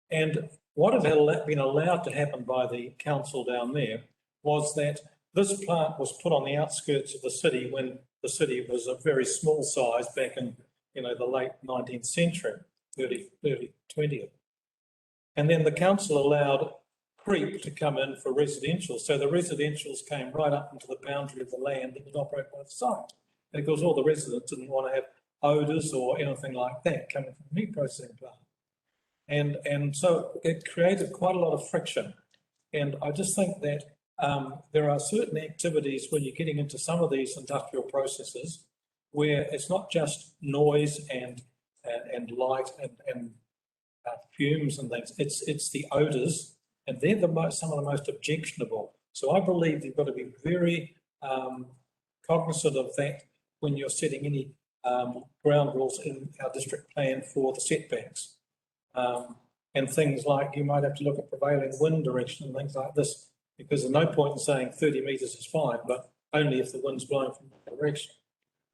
and what had been allowed to happen by the council down there was that this plant was put on the outskirts of the city when the city was a very small size back in, the late 19th century, early 20th. And then the council allowed creep to come in for residential. So the residentials came right up into the boundary of the land that was operated by the site. And of course, all the residents didn't want to have odours or anything like that coming from the meat processing plant. And so it created quite a lot of friction. And I just think that there are certain activities when you're getting into some of these industrial processes where it's not just noise and light and fumes and things. It's the odours, and they're some of the most objectionable. So I believe you've got to be very cognizant of that when you're setting any ground rules in our district plan for the setbacks. And things like you might have to look at prevailing wind direction and things like this, because there's no point in saying 30 metres is fine, but only if the wind's blowing from that direction.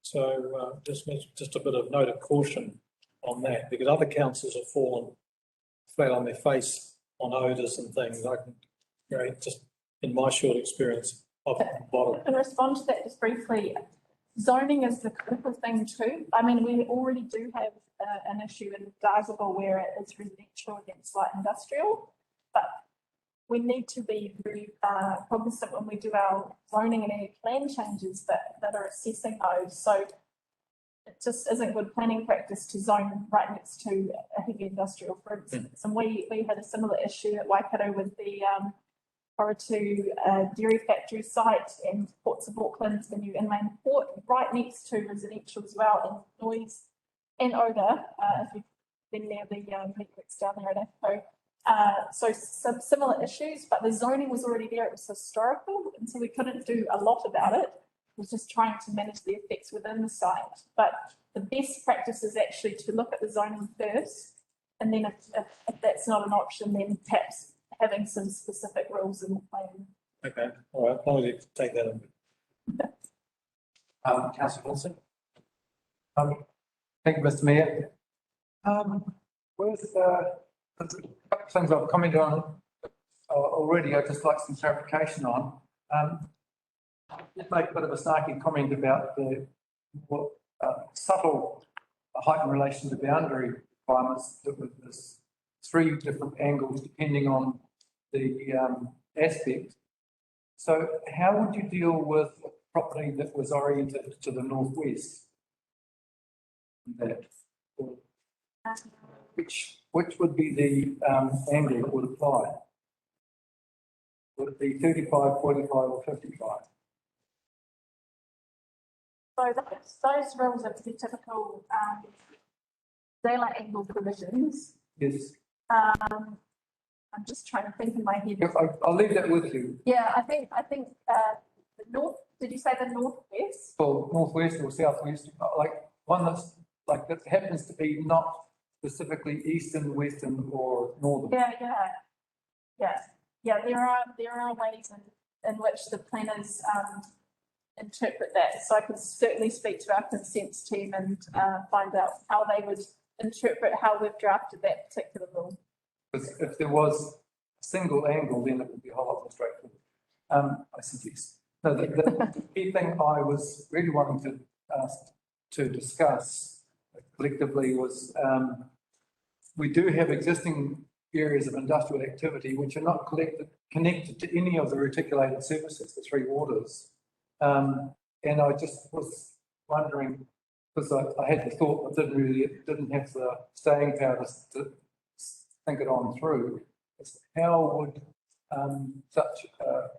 So just a bit of note of caution on that, because other councils have fallen flat on their face on odours and things. I can, just in my short experience of the bottom. In response to that, just briefly, zoning is the critical thing too. I mean, we already do have an issue in Dargaville where it is residential against light industrial, but we need to be very cognizant when we do our zoning and any plan changes that are assessing those. So it just isn't good planning practice to zone right next to a heavy industrial, for instance. And we had a similar issue at Waikato with the Horatu dairy factory site and Ports of Auckland, the new inland port, right next to residential as well, and noise and odour, if you've been near the networks down there at AFCO. So some similar issues, but the zoning was already there. It was historical, and so we couldn't do a lot about it. It was just trying to manage the effects within the site. But the best practice is actually to look at the zoning first, and then if that's not an option, then perhaps having some specific rules in the plan. Okay, all right, as long as you take that in. Councillor Wilson. Thank you, Mr. Mayor. With a couple of things I've commented on already, I'd just like some clarification on. I did make a bit of a snarky comment about the subtle height in relation to boundary requirements, that with this 3 different angles depending on the aspect. So how would you deal with a property that was oriented to the northwest? That, which would be the angle that would apply? Would it be 35, 45 or 55? So those rules are the typical daylight angle provisions. Yes. I'm just trying to think in my head. I'll leave that with you. Yeah, I think the north. Did you say the northwest? Well, northwest or southwest, like one that's like that happens to be not specifically eastern, western, or northern. Yeah. There are ways in which the planners interpret that. So I can certainly speak to our consents team and find out how they would interpret how we've drafted that particular rule. Because if there was a single angle, then it would be a whole lot more straightforward. I suggest. No, the key thing I was really wanting to discuss collectively was we do have existing areas of industrial activity which are not connected to any of the reticulated surfaces, the 3 waters. And I just was wondering, because I had the thought but didn't have the staying power to think it on through, is how would such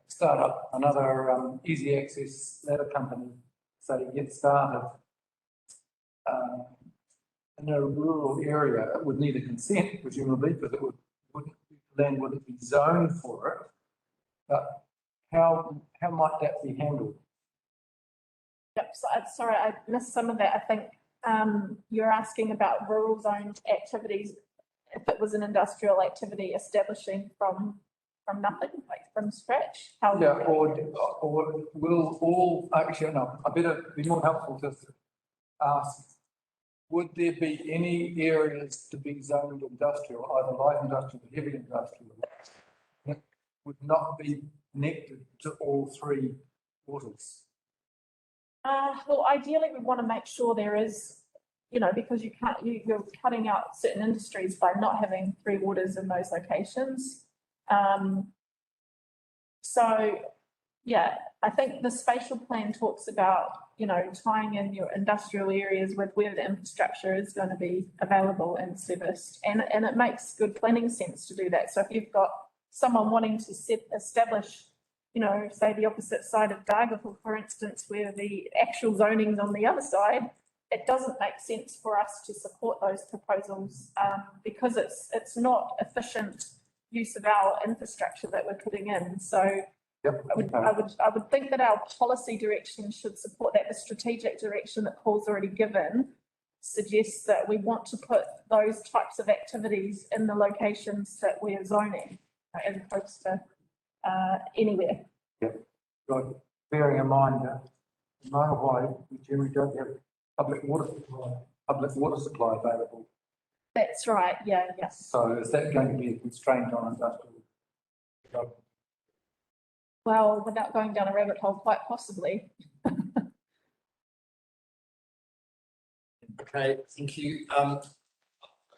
start up another easy access ladder company, say, get started in a rural area? It would need a consent, presumably, because land wouldn't be zoned for it. But how might that be handled? Yep. So, sorry, I missed some of that. I think you're asking about rural zoned activities. If it was an industrial activity establishing from nothing, like from scratch, how? Yeah, or will all, actually, no, I better be more helpful to ask, would there be any areas to be zoned industrial, either light industrial or heavy industrial, that would not be connected to all 3 waters? Well, ideally, we want to make sure there is, because you're cutting out certain industries by not having 3 waters in those locations. So, yeah, I think the spatial plan talks about, tying in your industrial areas with where the infrastructure is going to be available and serviced. And it makes good planning sense to do that. So if you've got someone wanting to establish, you know, say the opposite side of Dargaville, for instance, where the actual zoning's on the other side, it doesn't make sense for us to support those proposals, because it's not efficient use of our infrastructure that we're putting in. So Yep. I would think that our policy direction should support that. The strategic direction that Paul's already given suggests that we want to put those types of activities in the locations that we're zoning, as opposed to anywhere. Right, bearing in mind that in Hawaii, we generally don't have public water supply available. That's right, yeah, yes. So is that going to be a constraint on industrial? Well, without going down a rabbit hole, quite possibly. Okay, thank you.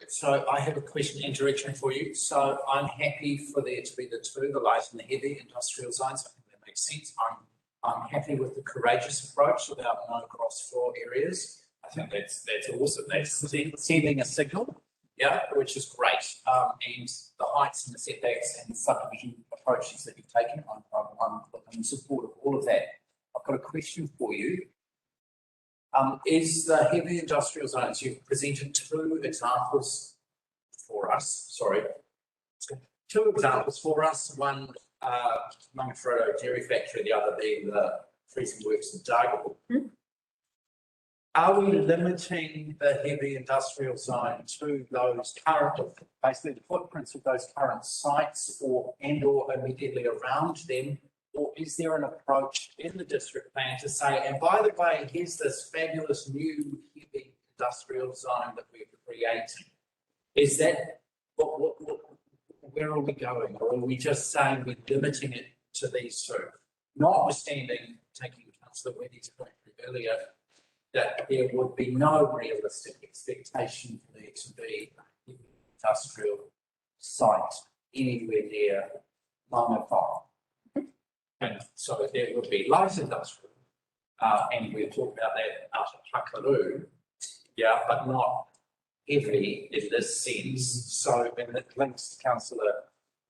So I have a question and direction for you. So I'm happy for there to be the two, the light and the heavy industrial zones. I think that makes sense. I'm happy with the courageous approach about no cross floor areas. I think that's awesome. That's sending a signal, yeah, which is great. And the heights and the setbacks and subdivision approaches that you've taken, I'm in support of all of that. I've got a question for you. Is the heavy industrial zones, you've presented two examples for us, two examples for us, one Mangafredo Dairy Factory, the other being the freezing works in Dargaville. Mm-hmm. Are we limiting the heavy industrial zone to those current, basically the footprints of those current sites or immediately around them? Or is there an approach in the district plan to say, and by the way, here's this fabulous new heavy industrial zone that we're creating? Is that, where are we going? Or are we just saying we're limiting it to these two? Notwithstanding, taking Councillor Wendy's point earlier, that there would be no realistic expectation for there to be a heavy industrial site anywhere near Mangawhai. And so there would be light industrial, and we'll talk about that out of Hakaru, yeah, but not heavy in this sense. So, and it links to Councillor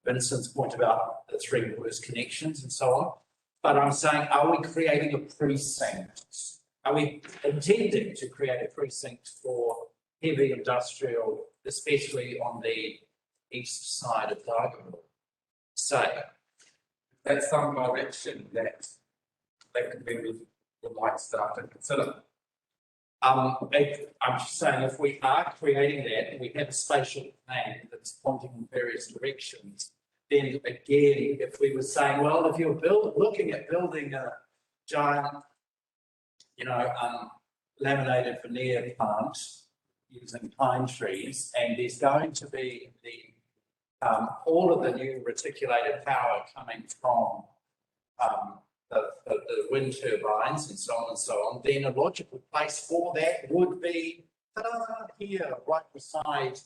Vincent's point about the three worst connections and so on. But I'm saying, are we creating a precinct? Are we intending to create a precinct for heavy industrial, especially on the east side of Dargaville? Say, That's some direction that could be we might start to consider. I'm just saying, if we are creating that and we have a spatial plan that's pointing in various directions, then again, if we were saying, well, if you're looking at building a giant, you know, laminated veneer plant using pine trees, and there's going to be all of the new reticulated power coming from the wind turbines and so on, then a logical place for that would be here, right beside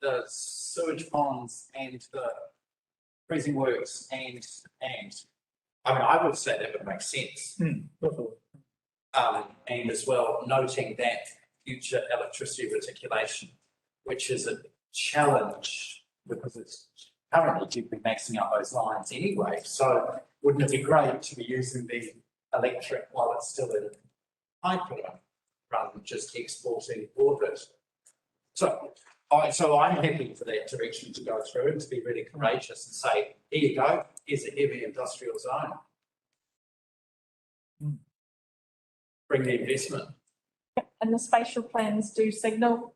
the sewage ponds and the freezing works and I mean, I would say that would make sense. And as well, noting that future electricity reticulation, which is a challenge because it's currently you'd be maxing out those lines anyway. So wouldn't it be great to be using the electric while it's still in pipeline rather than just exporting orbit? So I'm happy for that direction to go through and to be really courageous and say, here you go, here's a heavy industrial zone. Bring the investment. And the spatial plans do signal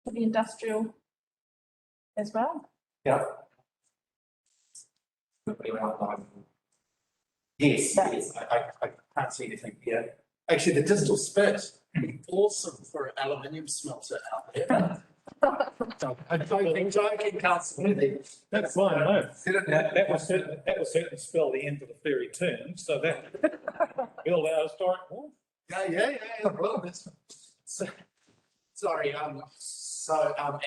for the industrial as well. Yeah. Yes, I can't see anything here. Actually, the distal spit would be awesome for an aluminium smelter out there. I'm joking, Councillor. That's fine, no. That will certainly spell the end of the ferry term, so that build our historic wall. Yeah. Well, sorry,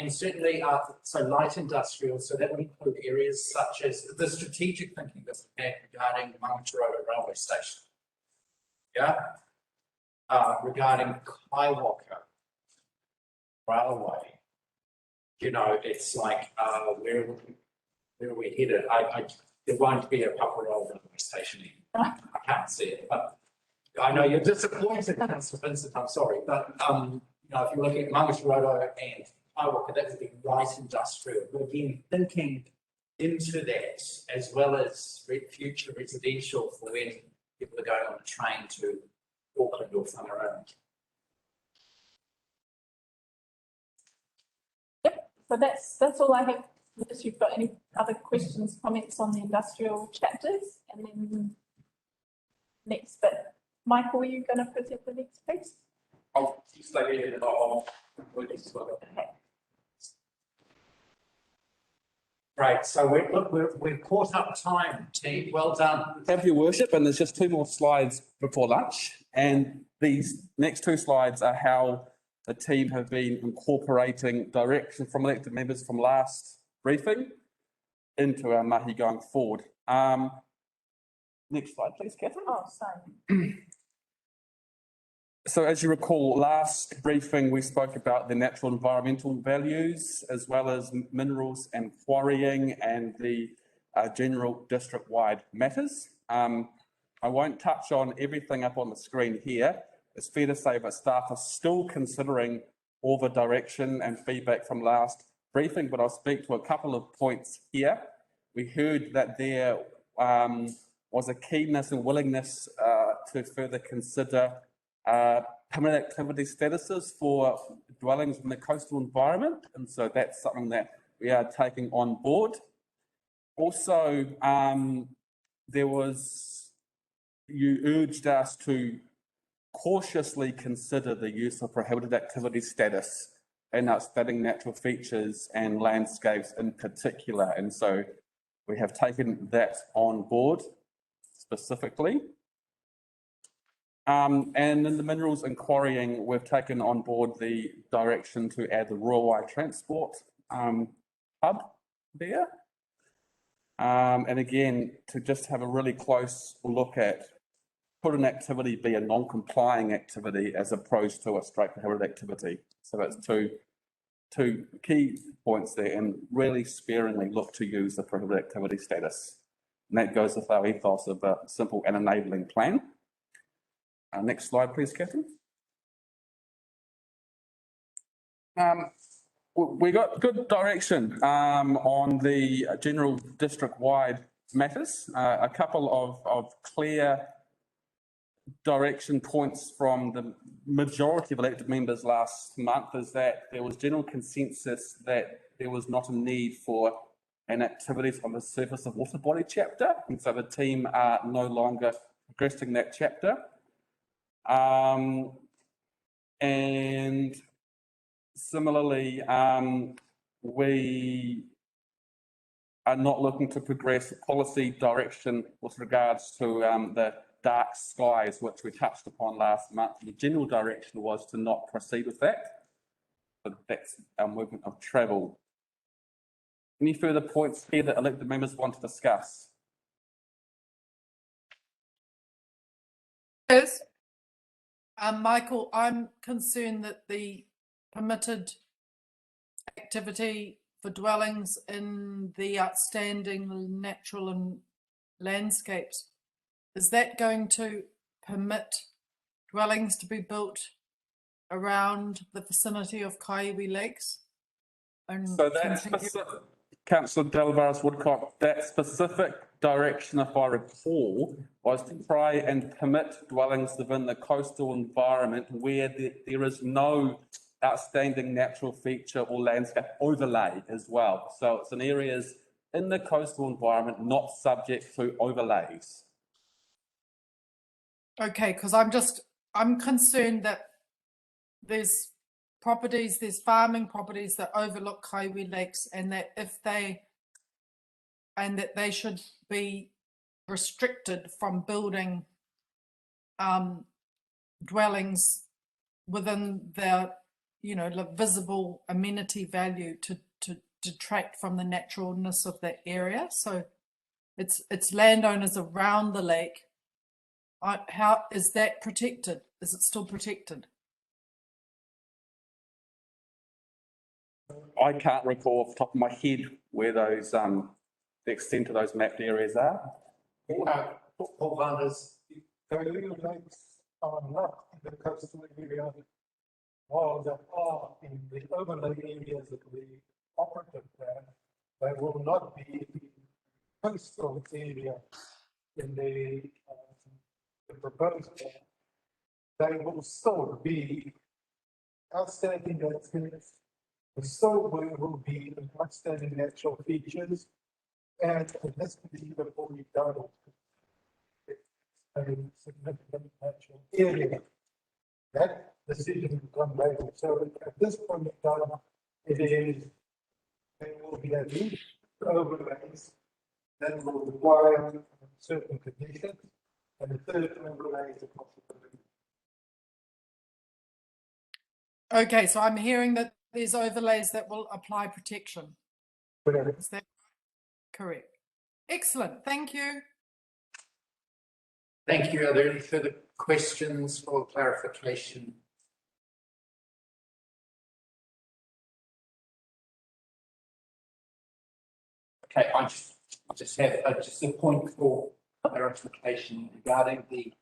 and certainly, so light industrial, so that would include areas such as the strategic thinking that we had regarding the Mangawhai railway station. Yeah. Regarding Kaihu railway, you know, it's like, where where we're headed. There won't be a pub roll railway station. I can't see it, but I know you're disappointed, Councillor Vincent, I'm sorry, but, you know, if you're looking at Mangasaroto and Kaiwaka, that would be light industrial. But again, thinking into that as well as future residential for when people are going on a train to Auckland or Whangarei. Yep, so that's all I have. Unless you've got any other questions, comments on the industrial chapters, and then next bit. Michael, are you going to present the next piece? I'll stay here and I'll as well. Okay. Great, so we've caught up time, team, well done. Have your worship, and there's just 2 more slides before lunch. And these next 2 slides are how the team have been incorporating direction from elected members from last briefing into our mahi going forward. Next slide, please, Catherine. Oh, sorry. So as you recall, last briefing, we spoke about the natural environmental values, as well as minerals and quarrying and the general district-wide matters. I won't touch on everything up on the screen here. It's fair to say that staff are still considering all the direction and feedback from last briefing, but I'll speak to a couple of points here. We heard that there was a keenness and willingness to further consider permanent activity statuses for dwellings in the coastal environment, and so that's something that we are taking on board. Also, you urged us to cautiously consider the use of prohibited activity status in outstanding natural features and landscapes in particular, and so we have taken that on board specifically. And in the minerals and quarrying, we've taken on board the direction to add the Ruawai Transport hub there. And again, to just have a really close look at could an activity be a non-complying activity as opposed to a straight prohibited activity. So that's two key points there, and really sparingly look to use the prohibited activity status. And that goes with our ethos of a simple and enabling plan. Next slide, please, Catherine. We got good direction on the general district-wide matters. A couple of clear direction points from the majority of elected members last month is that there was general consensus that there was not a need for an activities on the surface of water body chapter, and so the team are no longer progressing that chapter. And similarly, we are not looking to progress policy direction with regards to the dark skies, which we touched upon last month. The general direction was to not proceed with that, but that's our movement of travel. Any further points here that elected members want to discuss? Yes. Michael, I'm concerned that the permitted activity for dwellings in the outstanding natural and landscapes, is that going to permit dwellings to be built around the vicinity of Kaihu lakes? And so that's specific, Councillor Delvaris-Woodcock, that specific direction, if I recall, was to try and permit dwellings within the coastal environment where there is no outstanding natural feature or landscape overlay as well. So it's in areas in the coastal environment not subject to overlays. Okay, because I'm concerned that there's farming properties that overlook Kaihu lakes, and that they should be restricted from building dwellings within their, visible amenity value to detract from the naturalness of that area. So it's landowners around the lake. How is that protected? Is it still protected? I can't recall off the top of my head where those the extent of those mapped areas are? Paul Vanders. Kaihu lakes are not in the coastal area, while they are in the overlay areas of the operative plan. They will not be in the coastal area in the proposed plan. They will still be outstanding activities. The still will be outstanding natural features, and it has to be before you go. A significant natural area. That decision will come later. So at this point in time, it is, there will be at least overlays that will require certain conditions, and the third overlay is a possibility. Okay, so I'm hearing that there's overlays that will apply protection. Is that correct? Excellent, thank you. Thank you. Are there any further questions or clarification? Okay, I just have just a point for clarification regarding the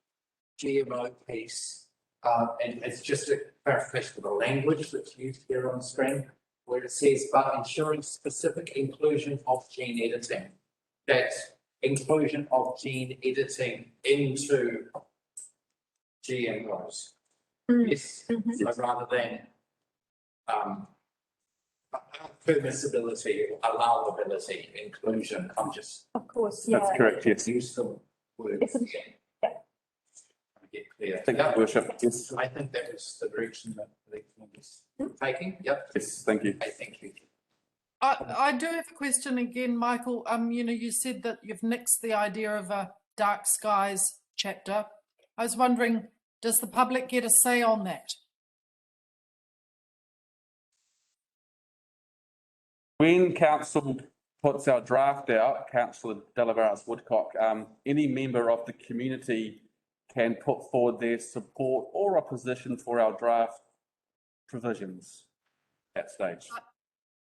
GMO piece. And it's just a clarification of the language that's used here on the screen, where it says, but ensuring specific inclusion of gene editing. That's inclusion of gene editing into GMOs. Yes, so rather than permissibility, allowability, inclusion, I'm just. Of course, yeah. That's correct, yes. Use the word. It's a- yeah. Get clear. Thank you, Worship. Yes, I think that was the direction that the was taking. Yep. yes, thank you. Okay, thank you. I do have a question again, Michael. You know, you said that you've nixed the idea of a dark skies chapter. I was wondering, does the public get a say on that? When council puts our draft out, Councillor Delavaris Woodcock, any member of the community can put forward their support or opposition for our draft provisions at stage.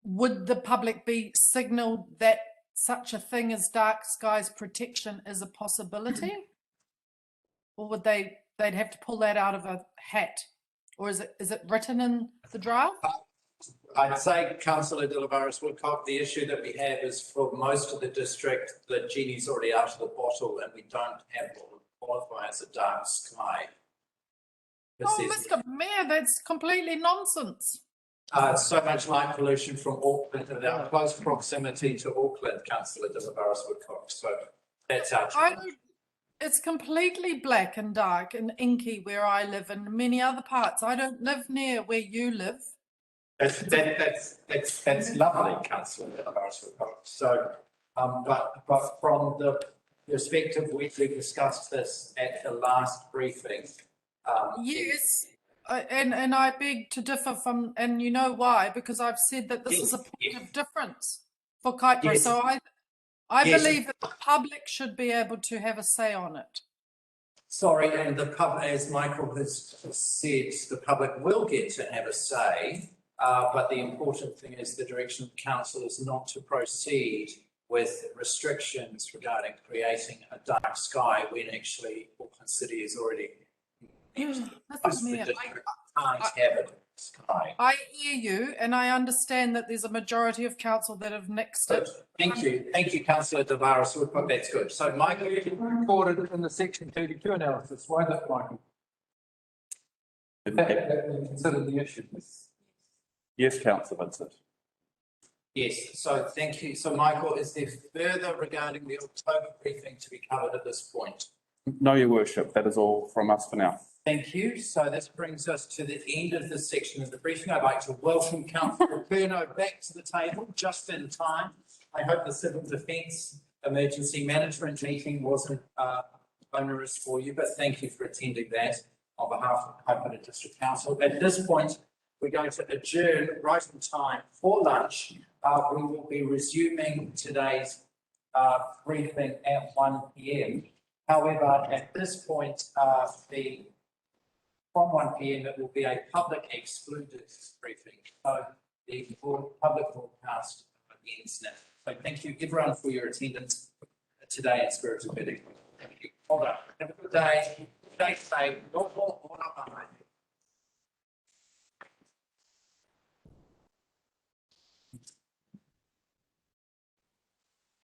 Would the public be signalled that such a thing as dark skies protection is a possibility? Or would they'd have to pull that out of a hat? Or is it written in the draft? I'd say, Councillor Delavaris Woodcock, the issue that we have is for most of the district, the genie's already out of the bottle and we don't have what would qualify as a dark sky. Oh, Mr. Mayor, that's completely nonsense. So much light pollution from Auckland and our close proximity to Auckland, Councillor Delavaris Woodcock. So that's our challenge. It's completely black and dark and inky where I live and many other parts. I don't live near where you live. That's lovely, Councillor Delavaris Woodcock. So, but from the perspective, we discussed this at the last briefing. Yes. And I beg to differ from, and you know why, because I've said that this is a point of difference for Kaipara. Yes. So I Yes. believe that the public should be able to have a say on it. Sorry, and the public, as Michael has said, the public will get to have a say, but the important thing is the direction of council is not to proceed with restrictions regarding creating a dark sky when actually Auckland City is already. Mr. Mayor, Can't have a sky. I hear you, and I understand that there's a majority of council that have nixed it. Thank you, Councillor Delavaris Woodcock. That's good. So, Michael, Recorded in the section 32 analysis. Why not, Michael? That we consider the issue. Yes, Councillor Vincent. yes. So, thank you. So, Michael, is there further regarding the October briefing to be covered at this point? No, Your Worship, that is all from us for now. Thank you. So this brings us to the end of this section of the briefing. I'd like to welcome Councillor Perno back to the table just in time. I hope the Civil Defence Emergency Management meeting wasn't onerous for you, but thank you for attending that on behalf of Kaipara District Council. At this point, we're going to adjourn right in time for lunch. We will be resuming today's briefing at 1 p.m. However, at this point, from 1 p.m. it will be a public excluded briefing. So the public broadcast ends now. So thank you everyone for your attendance today at Spiritual Meeting. Thank you. Hold up. Have a good day. Stay safe. All behind.